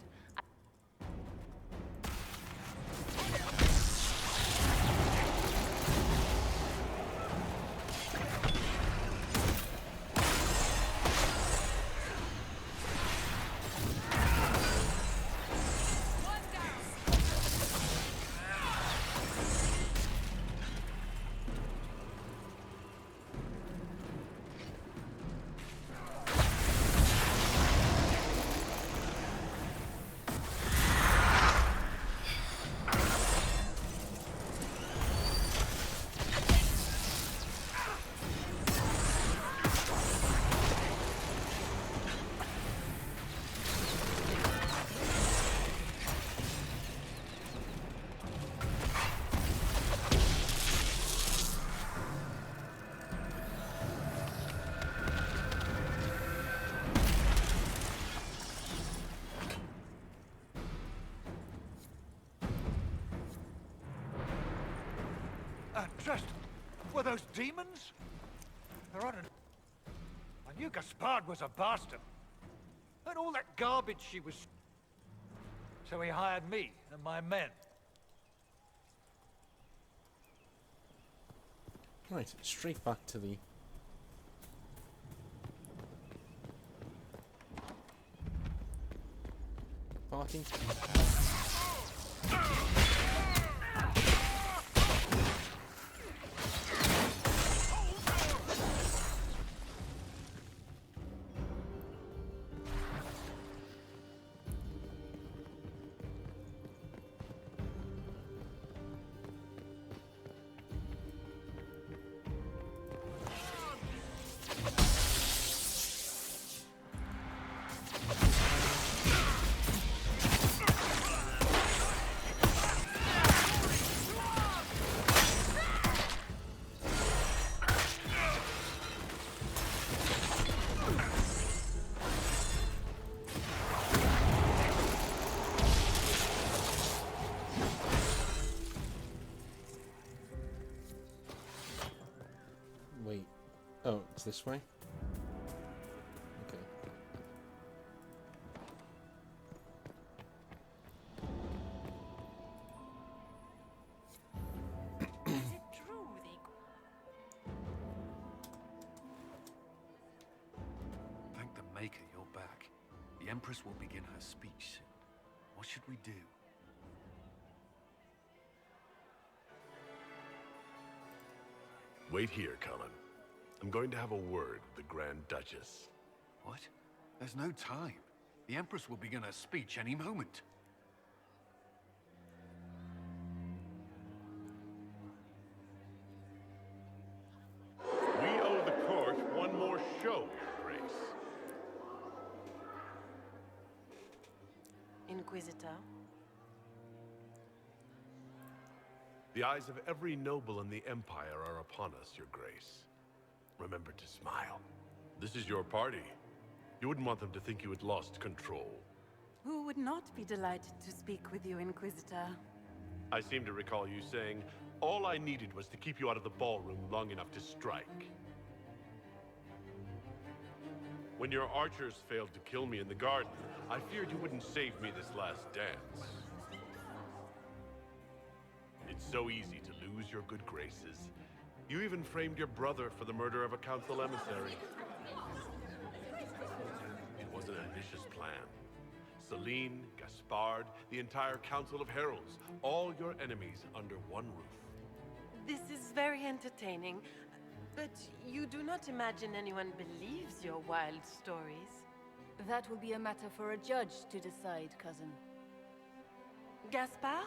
S10: Just... were those demons? They're on I knew Gaspard was a bastard. And all that garbage she was... So he hired me and my men.
S1: Right, straight back to the... party. Wait. Oh, it's this way? Okay.
S7: Is it true
S2: Thank the Maker you're back. The Empress will begin her speech soon. What should we do?
S5: Wait here, Cullen. I'm going to have a word with the Grand Duchess.
S2: What? There's no time. The Empress will begin her speech any moment.
S5: We owe the court one more show, Your Grace.
S7: Inquisitor?
S5: The eyes of every noble in the Empire are upon us, Your Grace. Remember to smile. This is your party. You wouldn't want them to think you had lost control.
S7: Who would not be delighted to speak with you, Inquisitor?
S5: I seem to recall you saying, all I needed was to keep you out of the ballroom long enough to strike. When your archers failed to kill me in the garden, I feared you wouldn't save me this last dance. It's so easy to lose your good graces. You even framed your brother for the murder of a council emissary. It was an ambitious plan. Celine, Gaspard, the entire Council of Heralds, all your enemies under one roof.
S7: This is very entertaining, but you do not imagine anyone believes your wild stories.
S12: That will be a matter for a judge to decide, cousin.
S7: Gaspard?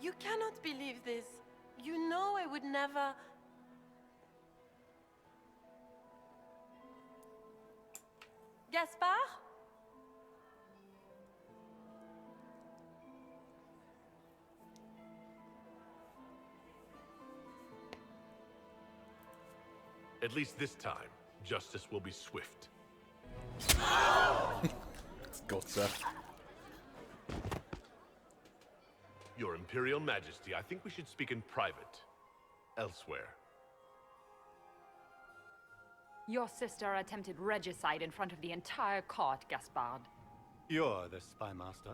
S7: You cannot believe this. You know I would never... Gaspard?
S5: At least this time, justice will be swift.
S1: It's gutter.
S5: Your Imperial Majesty, I think we should speak in private. Elsewhere.
S13: Your sister attempted regicide in front of the entire court, Gaspard.
S14: You're the spy master.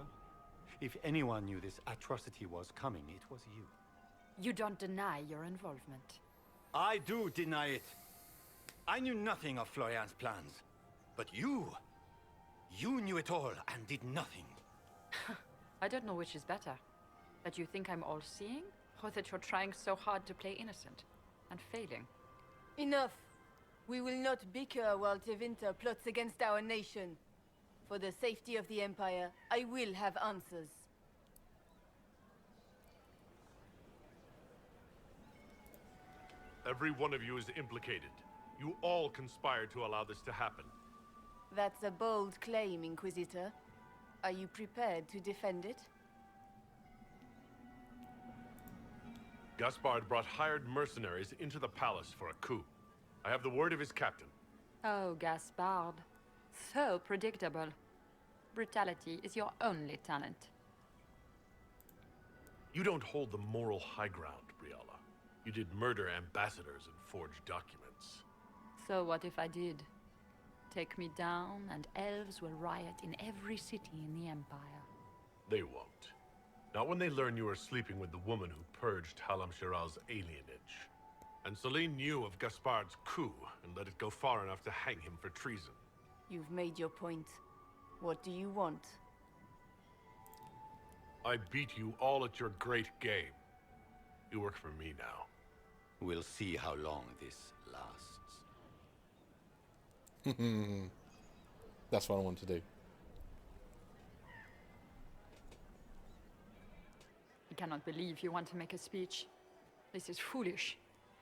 S14: If anyone knew this atrocity was coming, it was you.
S13: You don't deny your involvement.
S14: I do deny it. I knew nothing of Florian's plans. But you knew it all and did nothing.
S13: I don't know which is better. That you think I'm all-seeing, or that you're trying so hard to play innocent and failing.
S12: Enough. We will not bicker while Tevinter plots against our nation. For the safety of the Empire, I will have answers.
S5: Every one of you is implicated. You all conspired to allow this to happen.
S12: That's a bold claim, Inquisitor. Are you prepared to defend it?
S5: Gaspard brought hired mercenaries into the palace for a coup. I have the word of his captain.
S13: Oh, Gaspard. So predictable. Brutality is your only talent.
S5: You don't hold the moral high ground, Briala. You did murder ambassadors and forge documents.
S13: So what if I did? Take me down, and elves will riot in every city in the Empire.
S5: They won't. Not when they learn you are sleeping with the woman who purged Halam Shiral's alienage. And Celine knew of Gaspard's coup and let it go far enough to hang him for treason.
S12: You've made your point. What do you want?
S5: I beat you all at your great game. You work for me now.
S14: We'll see how long this lasts.
S1: That's what I want to do.
S13: I cannot believe you want to make a speech. This is foolish.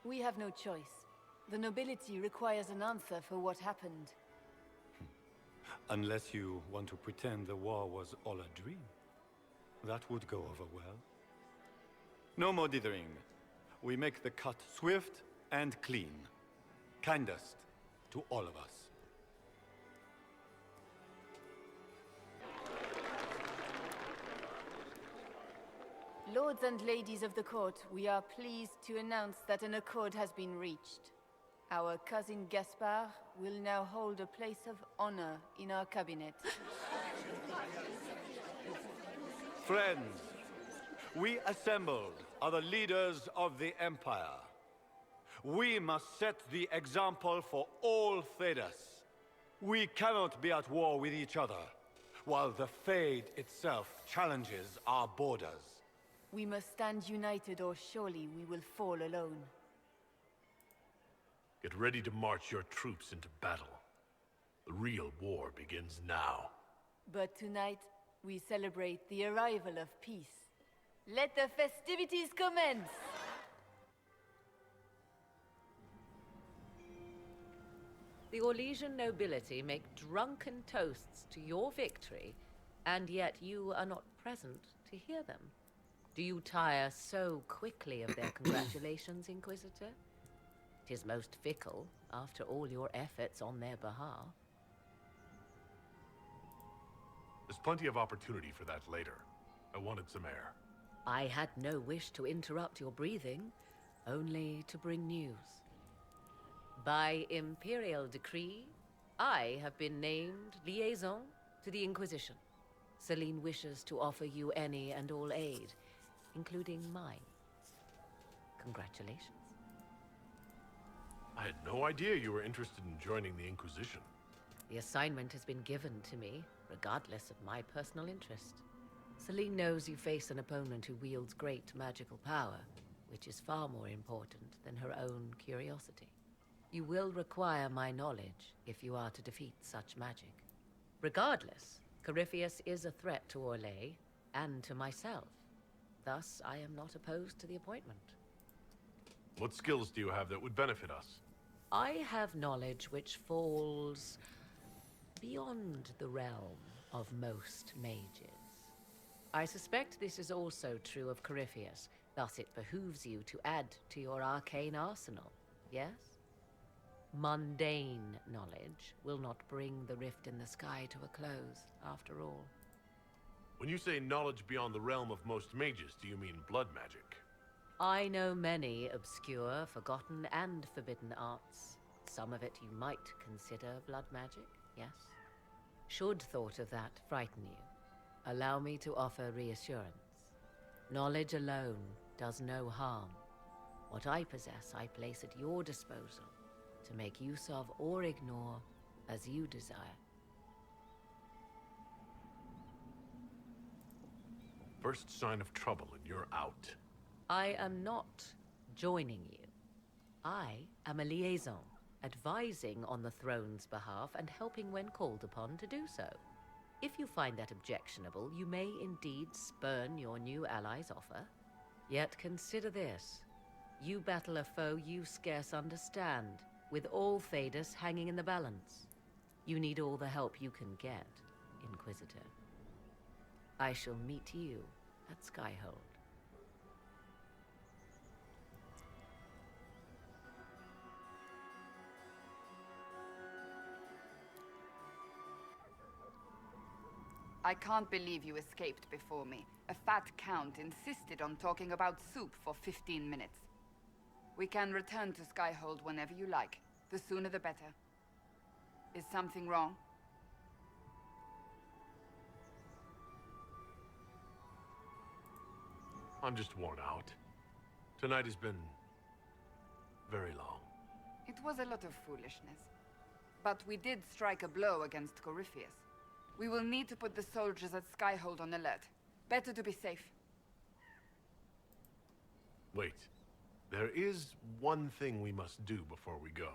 S12: We have no choice. The nobility requires an answer for what happened.
S14: Unless you want to pretend the war was all a dream. That would go over well. No more dithering. We make the cut swift and clean. Kindest to all of us.
S12: Lords and ladies of the court, we are pleased to announce that an accord has been reached. Our cousin Gaspard will now hold a place of honor in our cabinet.
S14: Friends, we assembled are the leaders of the Empire. We must set the example for all Thedas. We cannot be at war with each other, while the Fade itself challenges our borders.
S12: We must stand united, or surely we will fall alone.
S5: Get ready to march your troops into battle. The real war begins now.
S12: But tonight, we celebrate the arrival of peace. Let the festivities commence!
S21: The Orlesian nobility make drunken toasts to your victory, and yet you are not present to hear them. Do you tire so quickly of their congratulations, Inquisitor? 'Tis most fickle, after all your efforts on their behalf.
S5: There's plenty of opportunity for that later. I wanted some air.
S21: I had no wish to interrupt your breathing, only to bring news. By Imperial decree, I have been named liaison to the Inquisition. Celine wishes to offer you any and all aid, including mine. Congratulations.
S5: I had no idea you were interested in joining the Inquisition.
S21: The assignment has been given to me, regardless of my personal interest. Celine knows you face an opponent who wields great magical power, which is far more important than her own curiosity. You will require my knowledge if you are to defeat such magic. Regardless, Corypheus is a threat to Orlais and to myself. Thus, I am not opposed to the appointment.
S5: What skills do you have that would benefit us?
S21: I have knowledge which falls beyond the realm of most mages. I suspect this is also true of Corypheus, thus it behooves you to add to your arcane arsenal, yes? Mundane knowledge will not bring the rift in the sky to a close, after all.
S5: When you say knowledge beyond the realm of most mages, do you mean blood magic?
S21: I know many obscure, forgotten, and forbidden arts. Some of it you might consider blood magic, yes? Should thought of that frighten you, allow me to offer reassurance. Knowledge alone does no harm. What I possess, I place at your disposal to make use of or ignore as you desire.
S5: First sign of trouble and you're out.
S21: I am not joining you. I am a liaison, advising on the throne's behalf and helping when called upon to do so. If you find that objectionable, you may indeed spurn your new ally's offer. Yet consider this. You battle a foe you scarce understand, with all Thedas hanging in the balance. You need all the help you can get, Inquisitor. I shall meet you at Skyhold.
S20: I can't believe you escaped before me. A fat count insisted on talking about soup for 15 minutes. We can return to Skyhold whenever you like. The sooner the better. Is something wrong?
S5: I'm just worn out. Tonight has been very long.
S20: It was a lot of foolishness. But we did strike a blow against Corypheus. We will need to put the soldiers at Skyhold on alert. Better to be safe.
S5: Wait. There is one thing we must do before we go.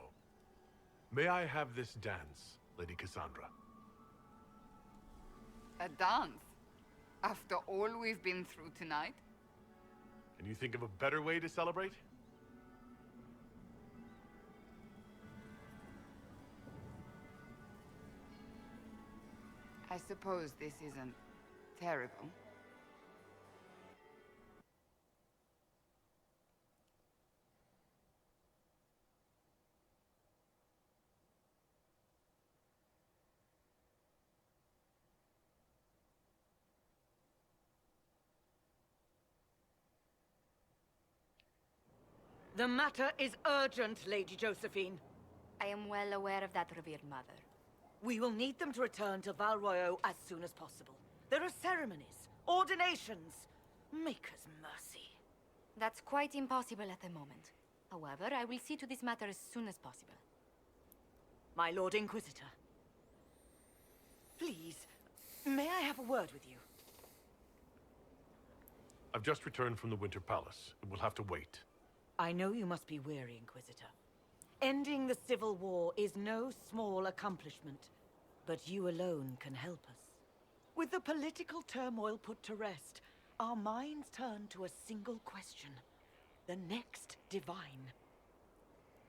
S5: May I have this dance, Lady Cassandra?
S20: A dance? After all we've been through tonight?
S5: Can you think of a better way to celebrate?
S20: I suppose this isn't terrible.
S3: The matter is urgent, Lady Josephine.
S9: I am well aware of that, revered mother.
S3: We will need them to return to Val Royeaux as soon as possible. There are ceremonies, ordinations. Maker's mercy.
S9: That's quite impossible at the moment. However, I will see to this matter as soon as possible.
S3: My Lord Inquisitor. Please, may I have a word with you?
S5: I've just returned from the Winter Palace. It will have to wait.
S3: I know you must be weary, Inquisitor. Ending the Civil War is no small accomplishment, but you alone can help us. With the political turmoil put to rest, our minds turn to a single question. The next divine.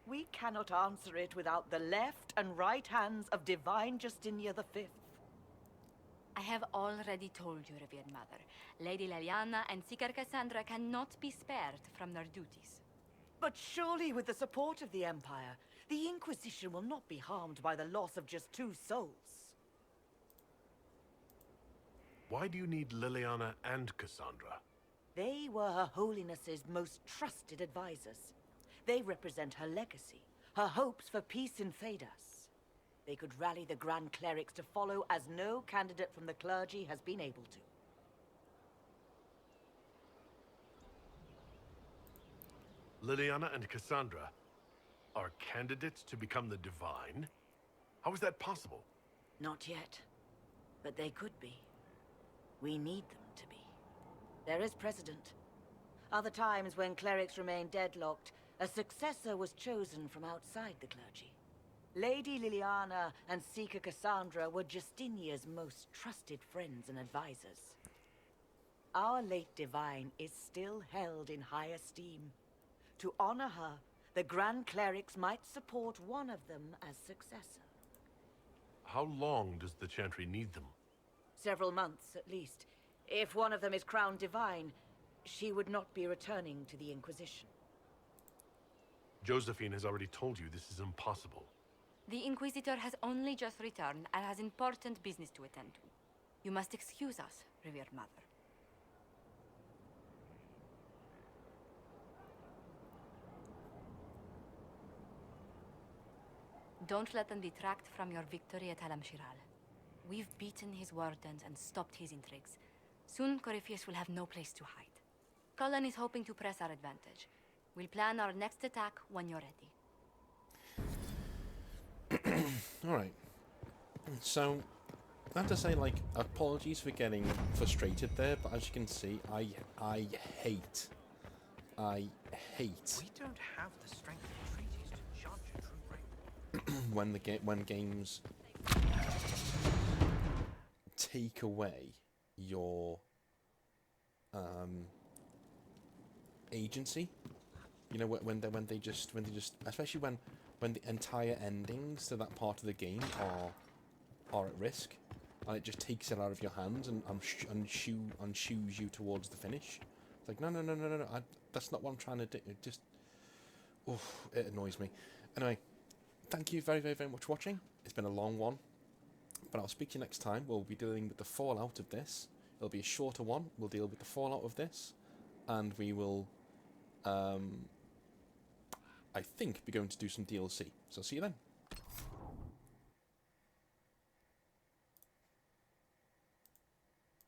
S3: We cannot answer it without the left and right hands of Divine Justinia V.
S9: I have already told you, revered mother. Lady Leliana and Seeker Cassandra cannot be spared from their duties.
S3: But surely with the support of the Empire, the Inquisition will not be harmed by the loss of just 2 souls.
S5: Why do you need Liliana and Cassandra?
S3: They were Her Holiness's most trusted advisors. They represent her legacy, her hopes for peace in Thedas. They could rally the Grand Clerics to follow, as no candidate from the clergy has been able to.
S5: Liliana and Cassandra are candidates to become the Divine? How is that possible?
S3: Not yet. But they could be. We need them to be. There is precedent. Other times when clerics remain deadlocked, a successor was chosen from outside the clergy. Lady Liliana and Seeker Cassandra were Justinia's most trusted friends and advisors. Our late Divine is still held in high esteem. To honor her, the Grand Clerics might support one of them as successor.
S5: How long does the Chantry need them?
S3: Several months, at least. If one of them is crowned Divine, she would not be returning to the Inquisition.
S5: Josephine has already told you this is impossible.
S19: The Inquisitor has only just returned and has important business to attend to. You must excuse us, revered mother. Don't let them detract from your victory at Halam-Shiral. We've beaten his wardens and stopped his intrigues. Soon, Corypheus will have no place to hide. Cullen is hoping to press our advantage. We'll plan our next attack when you're ready.
S1: Alright. So, I have to say, like, apologies for getting frustrated there, but as you can see, I hate.
S6: We don't have the strength of treaties to judge a true break.
S1: when games take away your agency, you know, when they just especially when the entire endings to that part of the game are at risk, and it just takes it out of your hands and shoos you towards the finish. It's like, no, that's not what I'm trying to do. It just, it annoys me. Anyway, thank you very, very, very much for watching. It's been a long one, but I'll speak to you next time. We'll be dealing with the fallout of this. It'll be a shorter one. We'll deal with the fallout of this, and we will, I think, be going to do some DLC. So see you then.